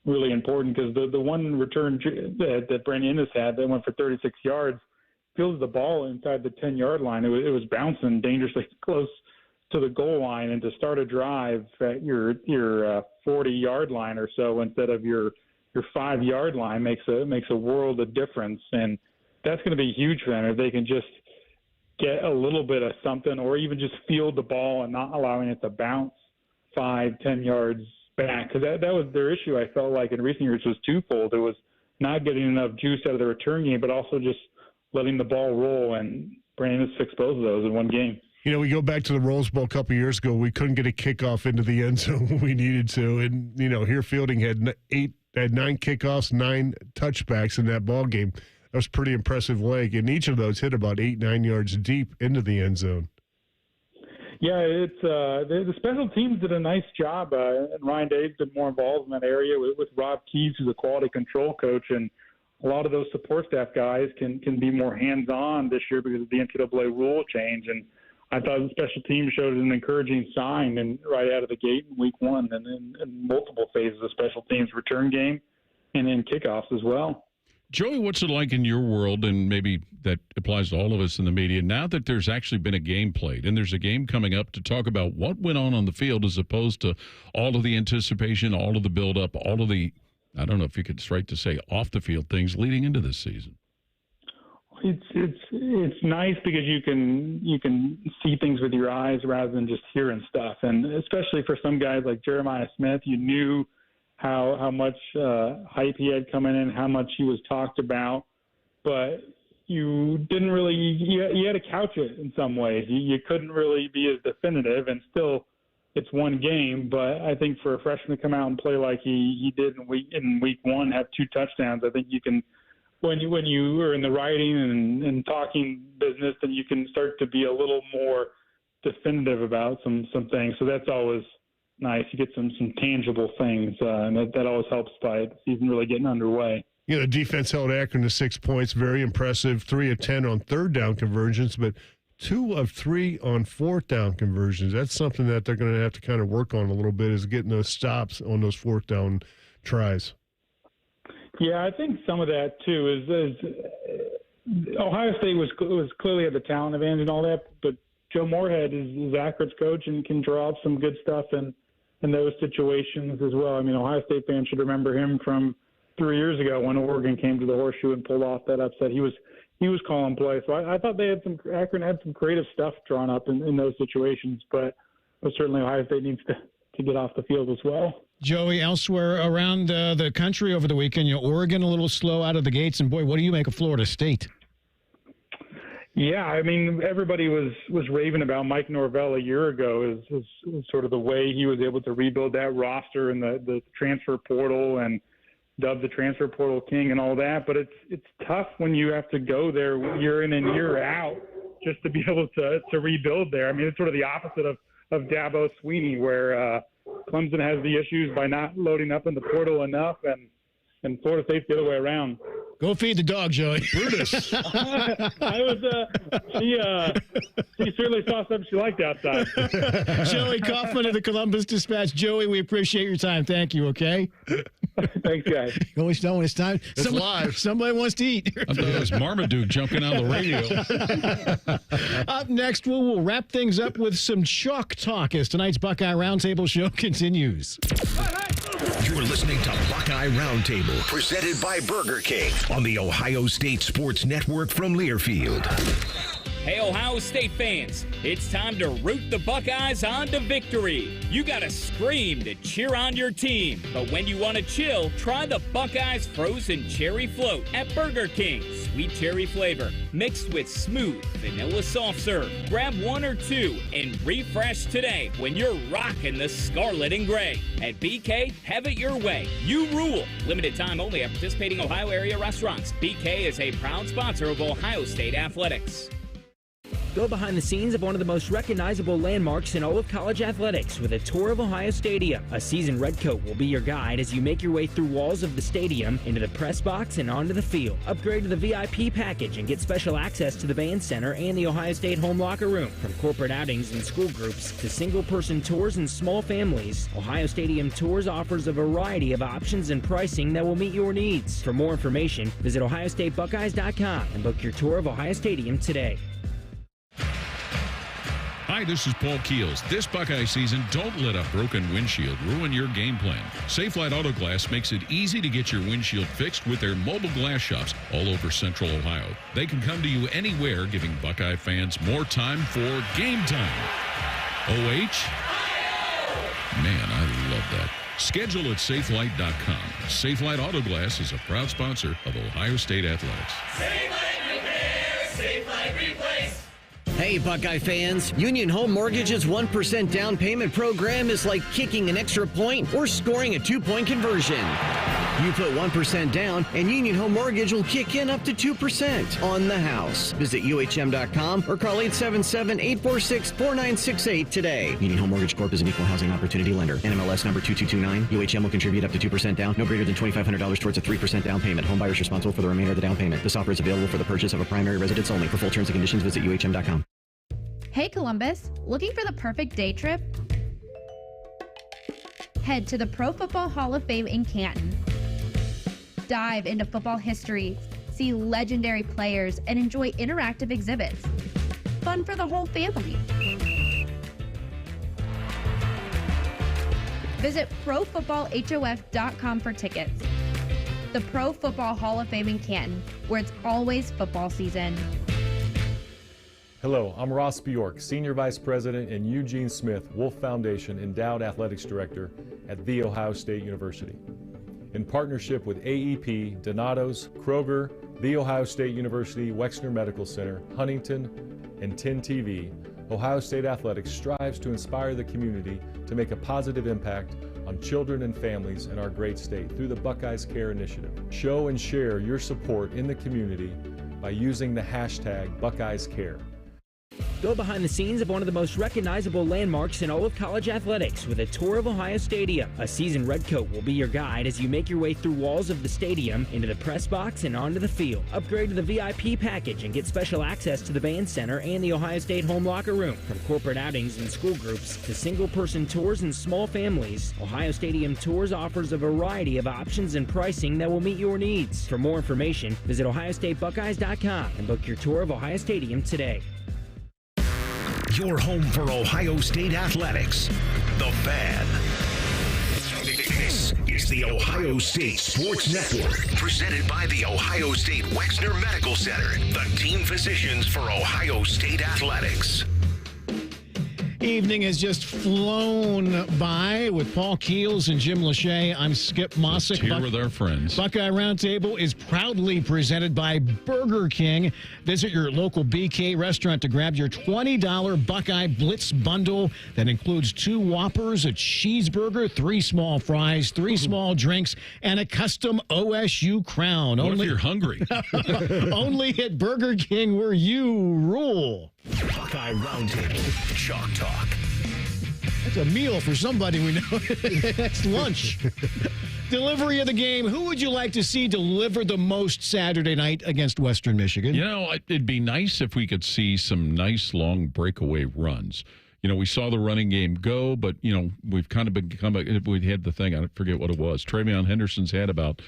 really important, because the one return that Brandon Ennis had that went for 36 yards, fielded the ball inside the 10-yard line. It was bouncing dangerously close to the goal line, and to start a drive at your 40-yard line or so instead of your 5-yard line makes a world of difference. And that's going to be huge for them if they can just get a little bit of something, or even just field the ball and not allowing it to bounce 5-10 yards back. Because that was their issue, I felt like, in recent years, was twofold. It was not getting enough juice out of the return game, but also just letting the ball roll, and Brandon fixed both of those in one game. We go back to the Rose Bowl a couple of years ago. We couldn't get a kickoff into the end zone when we needed to. And, here Fielding had 9 kickoffs, 9 touchbacks in that ball game. That was a pretty impressive leg, and each of those hit about 8-9 yards deep into the end zone. Yeah, it's the special teams did a nice job, and Ryan Dave's been more involved in that area with Rob Keys, who's a quality control coach, and a lot of those support staff guys can be more hands-on this year because of the NCAA rule change. And I thought the special teams showed an encouraging sign, and right out of the gate in week one, and in multiple phases of special teams, return game and in kickoffs as well. Joey, what's it like in your world, and maybe that applies to all of us in the media, now that there's actually been a game played and there's a game coming up, to talk about what went on the field as opposed to all of the anticipation, all of the buildup, all of the, I don't know if it's right to say, off the field things leading into this season? It's nice because you can see things with your eyes rather than just hearing stuff, and especially for some guys like Jeremiah Smith, you knew how much hype he had coming in, how much he was talked about, but you didn't really you had to couch it in some ways. You couldn't really be as definitive, and still it's one game, but I think for a freshman to come out and play like he did in week one, have 2 touchdowns, I think you can, when you are in the writing and talking business, then you can start to be a little more definitive about some things. So that's always nice. You get some tangible things, and that always helps by the season really getting underway. You know, the defense held Akron to 6 points. Very impressive. 3 of 10 on third down conversions, but 2 of 3 on fourth down conversions. That's something that they're going to have to kind of work on a little bit, is getting those stops on those fourth down tries. Yeah, I think some of that too is Ohio State was clearly had the talent advantage and all that, but Joe Moorhead is Akron's coach and can draw up some good stuff in those situations as well. I mean, Ohio State fans should remember him from 3 years ago when Oregon came to the Horseshoe and pulled off that upset. He was calling play. So I thought Akron had some creative stuff drawn up in those situations, but certainly Ohio State needs to get off the field as well. Joey, elsewhere around the country over the weekend, Oregon a little slow out of the gates, and boy, what do you make of Florida State? Yeah, I mean, everybody was raving about Mike Norvell a year ago is sort of the way he was able to rebuild that roster and the transfer portal and dubbed the transfer portal king and all that. But it's tough when you have to go there year in and year out just to be able to rebuild there. I mean, it's sort of the opposite of Dabo Swinney, where Clemson has the issues by not loading up in the portal enough, and Florida State's the other way around. Go feed the dog, Joey. Brutus. She certainly saw something she liked outside. Joey Kaufman of the Columbus Dispatch. Joey, we appreciate your time. Thank you, okay? Thanks, guys. You always know when it's time. It's live. Somebody wants to eat. I thought it was Marmaduke jumping on the radio. Up next, we'll wrap things up with some chalk talk as tonight's Buckeye Roundtable show continues. You're listening to Buckeye Roundtable, presented by Burger King on the Ohio State Sports Network from Learfield. Hey, Ohio State fans, it's time to root the Buckeyes on to victory. You gotta scream to cheer on your team. But when you want to chill, try the Buckeyes Frozen Cherry Float at Burger King. Sweet cherry flavor, mixed with smooth vanilla soft serve. Grab 1 or 2 and refresh today when you're rocking the scarlet and gray. At BK, have it your way. You rule. Limited time only at participating Ohio area restaurants. BK is a proud sponsor of Ohio State Athletics. Go behind the scenes of one of the most recognizable landmarks in all of college athletics with a tour of Ohio Stadium. A seasoned redcoat will be your guide as you make your way through walls of the stadium, into the press box, and onto the field. Upgrade to the VIP package and get special access to the band center and the Ohio State home locker room. From corporate outings and school groups to single-person tours and small families, Ohio Stadium Tours offers a variety of options and pricing that will meet your needs. For more information, visit ohiostatebuckeyes.com and book your tour of Ohio Stadium today. Hi, this is Paul Keels. This Buckeye season, don't let a broken windshield ruin your game plan. Safelite Auto Glass makes it easy to get your windshield fixed with their mobile glass shops all over Central Ohio. They can come to you anywhere, giving Buckeye fans more time for game time. OH? Man, I love that. Schedule at safelite.com. Safelite Auto Glass is a proud sponsor of Ohio State Athletics. Safelite Repair, Safelite Replace. Hey, Buckeye fans, Union Home Mortgage's 1% down payment program is like kicking an extra point or scoring a 2-point conversion. You put 1% down, and Union Home Mortgage will kick in up to 2% on the house. Visit UHM.com or call 877-846-4968 today. Union Home Mortgage Corp is an equal housing opportunity lender. NMLS number 2229. UHM will contribute up to 2% down, no greater than $2,500 towards a 3% down payment. Home buyers responsible for the remainder of the down payment. This offer is available for the purchase of a primary residence only. For full terms and conditions, visit UHM.com. Hey Columbus, looking for the perfect day trip? Head to the Pro Football Hall of Fame in Canton. Dive into football history, see legendary players, and enjoy interactive exhibits. Fun for the whole family. Visit ProFootballHOF.com for tickets. The Pro Football Hall of Fame in Canton, where it's always football season. Hello, I'm Ross Bjork, Senior Vice President and Eugene Smith Wolf Foundation Endowed Athletics Director at The Ohio State University. In partnership with AEP, Donato's, Kroger, The Ohio State University Wexner Medical Center, Huntington, and 10 TV, Ohio State Athletics strives to inspire the community to make a positive impact on children and families in our great state through the Buckeyes Care Initiative. Show and share your support in the community by using the hashtag BuckeyesCare. Go behind the scenes of one of the most recognizable landmarks in all of college athletics with a tour of Ohio Stadium. A seasoned redcoat will be your guide as you make your way through walls of the stadium, into the press box, and onto the field. Upgrade to the VIP package and get special access to the band center and the Ohio State home locker room. From corporate outings and school groups to single-person tours and small families, Ohio Stadium Tours offers a variety of options and pricing that will meet your needs. For more information, visit OhioStateBuckeyes.com and book your tour of Ohio Stadium today. Your home for Ohio State athletics, The Fan. This is the Ohio State Sports Network, presented by the Ohio State Wexner Medical Center, the team physicians for Ohio State athletics. Evening has just flown by with Paul Keels and Jim Lachey. I'm Skip Mosic. Here with our friends. Buckeye Roundtable is proudly presented by Burger King. Visit your local BK restaurant to grab your $20 Buckeye Blitz bundle that includes 2 Whoppers, a cheeseburger, 3 small fries, 3 small drinks, and a custom OSU crown. What if you're hungry? Only at Burger King, where you rule. Buckeye Roundtable, Chalk Talk. That's a meal for somebody we know. That's lunch. Delivery of the game. Who would you like to see deliver the most Saturday night against Western Michigan? You know, it'd be nice if we could see some nice long breakaway runs. You know, we saw the running game go, but, you know, we've kind of we had the thing, I forget what it was. Travion Henderson's had about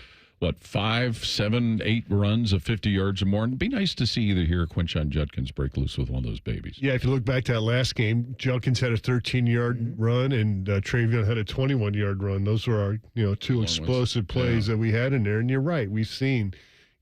5, 7, 8 runs of 50 yards or more. And it'd be nice to see either here or Quinshon Judkins break loose with one of those babies. Yeah, if you look back to that last game, Judkins had a 13-yard run and Travion had a 21-yard run. Those were our, 2 explosive plays that we had in there. And you're right, we've seen,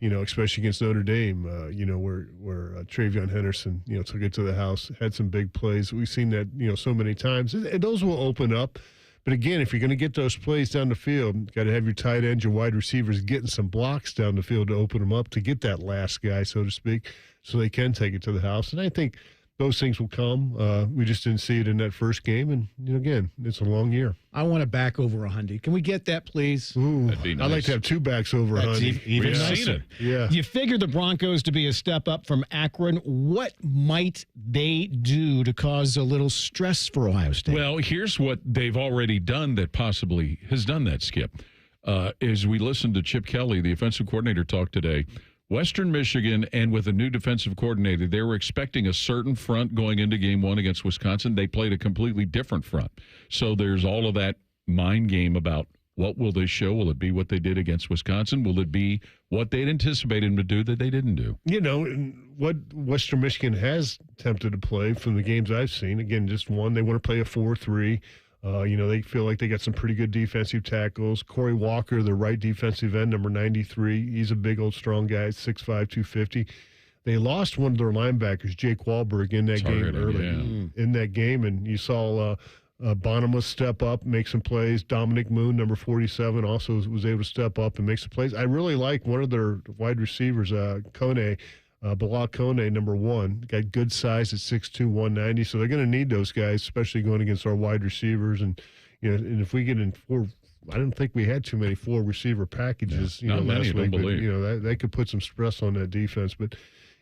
especially against Notre Dame, where Travion Henderson, took it to the house, had some big plays. We've seen that, so many times. And those will open up. But again, if you're going to get those plays down the field, got to have your tight ends, your wide receivers getting some blocks down the field to open them up to get that last guy, so to speak, so they can take it to the house. And I think those things will come. We just didn't see it in that first game. And, again, it's a long year. I want a back over 100. Can we get that, please? Ooh, that'd be nice. I'd like to have 2 backs over 100. Even We've nicer. seen it. Yeah. You figure the Broncos to be a step up from Akron. What might they do to cause a little stress for Ohio State? Well, here's what they've already done that possibly has done that, Skip. As we listened to Chip Kelly, the offensive coordinator, talk today, Western Michigan, and with a new defensive coordinator, they were expecting a certain front going into game 1 against Wisconsin. They played a completely different front. So there's all of that mind game about what will they show? Will it be what they did against Wisconsin? Will it be what they'd anticipated them to do that they didn't do? What Western Michigan has attempted to play from the games I've seen, again, just one, they want to play a 4-3. They feel like they got some pretty good defensive tackles. Corey Walker, the right defensive end, number 93. He's a big old strong guy, 6'5", 250. They lost one of their linebackers, Jake Wahlberg, in that game early. In that game, and you saw Bonham step up, make some plays. Dominic Moon, number 47, also was able to step up and make some plays. I really like one of their wide receivers, Kone. Bilal Kone, number 1, got good size at 6'2", 190. So they're going to need those guys, especially going against our wide receivers. And and if we get in 4, I don't think we had too many 4 receiver packages. Not many, last week. don't believe. They could put some stress on that defense. But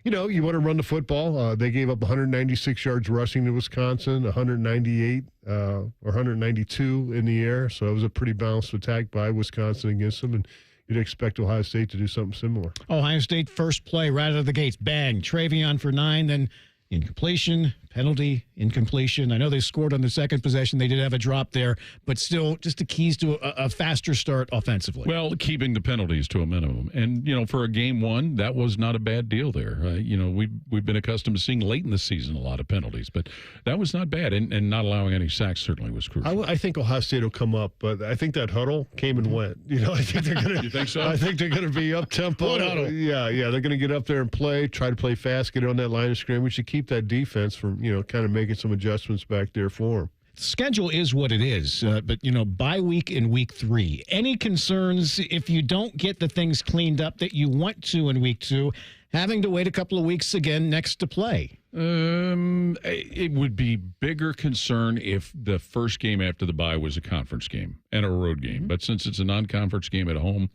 you want to run the football. They gave up 196 yards rushing to Wisconsin, 198 or 192 in the air. So it was a pretty balanced attack by Wisconsin against them. And you'd expect Ohio State to do something similar. Ohio State first play right out of the gates. Bang. Travion for 9, then incompletion, penalty, incompletion. I know they scored on the second possession. They did have a drop there, but still just the keys to a faster start offensively. Well, keeping the penalties to a minimum. And, for a game 1, that was not a bad deal there. We've been accustomed to seeing late in the season a lot of penalties, but that was not bad. And not allowing any sacks certainly was crucial. I think Ohio State will come up, but I think that huddle came and went. I think they're going to. You think so? I think they're going to be up tempo. Yeah. They're going to get up there and play, try to play fast, get on that line of scrimmage to keep that defense from, kind of making some adjustments back there for them. Schedule is what it is, but, bye week in week 3. Any concerns if you don't get the things cleaned up that you want to in week 2, having to wait a couple of weeks again next to play? It would be bigger concern if the first game after the bye was a conference game and a road game. But since it's a non-conference game at home,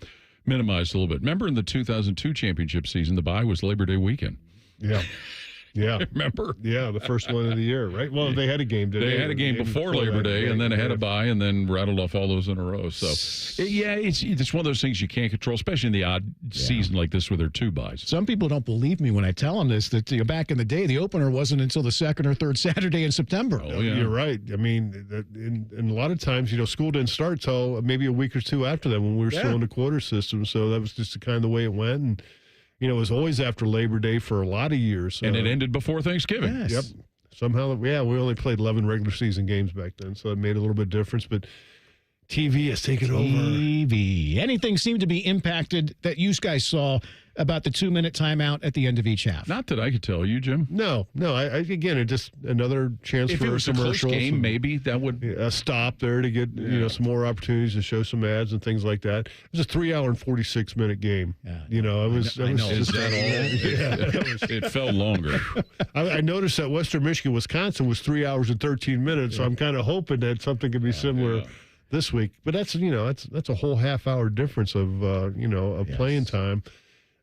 minimized a little bit. Remember in the 2002 championship season, the bye was Labor Day weekend. Yeah. Yeah. Remember? Yeah, the first one of the year, right? Well, they had a game. They had a game before Labor Day, and then had a bye, and then rattled off all those in a row. So, it's one of those things you can't control, especially in the odd season like this where there are 2 byes. Some people don't believe me when I tell them this, that back in the day, the opener wasn't until the second or third Saturday in September. Oh, yeah. You're right. I mean, and a lot of times, school didn't start till maybe a week or 2 after that when we were still in the quarter system. So that was just the kind of the way it went. And, it was always after Labor Day for a lot of years. And it ended before Thanksgiving. Yes. Yep. Somehow, we only played 11 regular season games back then, so it made a little bit of difference. But TV has taken over. Anything seemed to be impacted that you guys saw about the 2-minute timeout at the end of each half? Not that I could tell you, Jim. No. Again, it just another chance if for it was a close game, maybe that would a stop there to get some more opportunities to show some ads and things like that. It was a 3-hour and 46-minute game. It was. It felt longer. I noticed that Western Michigan, Wisconsin was 3 hours and 13 minutes. So I'm kind of hoping that something could be similar this week. But that's that's a whole half-hour difference of playing time.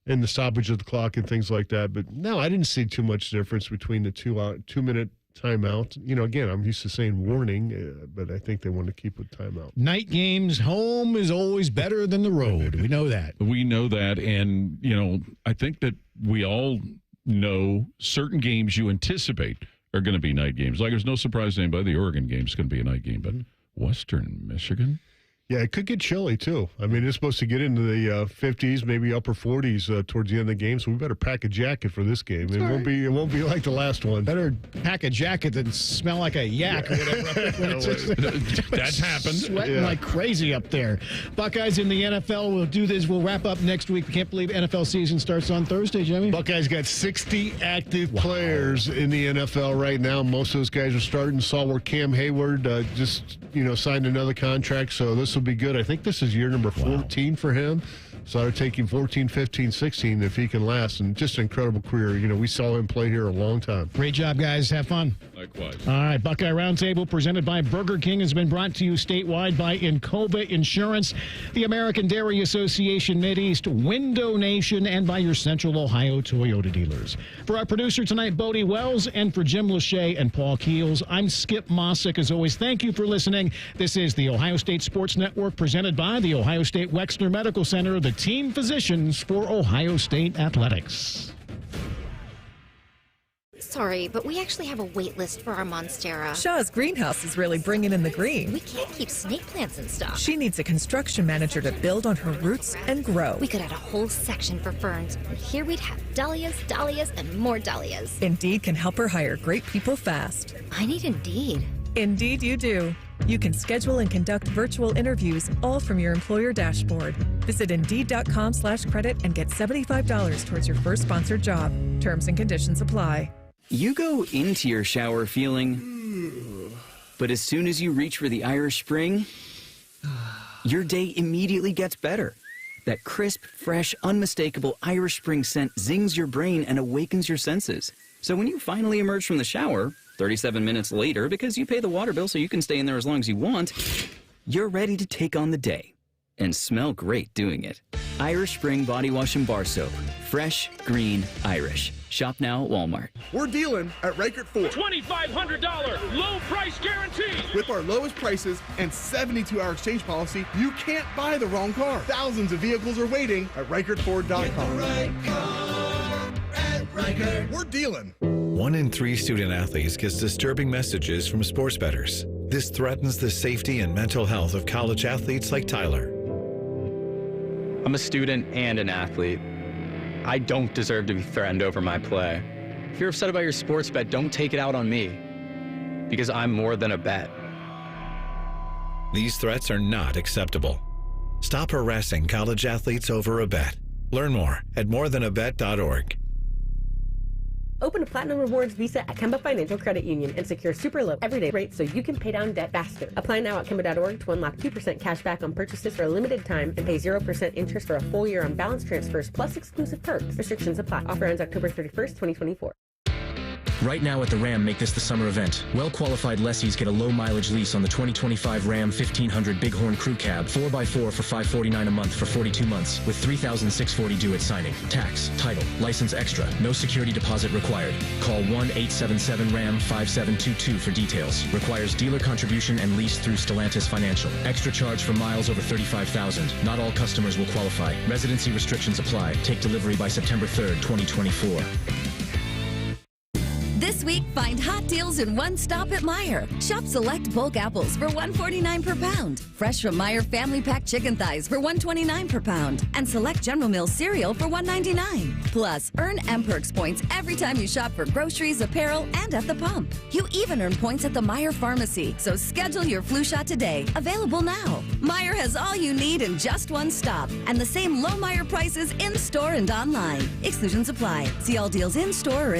And the stoppage of the clock and things like that. But no, I didn't see too much difference between the 2-minute timeout. Again, I'm used to saying warning, but I think they want to keep with timeout. Night games, home is always better than the road. We know that. We know that. And, I think that we all know certain games you anticipate are going to be night games. Like, there's no surprise to anybody. The Oregon game is going to be a night game. But Western Michigan? Yeah, it could get chilly, too. I mean, it's supposed to get into the 50s, maybe upper 40s towards the end of the game, so we better pack a jacket for this game. It won't be like the last one. Better pack a jacket than smell like a yak or whatever. That's happened. Sweating like crazy up there. Buckeyes in the NFL. We'll do this. We'll wrap up next week. Can't believe NFL season starts on Thursday, Jimmy. Buckeyes got 60 active players in the NFL right now. Most of those guys are starting. Saw where Cam Hayward just signed another contract, so this will be good. I think this is year number 14 for him. So they're taking 14, 15, 16 if he can last. And just an incredible career. We saw him play here a long time. Great job, guys. Have fun. Likewise. All right. Buckeye Roundtable presented by Burger King has been brought to you statewide by Encova Insurance, the American Dairy Association Mideast, Window Nation, and by your Central Ohio Toyota dealers. For our producer tonight, Bodie Wells, and for Jim Lachey and Paul Keels, I'm Skip Mosic. As always, thank you for listening. This is the Ohio State Sports Network presented by the Ohio State Wexner Medical Center, the team physicians for Ohio State Athletics. Sorry, but we actually have a wait list for our Monstera. Shaw's greenhouse is really bringing in the green. We can't keep snake plants in stock. She needs a construction manager to build on her roots and grow. We could add a whole section for ferns, and here we'd have dahlias, dahlias, and more dahlias. Indeed can help her hire great people fast. I need Indeed. Indeed you do. You can schedule and conduct virtual interviews all from your employer dashboard. Visit Indeed.com/credit and get $75 towards your first sponsored job. Terms and conditions apply. You go into your shower feeling, but as soon as you reach for the Irish Spring, your day immediately gets better. That crisp, fresh, unmistakable Irish Spring scent zings your brain and awakens your senses. So when you finally emerge from the shower, 37 minutes later, because you pay the water bill so you can stay in there as long as you want, you're ready to take on the day and smell great doing it. Irish Spring Body Wash and Bar Soap. Fresh, green, Irish. Shop now at Walmart. We're dealing at Reichert Ford. $2,500 low price guarantee. With our lowest prices and 72-hour exchange policy, you can't buy the wrong car. Thousands of vehicles are waiting at ReichertFord.com. Get the right car at Reichert. We're dealing. 1 in 3 student athletes gets disturbing messages from sports bettors. This threatens the safety and mental health of college athletes like Tyler. I'm a student and an athlete. I don't deserve to be threatened over my play. If you're upset about your sports bet, don't take it out on me, because I'm more than a bet. These threats are not acceptable. Stop harassing college athletes over a bet. Learn more at morethanabet.org. Open a Platinum Rewards Visa at Kemba Financial Credit Union and secure super low everyday rates so you can pay down debt faster. Apply now at Kemba.org to unlock 2% cash back on purchases for a limited time and pay 0% interest for a full year on balance transfers plus exclusive perks. Restrictions apply. Offer ends October 31st, 2024. Right now at the Ram, make this the summer event. Well-qualified lessees get a low-mileage lease on the 2025 Ram 1500 Bighorn Crew Cab 4x4 for $549 a month for 42 months with $3,640 due at signing. Tax, title, license extra. No security deposit required. Call 1-877-RAM-5722 for details. Requires dealer contribution and lease through Stellantis Financial. Extra charge for miles over 35,000. Not all customers will qualify. Residency restrictions apply. Take delivery by September 3rd, 2024. This week, find hot deals in one stop at Meijer. Shop select bulk apples for $1.49 per pound. Fresh from Meijer family pack chicken thighs for $1.29 per pound. And select General Mills cereal for $1.99. Plus, earn M-Perks points every time you shop for groceries, apparel, and at the pump. You even earn points at the Meijer Pharmacy. So schedule your flu shot today. Available now. Meijer has all you need in just one stop. And the same low Meijer prices in-store and online. Exclusions apply. See all deals in-store or